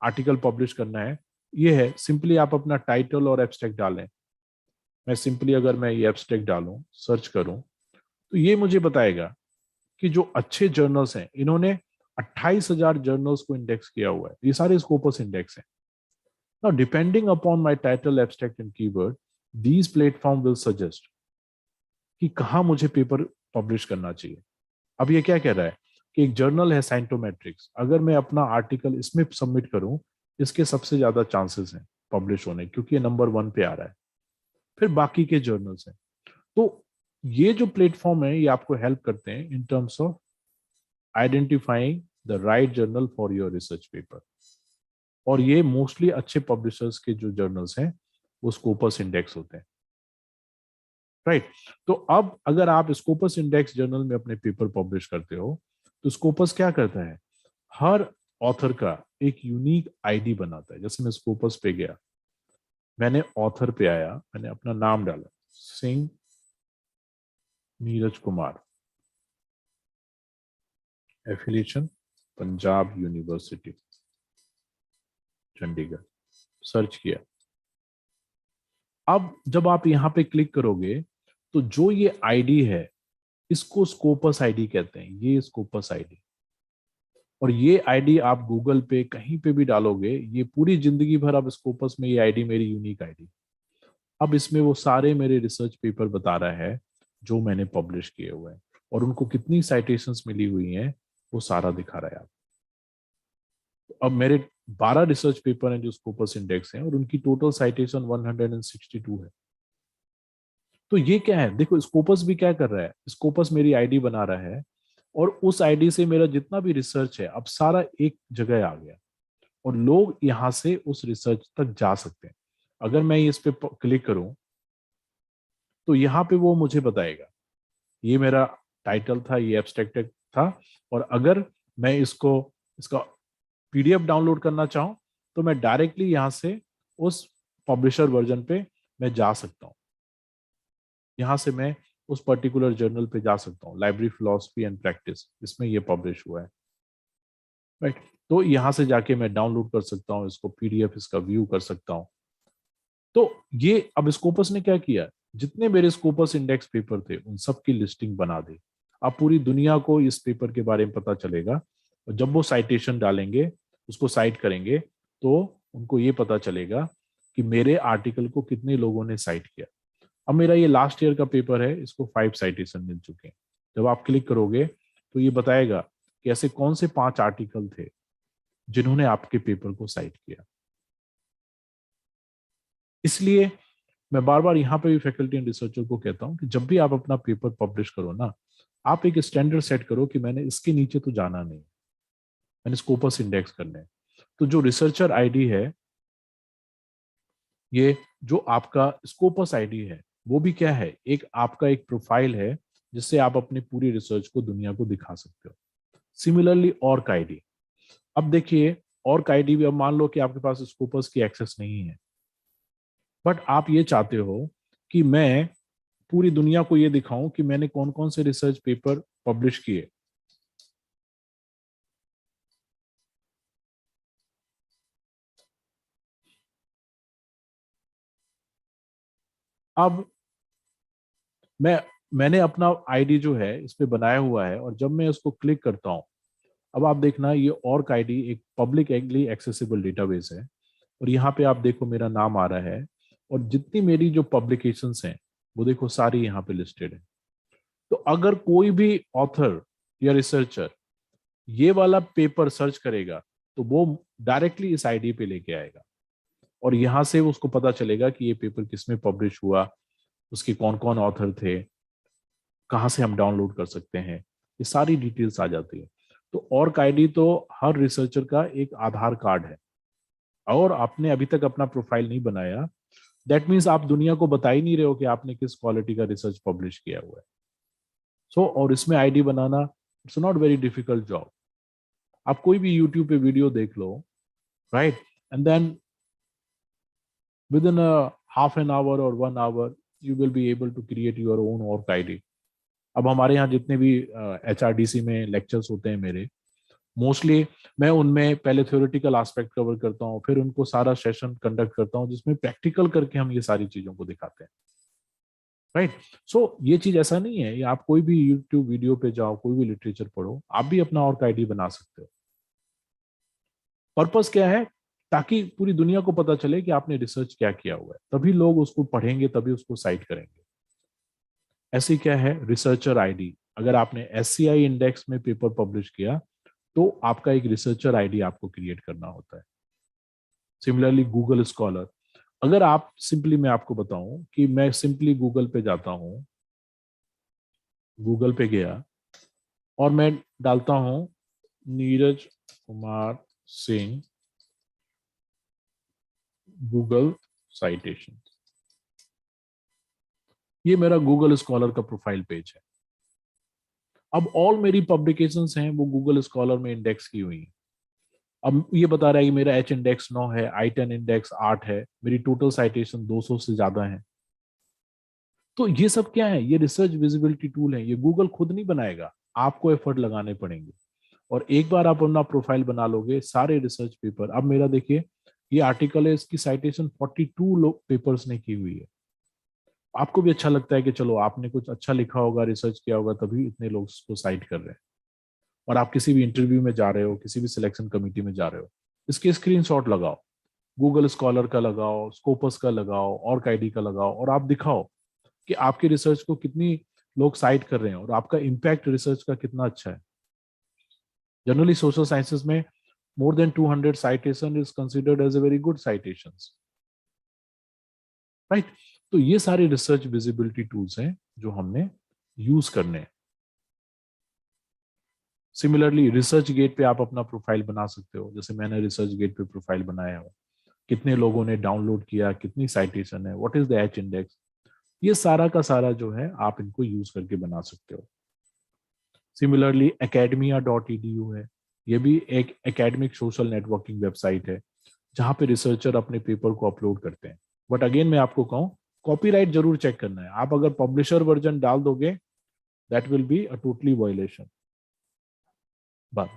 आर्टिकल पब्लिश करना है, ये है, सिंपली आप अपना टाइटल और एब्स्ट्रैक्ट डालें। मैं सिंपली अगर मैं ये एब्स्ट्रैक्ट डालूं, सर्च करूं, तो ये मुझे बताएगा कि जो अच्छे जर्नल्स हैं, इन्होंने 28,000 जर्नल्स को इंडेक्स किया हुआ है। ये सारे स्कोपस इंडेक्स हैं। Now depending upon my title, abstract and keyword, these platform will suggest कि कहाँ मुझे पेपर पब्लिश करना चाहिए। अब ये क्या कह रहा है कि एक जर्नल है साइंटोमेट्रिक्स, अगर मैं अपना आर्टिकल इसमें सबमिट करूं, इसके सबसे ज्यादा चांसेस हैं पब्लिश होने, क्योंकि ये नंबर 1 पे आ रहा है। फिर बाकी के जर्नल्स हैं। तो ये जो प्लेटफॉर्म है, ये आपको हेल्प करते हैं in terms of identifying the right journal for your research paper. और ये मोस्टली अच्छे पब्लिशर्स के जो जर्नल्स हैं वो स्कोपस इंडेक्स होते हैं, राइट। तो अब अगर आप स्कोपस इंडेक्स जर्नल में अपने पेपर पब्लिश करते हो तो स्कोपस क्या करता है, हर ऑथर का एक यूनिक आईडी बनाता है। जैसे मैं स्कोपस पे गया, मैंने ऑथर पे आया, मैंने अपना नाम डाला, Singh Neeraj Kumar, affiliation Punjab university Chandigarh, search किया। अब जब आप यहाँ पे क्लिक करोगे तो जो ये आईडी है इसको स्कोपस आईडी कहते हैं, ये स्कोपस आईडी। और ये आईडी आप गूगल पे कहीं पे भी डालोगे, ये पूरी जिंदगी भर अब स्कोपस में ये आईडी मेरी यूनिक आईडी। अब इसमें वो सारे मेरे रिसर्च पेपर बता रहा है जो मैंने पब्लिश किए हुए हैं और उनको कितनी साइटेशंस मिली हुई हैं वो सारा दिखा रहा है आप। अब मेरे 12 रिसर्च पेपर हैं जो स्कोपस इंडेक्स हैं और उनकी टोटल साइटेशन 162 है। तो ये क्या है, देखो स्कोपस भी क्या कर रहा है, स्कोपस मेरी आईडी बना रहा है और उस आईडी से मेरा जितना भी रिसर्च है अब सारा एक जगह आ गया और लोग यहाँ से उस रिसर्च तक जा सकते हैं। अगर मैं इस पे क्लिक करूं तो यहाँ पे वो मुझे बताएगा ये मेरा टाइटल था, ये एब्स्ट्रैक्ट था, और अगर मैं इसका पीडीएफ डाउनलोड करना चाहूं तो मैं डायरेक्टली यहाँ से उस पब्लिशर वर्जन पे मैं जा सकता हूँ। यहाँ से मैं उस पर्टिकुलर जर्नल पे जा सकता हूँ, लाइब्रेरी फिलॉसफी एंड प्रैक्टिस, इसमें ये पब्लिश हुआ है, राइट। तो यहाँ से जाके मैं डाउनलोड कर सकता हूँ इसको, पीडीएफ इसका व्यू कर सकता हूँ। तो ये अब स्कोपस ने क्या किया, जितने मेरे स्कोपस इंडेक्स पेपर थे उन सब की लिस्टिंग बना दी। अब पूरी दुनिया को इस पेपर के बारे में पता चलेगा और जब वो साइटेशन डालेंगे, उसको साइट करेंगे, तो उनको ये पता चलेगा कि मेरे आर्टिकल को कितने लोगों ने साइट किया। अब मेरा ये लास्ट ईयर का पेपर है, इसको 5 साइटेशन मिल चुके हैं। जब आप क्लिक करोगे तो ये बताएगा कि ऐसे कौन से 5 आर्टिकल थे जिन्होंने आपके पेपर को साइट किया। इसलिए मैं बार बार यहाँ पे भी फैकल्टी एंड रिसर्चर को कहता हूँ कि जब भी आप अपना पेपर पब्लिश करो ना, आप एक स्टैंडर्ड सेट करो कि मैंने इसके नीचे तो जाना नहीं, मैंने स्कोपस इंडेक्स करने। तो जो रिसर्चर आईडी है, ये जो आपका स्कोपस आईडी है, वो भी क्या है, एक आपका एक प्रोफाइल है जिससे आप अपनी पूरी रिसर्च को दुनिया को दिखा सकते हो। सिमिलरली ऑर्क आईडी, अब देखिए ऑर्क आईडी भी, अब मान लो कि आपके पास स्कोपस की एक्सेस नहीं है बट आप ये चाहते हो कि मैं पूरी दुनिया को ये दिखाऊं कि मैंने कौन कौन से रिसर्च पेपर पब्लिश किए। अब मैंने अपना आईडी जो है इस पे बनाया हुआ है और जब मैं उसको क्लिक करता हूं, अब आप देखना ये ऑर्क आईडी एक पब्लिकली एक्सेसिबल डेटाबेस है और यहाँ पे आप देखो मेरा नाम आ रहा है और जितनी मेरी जो पब्लिकेशंस हैं वो देखो सारी यहाँ पे लिस्टेड है। तो अगर कोई भी ऑथर या रिसर्चर ये वाला पेपर सर्च करेगा तो वो डायरेक्टली इस आईडी पे लेके आएगा और यहाँ से उसको पता चलेगा कि ये पेपर किसमें पब्लिश हुआ, उसके कौन कौन ऑथर थे, कहाँ से हम डाउनलोड कर सकते हैं, ये सारी डिटेल्स आ जाती है। तो ऑर्क आईडी तो हर रिसर्चर का एक आधार कार्ड है और आपने अभी तक अपना प्रोफाइल नहीं बनाया, दैट मीन्स आप दुनिया को बता ही नहीं रहे हो कि आपने किस क्वालिटी का रिसर्च पब्लिश किया हुआ है। सो और इसमें आईडी बनाना it's not very difficult job. आप कोई भी यूट्यूब पे वीडियो देख लो, right, and then within half an hour और 1 hour you will be able to create your own ORCID. अब हमारे यहाँ जितने भी HRDC में लेक्चर्स होते हैं मेरे, मोस्टली मैं उनमें पहले थ्योरेटिकल एस्पेक्ट कवर करता हूँ, फिर उनको सारा सेशन कंडक्ट करता हूँ जिसमें प्रैक्टिकल करके हम ये सारी चीजों को दिखाते हैं, राइट। सो ये चीज ऐसा नहीं है, ये आप कोई भी यूट्यूब वीडियो पे जाओ, कोई भी लिटरेचर पढ़ो, आप भी अपना ऑर्क आईडी बना सकते हो। पर्पस क्या है, ताकि पूरी दुनिया को पता चले कि आपने रिसर्च क्या किया हुआ है, तभी लोग उसको पढ़ेंगे, तभी उसको साइट करेंगे। ऐसे क्या है रिसर्चर आईडी, अगर आपने SCI इंडेक्स में पेपर पब्लिश किया तो आपका एक रिसर्चर आईडी आपको क्रिएट करना होता है। सिमिलरली गूगल स्कॉलर, अगर आप सिंपली, मैं आपको बताऊं कि मैं सिंपली गूगल पे जाता हूं, गूगल पे गया और मैं डालता हूं नीरज कुमार सिंह गूगल साइटेशन। ये मेरा गूगल स्कॉलर का प्रोफाइल पेज है। अब ऑल मेरी पब्लिकेशंस हैं वो गूगल स्कॉलर में इंडेक्स की हुई हैं। अब ये बता रहा है कि मेरा एच इंडेक्स 9 है, I10 इंडेक्स 8 है, मेरी टोटल साइटेशन 200 से ज्यादा है। तो ये सब क्या है? ये रिसर्च विजिबिलिटी टूल है। ये गूगल खुद नहीं बनाएगा, आपको एफर्ट लगाने पड़ेंगे। और एक बार आप अपना प्रोफाइल बना लोगे, सारे रिसर्च पेपर, अब मेरा देखिए ये आर्टिकल है, इसकी साइटेशन 42 पेपर्स ने की हुई है। आपको भी अच्छा लगता है कि चलो आपने कुछ अच्छा लिखा होगा, रिसर्च किया होगा, तभी इतने लोग उसको साइट कर रहे हैं। और आप किसी भी इंटरव्यू में जा रहे हो, किसी भी सिलेक्शन कमेटी में जा रहे हो, इसके स्क्रीनशॉट लगाओ, गूगल स्कॉलर का लगाओ, स्कोपस का लगाओ, और आईडी का लगाओ, और आप दिखाओ कि आपके रिसर्च को कितनी लोग साइट कर रहे हैं और आपका इम्पैक्ट रिसर्च का कितना अच्छा है। जनरली सोशल साइंसेस में more than 200 citation is considered as a very good citations, right? तो ये सारे रिसर्च विजिबिलिटी टूल्स हैं जो हमने यूज करने हैं। सिमिलरली रिसर्च गेट पे आप अपना प्रोफाइल बना सकते हो, जैसे मैंने रिसर्च गेट पे प्रोफाइल बनाया हो, कितने लोगों ने डाउनलोड किया, कितनी साइटेशन है, what is the H index, ये सारा का सारा जो है आप इनको यूज करके बना सकते हो। सिमिलरली academia.edu है, ये भी एक एकेडमिक सोशल नेटवर्किंग वेबसाइट है जहां पे रिसर्चर अपने पेपर को अपलोड करते हैं। बट अगेन मैं आपको कहूँ, कॉपीराइट जरूर चेक करना है। आप अगर पब्लिशर वर्जन डाल दोगे, that will be a totally violation. But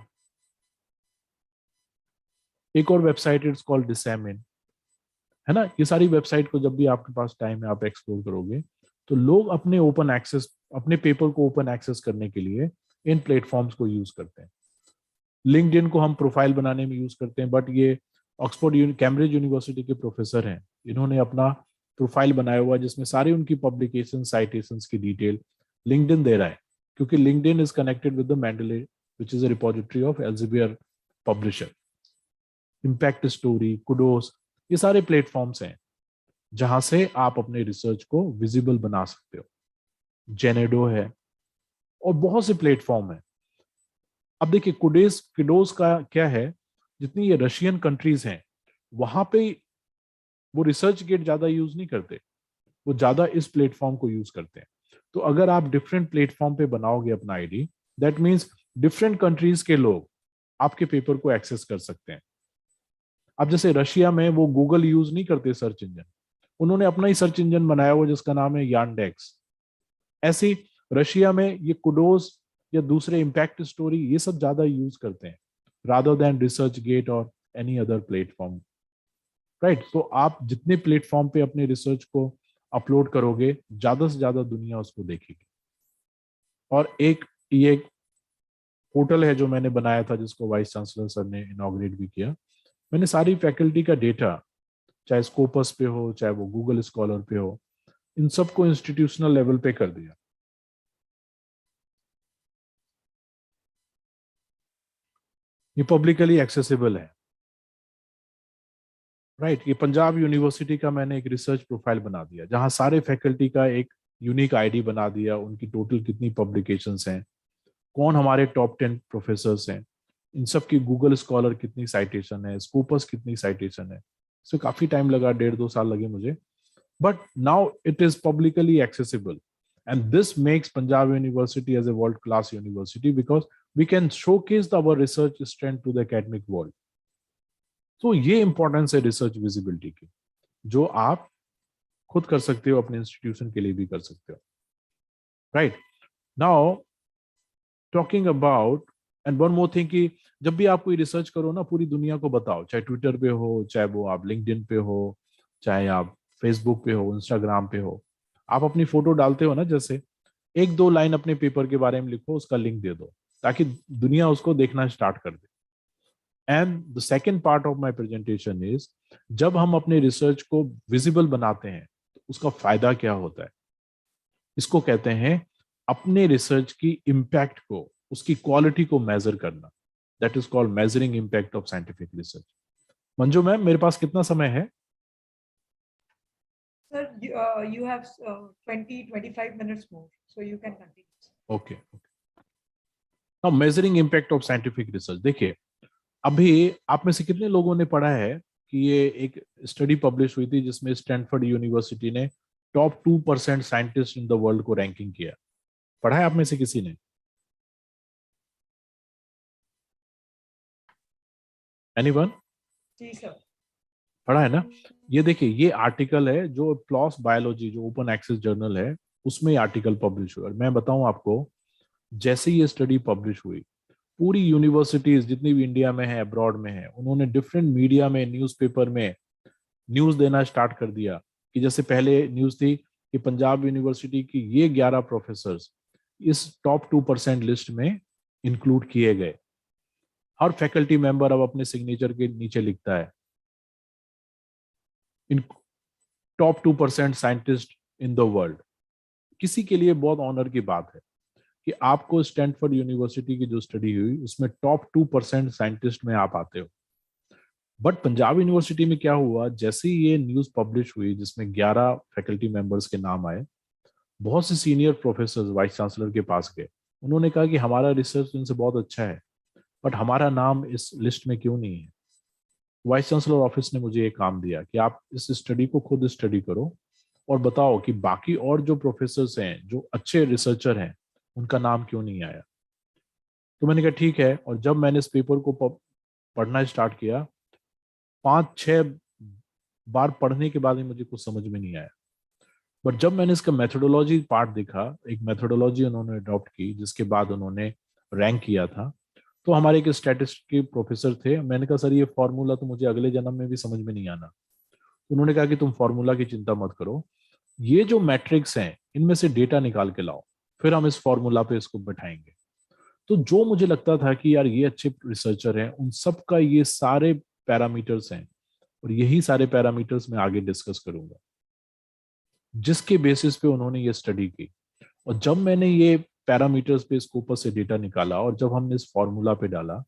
एक और वेबसाइट इट्स कॉल्ड डिसैमिन, है ना। ये सारी वेबसाइट को जब भी आपके पास टाइम है आप एक्सप्लोर करोगे, तो लोग अपने ओपन एक्सेस, अपने पेपर को ओपन एक्सेस करने के लिए इन प्लेटफॉर्म्स को यूज करते हैं। लिंक्डइन को हम प्रोफाइल बनाने में यूज करते हैं, बट ये ऑक्सफोर्ड कैम्ब्रिज यूनिवर्सिटी के प्रोफेसर हैं, इन्होंने अपना प्रोफाइल बनाया हुआ है जिसमें सारी उनकी पब्लिकेशन साइटेशंस की डिटेल लिंक्डइन दे रहा है, क्योंकि LinkedIn is connected with the Mendeley which is a repository of Elsevier publisher. Impact story, Kudos, ये सारे प्लेटफॉर्म्स हैं जहां से आप अपने रिसर्च को विजिबल बना सकते हो। जेनेडो है और बहुत से प्लेटफॉर्म है। अब देखिए कुडोस का क्या है, जितनी ये रशियन कंट्रीज हैं वहां पे वो रिसर्च गेट ज्यादा यूज नहीं करते, वो ज्यादा इस प्लेटफॉर्म को यूज करते हैं। तो अगर आप डिफरेंट प्लेटफॉर्म पे बनाओगे अपना ID, that means different countries के लोग आपके पेपर को एक्सेस कर सकते हैं। अब जैसे रशिया में वो गूगल यूज नहीं करते सर्च इंजन, उन्होंने अपना ही सर्च इंजन बनाया हुआ जिसका नाम है यांडेक्स। ऐसे ही रशिया में ये कुडोस या दूसरे इम्पैक्ट स्टोरी ये सब ज्यादा यूज करते हैं रादर देन रिसर्च गेट और एनी अदर प्लेटफॉर्म, राइट। तो आप जितने प्लेटफॉर्म पे अपने रिसर्च को अपलोड करोगे, ज्यादा से ज्यादा दुनिया उसको देखेगी। और ये पोर्टल है जो मैंने बनाया था, जिसको वाइस चांसलर सर ने इनॉग्रेट भी किया। मैंने सारी फैकल्टी का डेटा, चाहे स्कोपस पे हो, चाहे वो गूगल स्कॉलर पे हो, इन सबको इंस्टीट्यूशनल लेवल पे कर दिया। ये पब्लिकली एक्सेसिबल है, राइट। ये पंजाब यूनिवर्सिटी का मैंने एक रिसर्च प्रोफाइल बना दिया जहां सारे फैकल्टी का एक यूनिक आईडी बना दिया, उनकी टोटल कितनी पब्लिकेशंस हैं, कौन हमारे टॉप 10 प्रोफेसर्स हैं, इन सब की गूगल स्कॉलर कितनी साइटेशन है, स्कोपस कितनी साइटेशन है। इसमें काफी टाइम लगा, 1.5-2 साल लगे मुझे, but now it is publicly accessible and this makes Punjab University as a world class university because we can showcase our research strength to the academic world. तो ये इंपॉर्टेंस है रिसर्च विजिबिलिटी की, जो आप खुद कर सकते हो, अपने इंस्टीट्यूशन के लिए भी कर सकते हो, right. Now talking about and one more thing कि जब भी आप कोई रिसर्च करो ना, पूरी दुनिया को बताओ, चाहे ट्विटर पे हो, चाहे वो आप लिंक्डइन पे हो, चाहे आप फेसबुक पे हो, इंस्टाग्राम पे हो, आप अपनी फोटो डालते हो ना, जैसे 1-2 लाइन अपने पेपर के बारे में लिखो, उसका लिंक दे दो ताकि दुनिया उसको देखना स्टार्ट कर दे। And the second part of my presentation is, जब हम अपने रिसर्च को विजिबल बनाते हैं तो उसका फायदा क्या होता है। इसको कहते हैं अपने रिसर्च की इम्पैक्ट को, उसकी क्वालिटी को मेजर करना। That is called measuring impact of scientific research. Manju ma'am, मेरे पास कितना समय है? Sir, you have 20-25 minutes more, so you can continue. Okay. Now, measuring impact of scientific research. देखिए, अभी आप में से कितने लोगों ने पढ़ा है कि ये एक स्टडी पब्लिश हुई थी जिसमें स्टैनफोर्ड यूनिवर्सिटी ने top 2% scientist in the world को रैंकिंग किया? पढ़ा है आप में से किसी ने? एनीवन? जी सर। पढ़ा है ना? ये देखिए, ये आर्टिकल है जो प्लॉस बायोलॉजी, जो ओपन एक्सेस जर्नल है, उसमें आर्टिकल पब्लिश हुआ। मैं बताऊं आपको, जैसे ये स्टडी पब्लिश हुई, पूरी यूनिवर्सिटीज जितनी भी इंडिया में है, अब्रॉड में है, उन्होंने डिफरेंट मीडिया में, न्यूज़पेपर में न्यूज देना स्टार्ट कर दिया। कि जैसे पहले न्यूज थी कि पंजाब यूनिवर्सिटी की ये 11 प्रोफेसर इस टॉप 2% लिस्ट में इंक्लूड किए गए। हर फैकल्टी मेंबर अब अपने सिग्नेचर के नीचे लिखता है, in top 2% scientist in the world. किसी के लिए बहुत ऑनर की बात है कि आपको स्टैनफोर्ड यूनिवर्सिटी की जो स्टडी हुई उसमें टॉप 2% साइंटिस्ट में आप आते हो। बट पंजाब यूनिवर्सिटी में क्या हुआ, जैसे ही ये न्यूज पब्लिश हुई जिसमें 11 फैकल्टी मेंबर्स के नाम आए, बहुत से सीनियर प्रोफेसर वाइस चांसलर के पास गए। उन्होंने कहा कि हमारा रिसर्च इनसे बहुत अच्छा है, बट हमारा नाम इस लिस्ट में क्यों नहीं है? वाइस चांसलर ऑफिस ने मुझे एक काम दिया कि आप इस स्टडी को खुद स्टडी करो और बताओ कि बाकी और जो प्रोफेसर्स हैं, जो अच्छे रिसर्चर हैं, उनका नाम क्यों नहीं आया। तो मैंने कहा ठीक है, और जब मैंने इस पेपर को पढ़ना स्टार्ट किया, 5-6 बार पढ़ने के बाद ही मुझे कुछ समझ में नहीं आया। बट जब मैंने इसका मेथोडोलॉजी पार्ट देखा, एक मेथोडोलॉजी उन्होंने अडॉप्ट की जिसके बाद उन्होंने रैंक किया था, तो हमारे एक स्टैटिस्टिक्स के प्रोफेसर थे। मैंने कहा सर, ये फॉर्मूला तो मुझे अगले जन्म में भी समझ में नहीं आना। उन्होंने कहा कि तुम फॉर्मूला की चिंता मत करो, ये जो मैट्रिक्स हैं इनमें से डेटा निकाल के लाओ, फिर हम इस फॉर्मूला पे इसको बैठाएंगे। तो जो मुझे लगता था कि यार ये अच्छे रिसर्चर हैं, उन सब का ये सारे पैरामीटर्स हैं, और यही सारे पैरामीटर्स मैं आगे डिस्कस करूंगा, जिसके बेसिस पे उन्होंने ये स्टडी की। और जब मैंने ये पैरामीटर्स पे स्कोपस से डेटा निकाला और जब हमने इस फॉर्मूला पे डाला,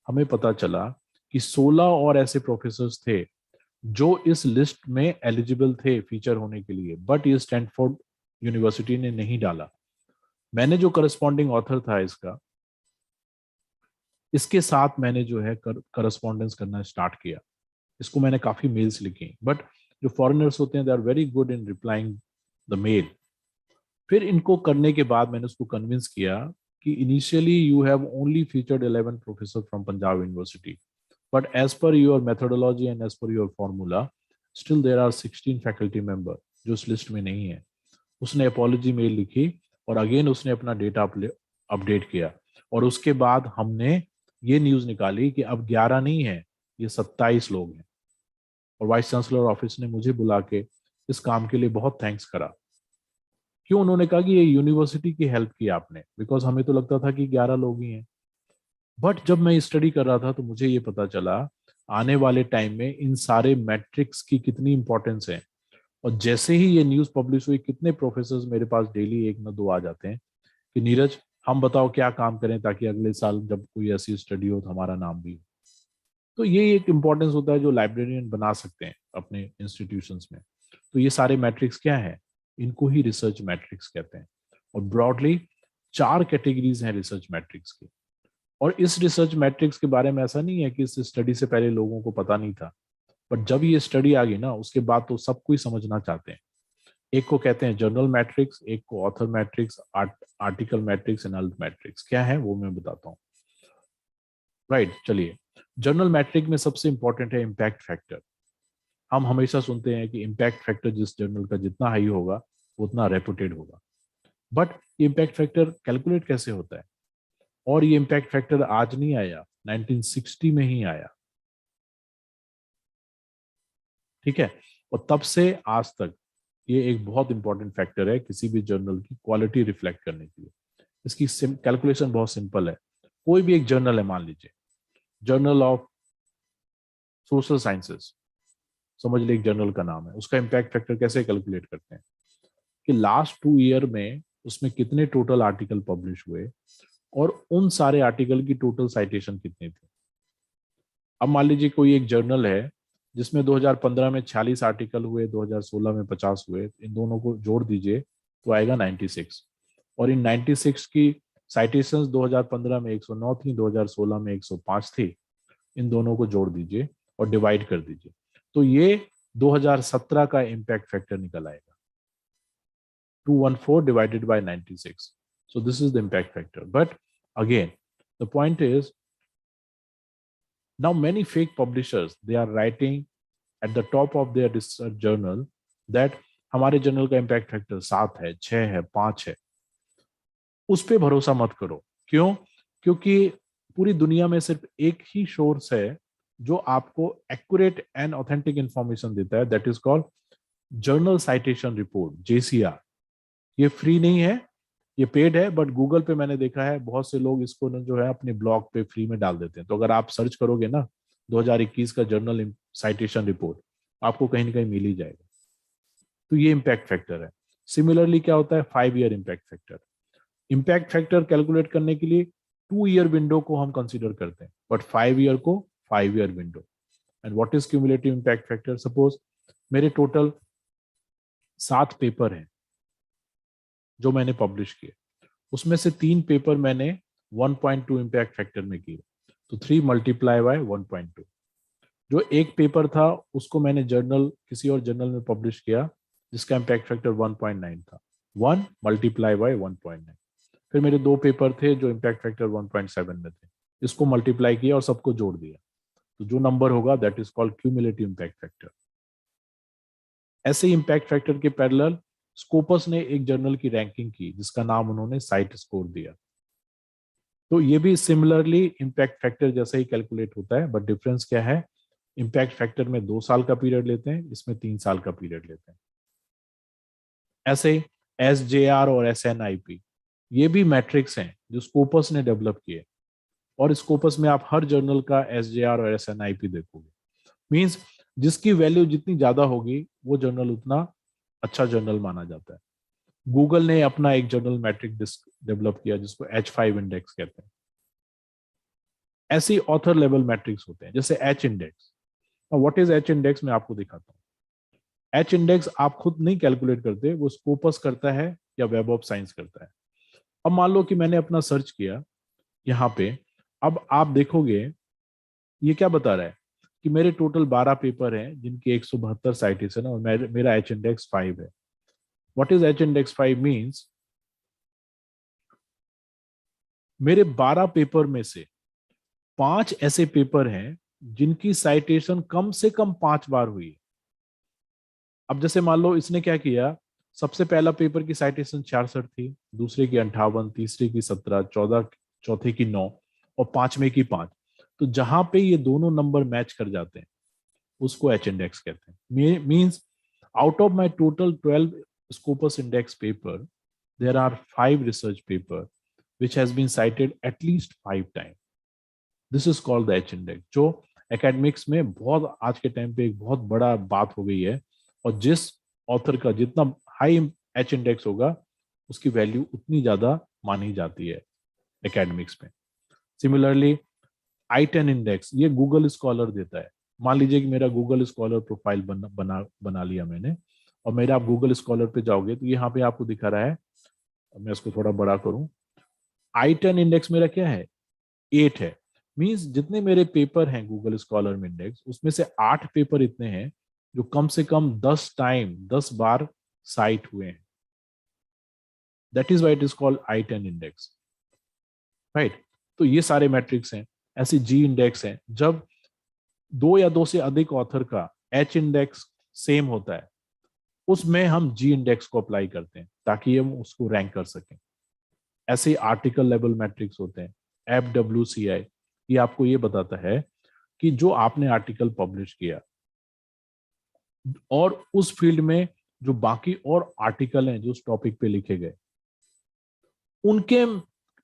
हमें पता चला कि 16 और ऐसे प्रोफेसर्स थे जो इस लिस्ट में एलिजिबल थे फीचर होने के लिए, बट ये स्टैनफोर्ड यूनिवर्सिटी ने नहीं डाला। मैंने जो करस्पॉन्डिंग ऑथर था इसके साथ मैंने जो है करस्पॉन्डेंस करना स्टार्ट किया। इसको मैंने काफी मेल्स लिखी, बट जो फॉरेनर्स होते हैं they are very good in replying the mail. फिर इनको करने के बाद मैंने उसको कन्विंस किया कि initially you have only featured 11 professor from Punjab University, but as per your methodology and as per your formula still there are 16 faculty member जो इस लिस्ट में नहीं है। उसने अपॉलॉजी मेल लिखी और अगेन उसने अपना डेटा अपडेट किया, और उसके बाद हमने ये न्यूज निकाली कि अब 11 नहीं है, ये 27 लोग हैं। और वाइस चांसलर ऑफिस ने मुझे बुला के इस काम के लिए बहुत थैंक्स करा। क्यों? उन्होंने कहा कि ये यूनिवर्सिटी की हेल्प की आपने, बिकॉज हमें तो लगता था कि 11 लोग ही हैं। बट जब मैं स्टडी कर रहा था तो मुझे ये पता चला आने वाले टाइम में इन सारे मैट्रिक्स की कितनी इंपॉर्टेंस है। और जैसे ही ये न्यूज पब्लिश हुई, कितने प्रोफेसर मेरे पास डेली 1 न 2 आ जाते हैं कि नीरज हम बताओ क्या काम करें ताकि अगले साल जब कोई ऐसी स्टडी हो तो हमारा नाम भी हो। तो ये एक इम्पोर्टेंस होता है जो लाइब्रेरियन बना सकते हैं अपने इंस्टीट्यूशंस में। तो ये सारे मैट्रिक्स क्या है? इनको ही रिसर्च मैट्रिक्स कहते हैं। और ब्रॉडली 4 कैटेगरीज हैं रिसर्च मैट्रिक्स की। और इस रिसर्च मैट्रिक्स के बारे में ऐसा नहीं है कि इस स्टडी से पहले लोगों को पता नहीं था, बट जब ये स्टडी आ गई ना, उसके बाद तो सब कोई समझना चाहते हैं। एक को कहते हैं जर्नल मैट्रिक्स, एक को author metrics, article metrics and alt metrics. क्या है वो मैं बताता हूँ। राइट, चलिए। जर्नल मैट्रिक में सबसे इंपॉर्टेंट है इम्पैक्ट फैक्टर। हम हमेशा सुनते हैं कि इम्पैक्ट फैक्टर जिस जर्नल का जितना हाई होगा उतना रेपुटेड होगा। बट इम्पैक्ट फैक्टर कैलकुलेट कैसे होता है? और ये इम्पैक्ट फैक्टर आज नहीं आया, 1960 में ही आया। ठीक है, और तब से आज तक ये एक बहुत इंपॉर्टेंट फैक्टर है किसी भी जर्नल की क्वालिटी रिफ्लेक्ट करने के लिए। इसकी कैलकुलेशन बहुत सिंपल है। कोई भी एक जर्नल है, मान लीजिए जर्नल ऑफ सोशल साइंसेस, समझ लीजिए एक जर्नल का नाम है, उसका इम्पैक्ट फैक्टर कैसे कैलकुलेट करते हैं कि लास्ट 2 ईयर में उसमें कितने टोटल आर्टिकल पब्लिश हुए और उन सारे आर्टिकल की टोटल साइटेशन कितनी थी। अब मान लीजिए कोई एक जर्नल है जिसमें 2015 में 46 आर्टिकल हुए, 2016 में 50 हुए, इन दोनों को जोड़ दीजिए तो आएगा 96। और इन 96 की साइटेशंस 2015 में 109 थी, 2016 में 105 थी। इन दोनों को जोड़ दीजिए और डिवाइड कर दीजिए तो ये 2017 का इम्पैक्ट फैक्टर निकल आएगा, 214 divided by 96. So this is the impact factor. But again, the point is, now many fake publishers, they are writing at the top of their research journal that हमारे journal का impact factor 7 है, 6 है, 5 है. उस पे भरोसा मत करो. क्यों? क्योंकि पूरी दुनिया में सिर्फ एक ही सोर्स है जो आपको एक्यूरेट एंड ऑथेंटिक इंफॉर्मेशन देता है, that is called journal citation report, JCR. ये फ्री नहीं है, ये पेड है, बट गूगल पे मैंने देखा है बहुत से लोग इसको जो है अपने ब्लॉग पे फ्री में डाल देते हैं. तो अगर आप सर्च करोगे ना 2021 का जर्नल साइटेशन रिपोर्ट, आपको कहीं ना कहीं मिल ही जाएगा. तो ये इम्पैक्ट फैक्टर है. सिमिलरली क्या होता है 5 year impact factor. Impact factor calculate करने के लिए 2 ईयर विंडो को हम कंसीडर करते हैं, बट 5 ईयर को 5 year window. And what is cumulative impact factor? Suppose मेरे टोटल 7 पेपर हैं जो मैंने पब्लिश किए, उसमें से 3 पेपर मैंने 1.2 इम्पैक्ट फैक्टर में किए, तो 3 मल्टीप्लाई बाय 1.2. जो एक पेपर था उसको मैंने जर्नल, किसी और जर्नल में पब्लिश किया जिसका इम्पैक्ट फैक्टर 1.9 था, 1 मल्टीप्लाई बाय 1.9. फिर मेरे 2 पेपर थे जो इम्पैक्ट फैक्टर 1.7 में थे, इसको मल्टीप्लाई किया और सबको जोड़ दिया, तो जो नंबर होगा that is called cumulative impact factor. ऐसे इम्पैक्ट फैक्टर के पैरेलल स्कोपस ने एक जर्नल की रैंकिंग की जिसका नाम उन्होंने साइट स्कोर दिया. तो ये भी सिमिलरली इम्पैक्ट फैक्टर जैसा ही कैलकुलेट होता है, बट डिफरेंस क्या है? इम्पैक्ट फैक्टर में 2 साल का पीरियड लेते हैं, इसमें 3 साल का पीरियड लेते हैं. ऐसे SJR और SNIP ये भी मैट्रिक्स हैं जो स्कोपस ने डेवलप किए, और स्कोपस में आप हर जर्नल का SJR और SNIP देखोगे. मींस जिसकी वैल्यू जितनी ज्यादा होगी वो जर्नल उतना अच्छा जर्नल माना जाता है. गूगल ने अपना एक जर्नल मैट्रिक डेवलप किया जिसको H5 इंडेक्स कहते हैं. ऐसी ऑथर लेवल मैट्रिक्स होते हैं जैसे H index. What is H index मैं आपको दिखाता हूँ. H इंडेक्स आप खुद नहीं कैलकुलेट करते, वो स्कोपस करता है या वेब ऑफ साइंस करता है. अब मान लो कि मैंने अपना सर्च किया यहाँ पे, अब आप देखोगे ये क्या बता रहा है कि मेरे टोटल 12 पेपर हैं जिनकी 172 साइटेशन है और मेरा H इंडेक्स 5 है. What is H index 5 means? मेरे 12 पेपर में से 5 ऐसे पेपर हैं जिनकी साइटेशन कम से कम 5 बार हुई है. अब जैसे मान लो इसने क्या किया, सबसे पहला पेपर की साइटेशन 66 थी, दूसरे की 58, तीसरे की 17, चौथे की 9 और 5वें की 5. तो जहां पे ये दोनों नंबर मैच कर जाते हैं उसको H इंडेक्स कहते हैं. Means out of my total 12 Scopus index paper, there are 5 research paper which has been cited at least 5 times. This is called the H index, जो एकेडमिक्स में बहुत आज के टाइम पे एक बहुत बड़ा बात हो गई है. और जिस ऑथर का जितना हाई H इंडेक्स होगा उसकी वैल्यू उतनी ज्यादा मानी जाती है एकेडमिक्स में. सिमिलरली I10 इंडेक्स ये गूगल स्कॉलर देता है. मान लीजिए कि मेरा गूगल स्कॉलर प्रोफाइल बना लिया मैंने, और मेरा आप गूगल स्कॉलर पे जाओगे तो यहाँ पे आपको दिखा रहा है, मैं इसको थोड़ा बड़ा करूं, I10 इंडेक्स मेरा क्या है? 8 है. मींस जितने मेरे पेपर हैं गूगल स्कॉलर में इंडेक्स, उसमें से 8 पेपर इतने हैं जो कम से कम 10 बार साइट हुए हैं. That is why it is called I10 index, right. तो ये सारे मैट्रिक्स हैं. ऐसे G इंडेक्स हैं, जब 2 या 2 से अधिक ऑथर का H इंडेक्स सेम होता है उसमें हम G इंडेक्स को अप्लाई करते हैं ताकि हम उसको रैंक कर सकें. ऐसे आर्टिकल लेवल मैट्रिक्स होते हैं FWCI. ये आपको ये बताता है कि जो आपने आर्टिकल पब्लिश किया और उस फील्ड में जो बाकी और आर्टिकल हैं जो उस टॉपिक पे लिखे गए, उनके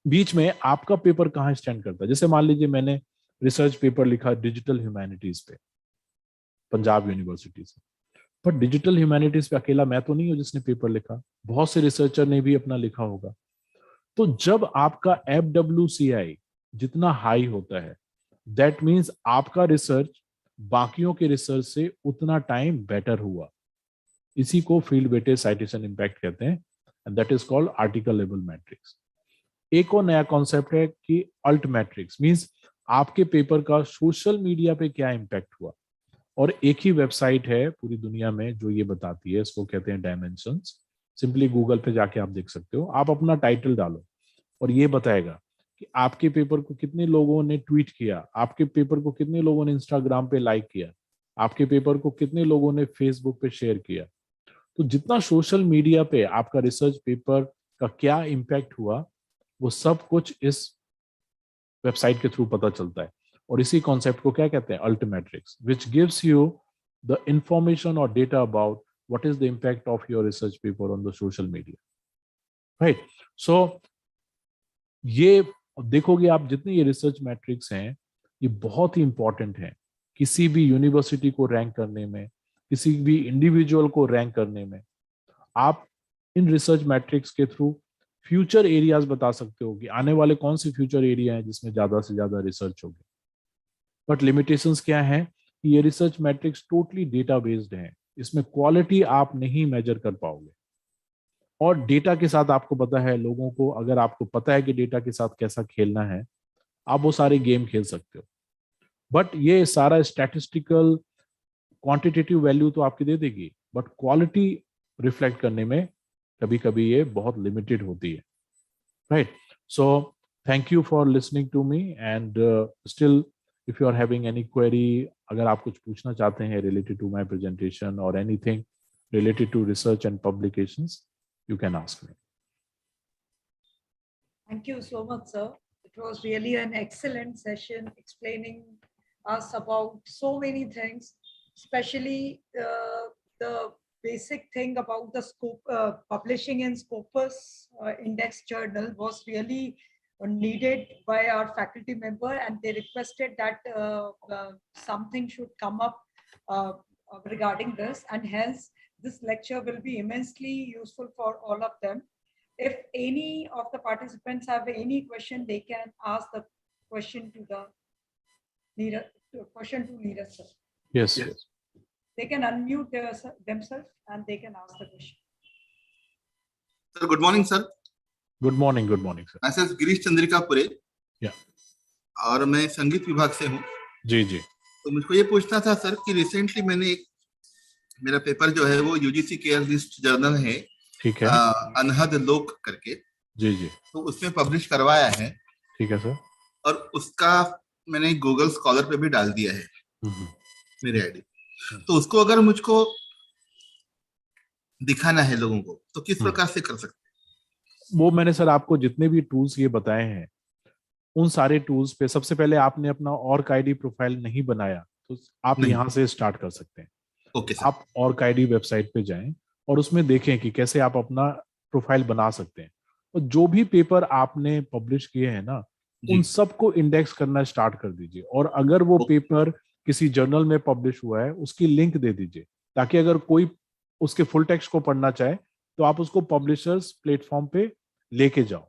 बीच में आपका पेपर कहाँ स्टैंड करता है. जैसे मान लीजिए मैंने रिसर्च पेपर लिखा डिजिटल ह्यूमैनिटीज पे पंजाब यूनिवर्सिटी से, पर डिजिटल ह्यूमैनिटीज पे अकेला मैं तो नहीं हूं जिसने पेपर लिखा, बहुत से रिसर्चर ने भी अपना लिखा होगा. तो जब आपका FWCI जितना हाई होता है, दैट मीन्स आपका रिसर्च बाकियों के रिसर्च से उतना टाइम बेटर हुआ. इसी को फील्ड वेटेज साइटेशन इंपैक्ट कहते हैं, and that is called article level matrix. एक और नया कॉन्सेप्ट है कि अल्ट मैट्रिक्स. मीन्स आपके पेपर का सोशल मीडिया पे क्या इम्पैक्ट हुआ. और एक ही वेबसाइट है पूरी दुनिया में जो ये बताती है, इसको कहते हैं डायमेंशंस। सिंपली गूगल पे जाके आप देख सकते हो, आप अपना टाइटल डालो और ये बताएगा कि आपके पेपर को कितने लोगों ने ट्वीट किया, आपके पेपर को कितने लोगों ने इंस्टाग्राम पे लाइक किया, आपके पेपर को कितने लोगों ने फेसबुक पे शेयर किया। तो जितना सोशल मीडिया पे आपका रिसर्च पेपर का क्या इम्पैक्ट हुआ, वो सब कुछ इस वेबसाइट के थ्रू पता चलता है। और इसी कॉन्सेप्ट को क्या कहते हैं, altmetrics, which gives you the information और data about what is the impact of your research paper on the social media, right. So ये देखोगे आप, जितने ये रिसर्च मैट्रिक्स हैं ये बहुत ही इंपॉर्टेंट हैं किसी भी यूनिवर्सिटी को रैंक करने में, किसी भी इंडिविजुअल को रैंक करने में। आप इन रिसर्च मैट्रिक्स के थ्रू फ्यूचर एरियाज बता सकते हो कि आने वाले कौन से फ्यूचर एरिया हैं जिसमें ज्यादा से ज्यादा रिसर्च होगी। बट लिमिटेशंस क्या है कि ये research matrix totally data based हैं, इसमें क्वालिटी आप नहीं मेजर कर पाओगे। और डेटा के साथ आपको पता है, लोगों को अगर आपको पता है कि डेटा के साथ कैसा खेलना है, आप वो सारे गेम खेल सकते हो। बट ये सारा स्टैटिस्टिकल क्वांटिटेटिव वैल्यू तो आपकी दे देगी, बट क्वालिटी रिफ्लेक्ट करने में कभी कभी ये बहुत लिमिटेड होती है, right. So thank you for listening to me and still if you are having any query, अगर आप कुछ पूछना चाहते हैं रिलेटेड टू माय प्रेजेंटेशन और anything related to research and publications, you can ask me. Thank you so much, sir. It was really an excellent session explaining us about so many things, especially the basic thing about the scope publishing in Scopus Index Journal was really needed by our faculty member, and they requested that something should come up regarding this, and hence this lecture will be immensely useful for all of them. If any of the participants have any question, they can ask the question to the Neeraj sir. Yes. They can unmute themselves and they can ask the question. Sir, good morning, sir. Good morning, sir. Myself Girish Chandrikapure. Yeah. और मैं संगीत विभाग से हूँ. जी. तो मुझको ये पूछना था सर कि रिसेंटली मैंने मेरा पेपर जो है वो यूजीसी केयर लिस्ट जर्नल है, ठीक है, अनहद लोक करके, जी, तो उसमें पब्लिश करवाया है, ठीक है सर, और उसका मैंने गूगल स्कॉलर पे भी डाल दिया है मेरे आईडी। तो उसको अगर मुझको दिखाना है लोगों को तो किस प्रकार से कर सकते हैं? वो मैंने सर आपको जितने भी टूल्स ये बताए हैं उन सारे टूल्स पे सबसे पहले आपने अपना ऑर्क आईडी प्रोफाइल नहीं बनाया तो आप यहाँ से स्टार्ट कर सकते हैं। Okay sir. आप ऑर्क आईडी वेबसाइट पे जाएं और उसमें देखें कि कैसे आप अपना प्रोफाइल बना सकते हैं, और जो भी पेपर आपने पब्लिश किए हैं ना उन सबको इंडेक्स करना स्टार्ट कर दीजिए, और अगर वो पेपर किसी जर्नल में पब्लिश हुआ है उसकी लिंक दे दीजिए, ताकि अगर कोई उसके फुल टेक्स्ट को पढ़ना चाहे तो आप उसको पब्लिशर्स प्लेटफॉर्म पे लेके जाओ।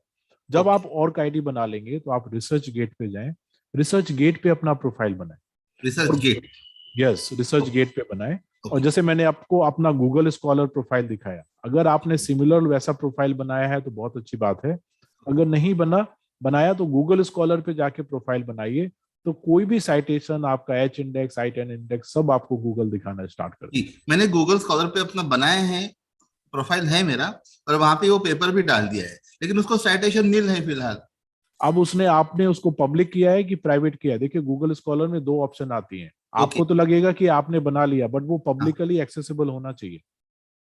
जब आप ऑर्क आईडी बना लेंगे तो आप रिसर्च गेट पे जाएं, रिसर्च गेट पे अपना प्रोफाइल बनाएं। ResearchGate? Yes, ResearchGate पे बनाएं। और जैसे मैंने आपको अपना गूगल स्कॉलर प्रोफाइल दिखाया, अगर आपने सिमिलर वैसा प्रोफाइल बनाया है तो बहुत अच्छी बात है, अगर नहीं बनाया तो गूगल स्कॉलर पे जाके प्रोफाइल बनाइए, तो कोई भी साइटेशन आपका एच इंडेक्स, I10 इंडेक्स सब आपको गूगल दिखाना स्टार्ट कर देगा। मैंने गूगल स्कॉलर पे अपना बनाया है, प्रोफाइल है मेरा, और वहां पे वो पेपर भी डाल दिया है, लेकिन उसको साइटेशन नील है फिलहाल। अब आपने उसको पब्लिक किया है कि प्राइवेट किया है? देखिए गूगल स्कॉलर में 2 ऑप्शन आती हैं, आपको तो लगेगा कि आपने बना लिया, बट वो पब्लिकली एक्सेसिबल होना चाहिए।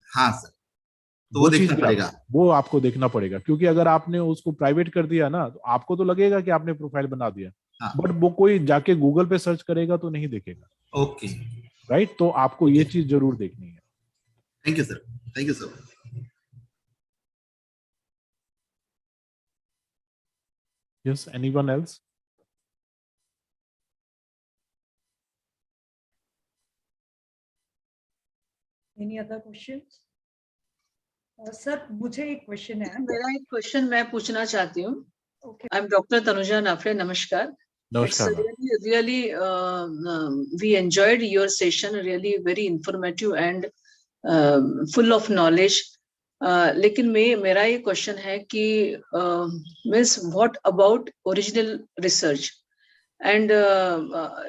हाँ सर, तो वो देखना पड़ेगा, वो आपको देखना पड़ेगा, क्योंकि अगर आपने उसको प्राइवेट कर दिया ना तो आपको तो लगेगा कि आपने प्रोफाइल बना दिया, बट वो कोई जाके गूगल पे सर्च करेगा तो नहीं देखेगा। ओके, राइट, तो आपको ये चीज जरूर देखनी है। Thank you sir, thank you sir. Yes, anyone else? Any other questions? Sir मुझे एक क्वेश्चन है। मेरा एक क्वेश्चन मैं पूछना चाहती हूँ। I am doctor Tanuja Nafre. नमस्कार। नमस्कार। Really, we enjoyed your session. Really very informative and full of knowledge. लेकिन मेरा ये क्वेश्चन है कि means what about original research? And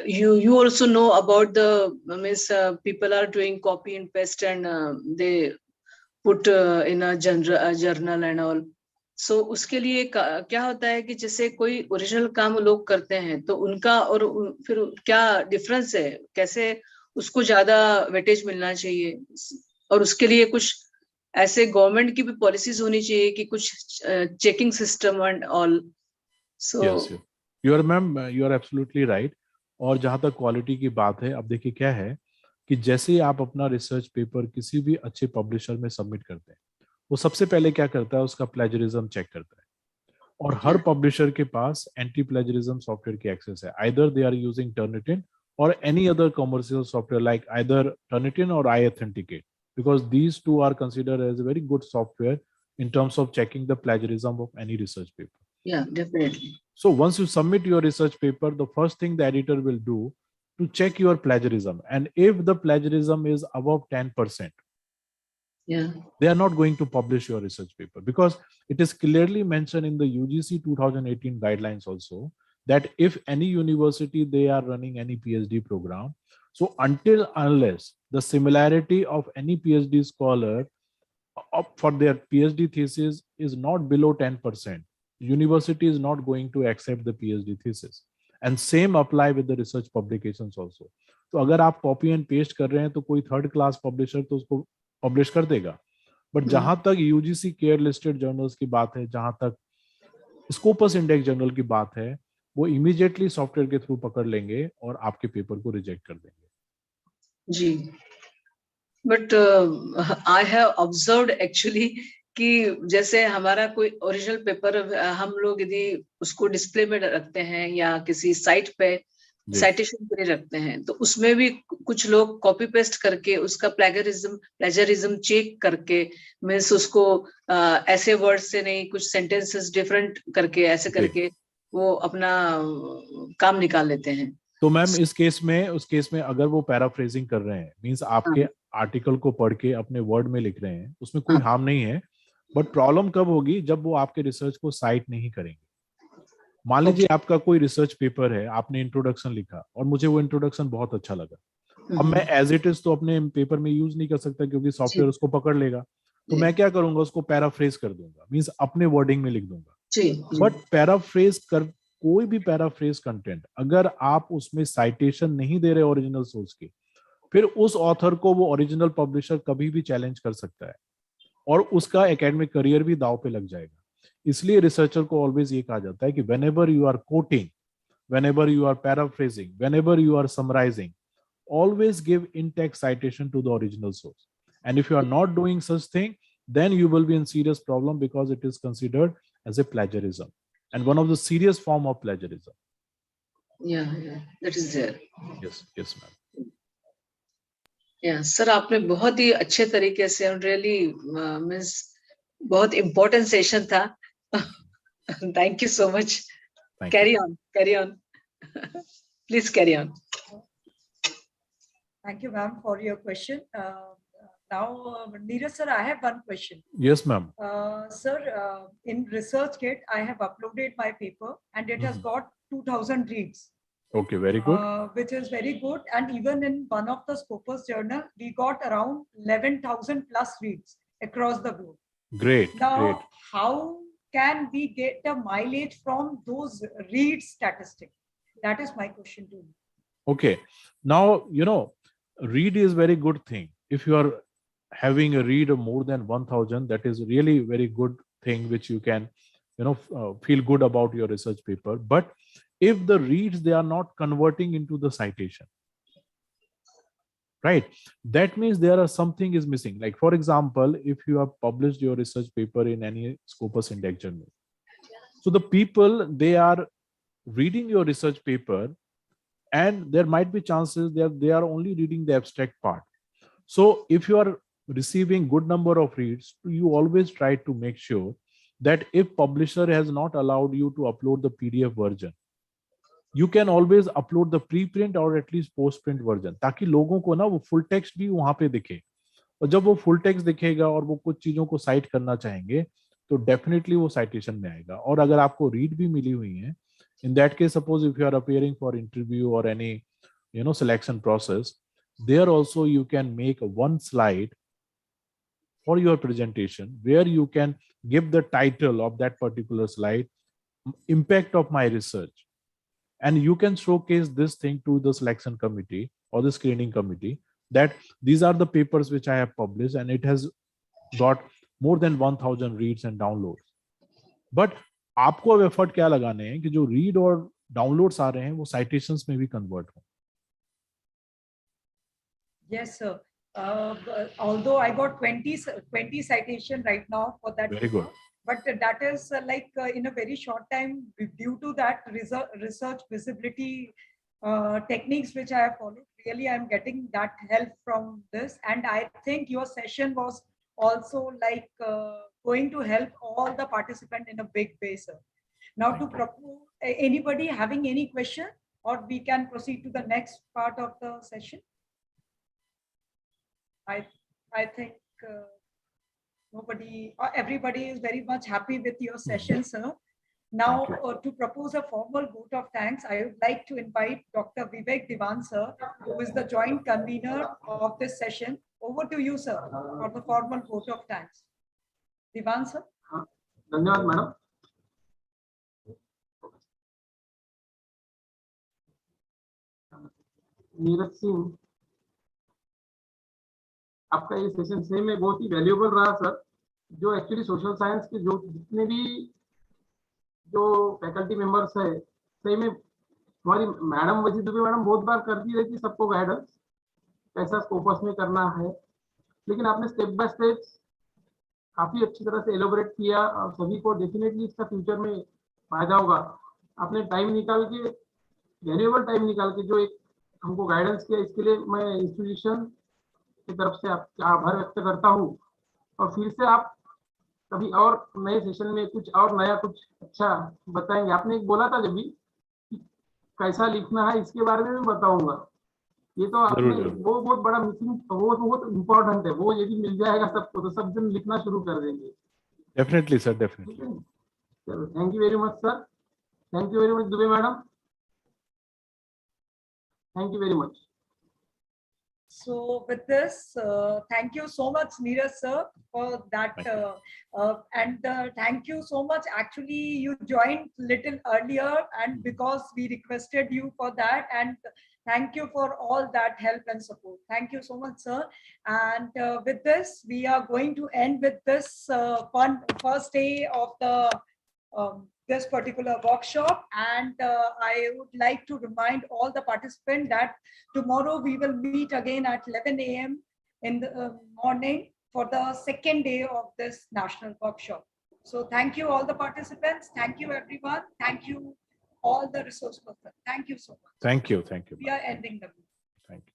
you also know about the people are doing copy and paste, and they put in a journal and all. So उसके लिए क्या होता है कि जैसे कोई ओरिजिनल काम लोग करते हैं तो उनका और फिर क्या डिफरेंस है, कैसे उसको ज्यादा वेटेज मिलना चाहिए, और उसके लिए कुछ ऐसे गवर्नमेंट की भी पॉलिसीज होनी चाहिए कि कुछ checking system and all. So you are ma'am, you are absolutely right. और जहां तक क्वालिटी की बात है, अब देखिए क्या है कि जैसे ही आप अपना रिसर्च पेपर किसी भी अच्छे पब्लिशर में सबमिट करते हैं, वो सबसे पहले क्या करता है, उसका प्लेजरिज्म चेक करता है. और हर पब्लिशर के पास एंटी प्लेजरिज्म सॉफ्टवेयर की एक्सेस है. Either they are using Turnitin और any other commercial software like either Turnitin और iThenticate, because these two are considered as a very good software in terms of checking the plagiarism of any research paper. Yeah, definitely. So once you submit your research paper, the first thing the editor will do to check your plagiarism, and if the plagiarism is above 10%, yeah, they are not going to publish your research paper, because it is clearly mentioned in the UGC 2018 guidelines also that if any university they are running any PhD program, so until unless the similarity of any PhD scholar for their PhD thesis is not below 10%, university is not going to accept the PhD thesis. And same apply with the research publications also. तो अगर आप copy and paste कर रहे हैं तो कोई third class publisher तो उसको पब्लिश कर देगा. बट जहां तक यूजीसी केयर लिस्टेड जर्नल्स की बात है, जहां तक स्कोपस इंडेक्स जर्नल की बात है, वो इमीडिएटली सॉफ्टवेयर के थ्रू पकड़ लेंगे और आपके पेपर को रिजेक्ट कर देंगे. जी, but I have observed actually कि जैसे हमारा कोई ओरिजिनल पेपर हम लोग यदि उसको डिस्प्ले में रखते हैं या किसी साइट पे साइटेशन के लिए रखते हैं, तो उसमें भी कुछ लोग कॉपी पेस्ट करके उसका प्लेजरिज्म चेक करके मीन्स उसको ऐसे वर्ड से नहीं, कुछ सेंटेंसेस डिफरेंट करके ऐसे करके वो अपना काम निकाल लेते हैं. तो मैम उस केस में अगर वो पैराफ्रेजिंग कर रहे हैं, मींस आपके आर्टिकल को पढ़ के अपने वर्ड में लिख रहे हैं, उसमें कोई हार्म नहीं है. बट प्रॉब्लम कब होगी, जब वो आपके रिसर्च को साइट नहीं करेंगे. मान लीजिए आपका कोई रिसर्च पेपर है, आपने इंट्रोडक्शन लिखा और मुझे वो इंट्रोडक्शन बहुत अच्छा लगा. अब मैं एज इट इज तो अपने पेपर में यूज नहीं कर सकता क्योंकि सॉफ्टवेयर उसको पकड़ लेगा. तो मैं क्या करूंगा, उसको पैराफ्रेज कर दूंगा, मींस अपने वर्डिंग में लिख दूंगा. बट पैराफ्रेज कर कोई भी पैराफ्रेज कंटेंट अगर आप उसमें साइटेशन नहीं दे रहे ओरिजिनल सोर्स की, फिर उस ऑथर को वो ओरिजिनल पब्लिशर कभी भी चैलेंज कर सकता है और उसका एकेडमिक करियर भी दांव पे लग जाएगा. इसलिए रिसर्चर को ऑलवेज ये कहा जाता है कि whenever you are quoting, whenever you are paraphrasing, whenever you are summarizing, always give in-text citation to the original source. And if you are not doing such thing, then you will be in serious problem because it is considered as a plagiarism and one of the serious form of plagiarism. Yeah, that is there. Yes, ma'am. Yeah, sir, आपने बहुत ही अच्छे तरीके से really means बहुत important session था. Thank you so much. Carry on. Please carry on. Thank you, ma'am, for your question. Now, Neeraj sir, I have one question. Yes, ma'am. Sir, in ResearchGate, I have uploaded my paper and it has got 2000 reads. Okay, very good. Which is very good. And even in one of the Scopus journal, we got around 11,000 plus reads across the globe. Great. Now, how can we get the mileage from those read statistics? That is my question to you. Okay. Now, read is very good thing. If you are having a read of more than 1,000, that is really very good thing which you can, feel good about your research paper. But if the reads, they are not converting into the citation, right? That means there are something is missing. Like for example, if you have published your research paper in any Scopus Index journal, so the people, they are reading your research paper and there might be chances that they are only reading the abstract part. So if you are receiving good number of reads, you always try to make sure that if publisher has not allowed you to upload the PDF version, you can always upload the preprint or at least postprint version, ताकि लोगों को ना वो full text भी वहां पे दिखे. और जब वो full text दिखेगा और वो कुछ चीजों को साइट करना चाहेंगे तो डेफिनेटली वो साइटेशन में आएगा. और अगर आपको रीड भी मिली हुई है In that case, suppose if you are appearing for interview or any, selection process, there also you can make one slide for your presentation where you can give the title of that particular slide, impact of my research. And you can showcase this thing to the selection committee or the screening committee that these are the papers which I have published and it has got more than 1000 reads and downloads. But आपको अब effort क्या लगाने हैं कि जो read और downloads आ रहे हैं वो साइटेशंस में भी कन्वर्ट हो. Yes, sir. Although I got 20 citation right now for that. Very good. But that is in a very short time due to that research visibility techniques which I have followed. Really, I'm getting that help from this. And I think your session was also going to help all the participants in a big way, sir. Now to propose, anybody having any question, or we can proceed to the next part of the session. I think everybody is very much happy with your session, sir. Now, to propose a formal vote of thanks, I would like to invite Dr. Vivek Diwan, sir, who is the joint convener of this session. Over to you, sir, for the formal vote of thanks. Diwan, sir. धन्यवाद madam. Neeraj Singh, आपका ये session सही में बहुत ही valuable रहा sir. जो actually social science के जो जितने भी जो फैकल्टी मेंबर्स है, सही में हमारी मैडम वजी दुबे मैडम बहुत बार करती रहती सबको गाइडेंस कैसा स्कोपस में करना है, लेकिन आपने स्टेप बाय स्टेप काफी अच्छी तरह से एलोबरेट किया और सभी को डेफिनेटली इसका फ्यूचर में फायदा होगा. आपने टाइम निकाल के, वैल्यूएबल टाइम निकाल के जो एक हमको गाइडेंस किया, इसके लिए मैं इंस्टीट्यूशन की तरफ से आपका आभार व्यक्त करता हूँ. और फिर से आप कभी और नए सेशन में कुछ और नया कुछ अच्छा बताएंगे. आपने एक बोला था जब भी कि कैसा लिखना है इसके बारे में भी बताऊंगा. ये तो आपने वो बहुत बड़ा मिसिंग, वो बहुत इम्पोर्टेंट है. वो यदि मिल जाएगा सबको तो सब जन लिखना शुरू कर देंगे. Definitely sir, definitely. चलो, thank you very much sir. Thank you very much Dubey madam. Thank you very much. So with this, thank you so much, Neeraj sir, for that. Thank you so much. Actually, you joined little earlier, and because we requested you for that, and thank you for all that help and support. Thank you so much, sir. And with this, we are going to end with this first day of the this particular workshop. And I would like to remind all the participants that tomorrow we will meet again at 11 a.m. in the morning for the second day of this national workshop. So thank you all the participants. Thank you everyone. Thank you all the resource persons. Thank you so much. Thank you. Thank you. We are ending the meeting. Thank you.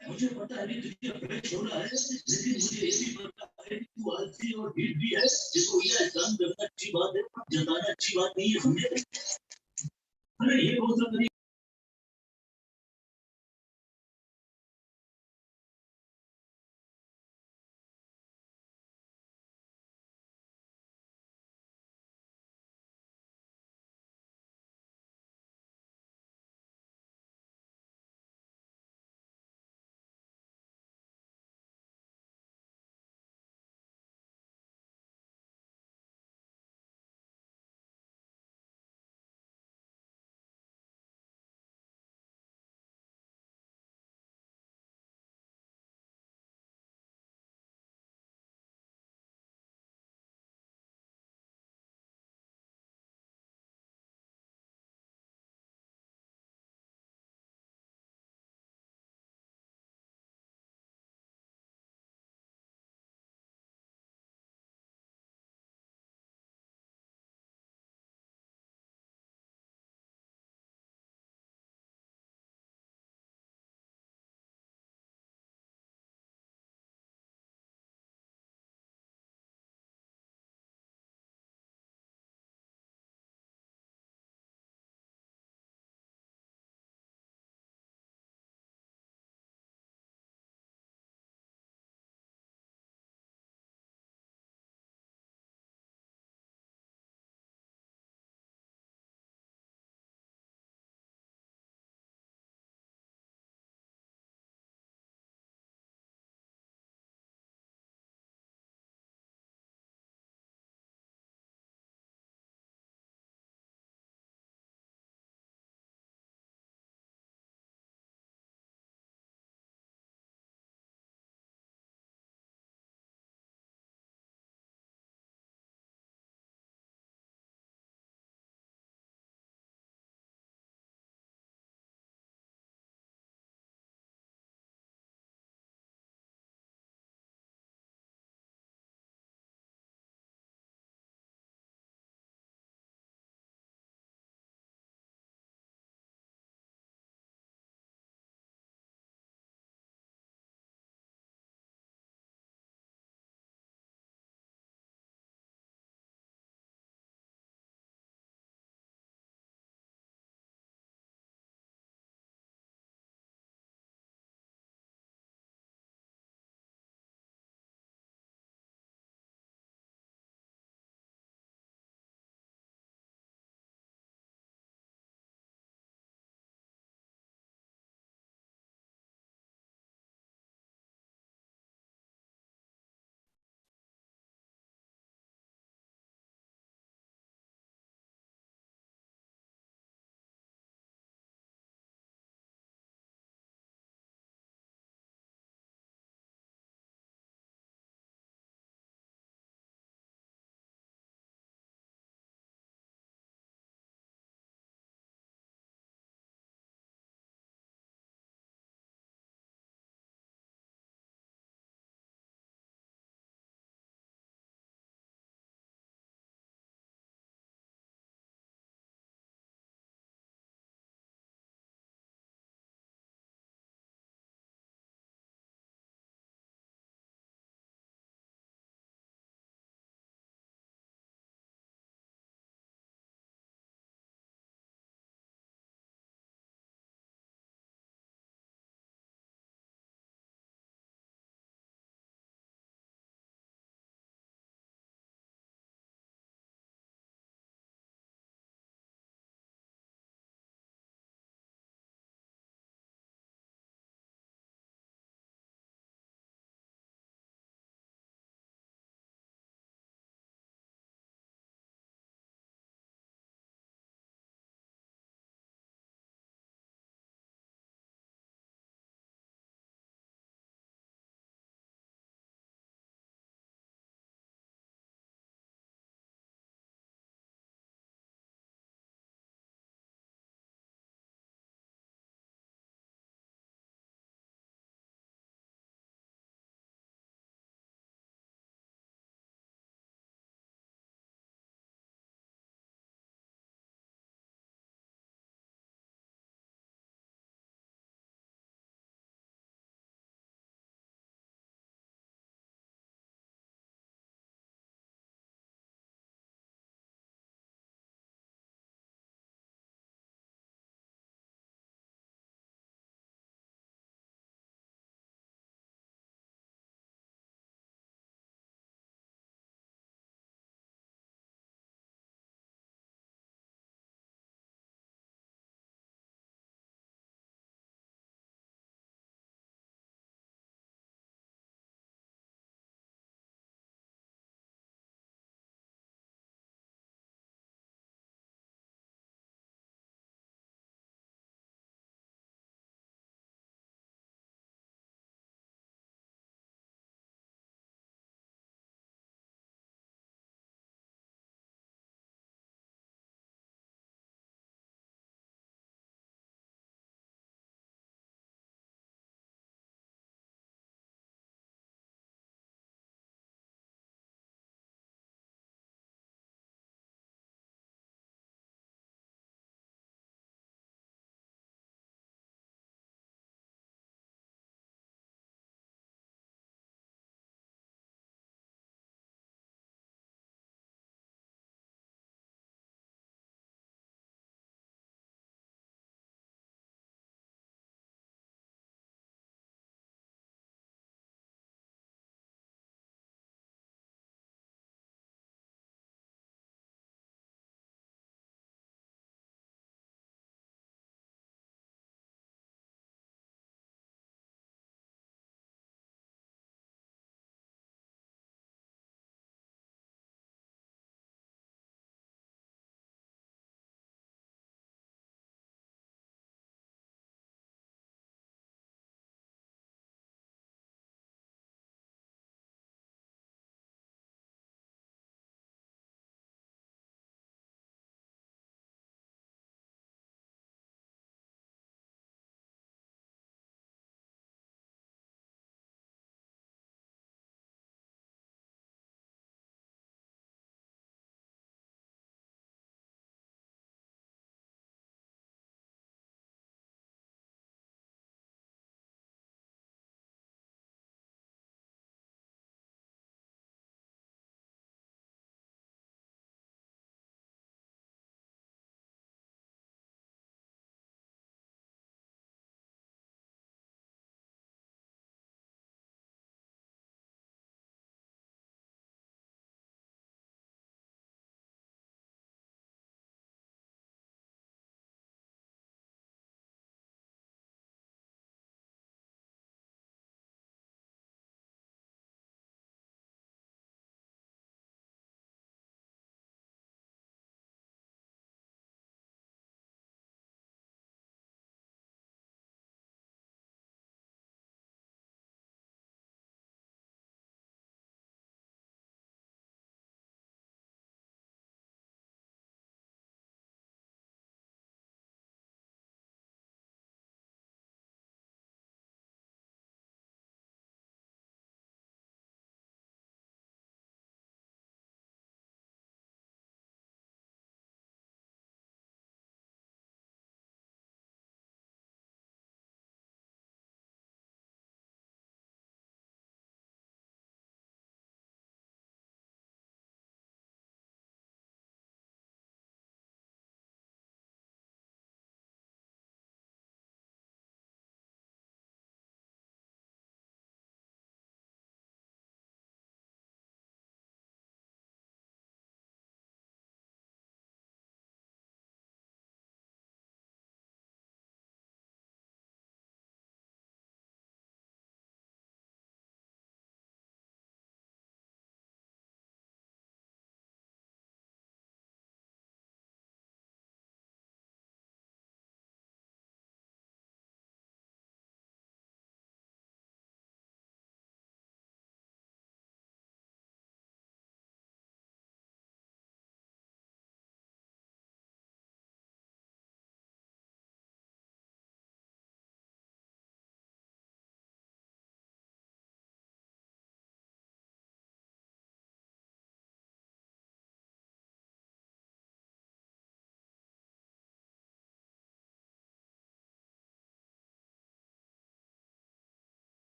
मुझे पता है कि तुझे fresh हो रहा है, लेकिन मुझे ये भी पता है कि तू आलसी और ढीठ भी है। देखो ये काम करना अच्छी बात है, जताना अच्छी बात नहीं है, समझे? अरे ये कौन सा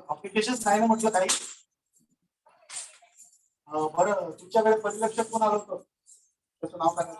अप्लिकेशन नाही ना म्हटलं काही. बरं तुमच्याकडे परिलक्षक कोण आलं होतं त्याचं नाव काय?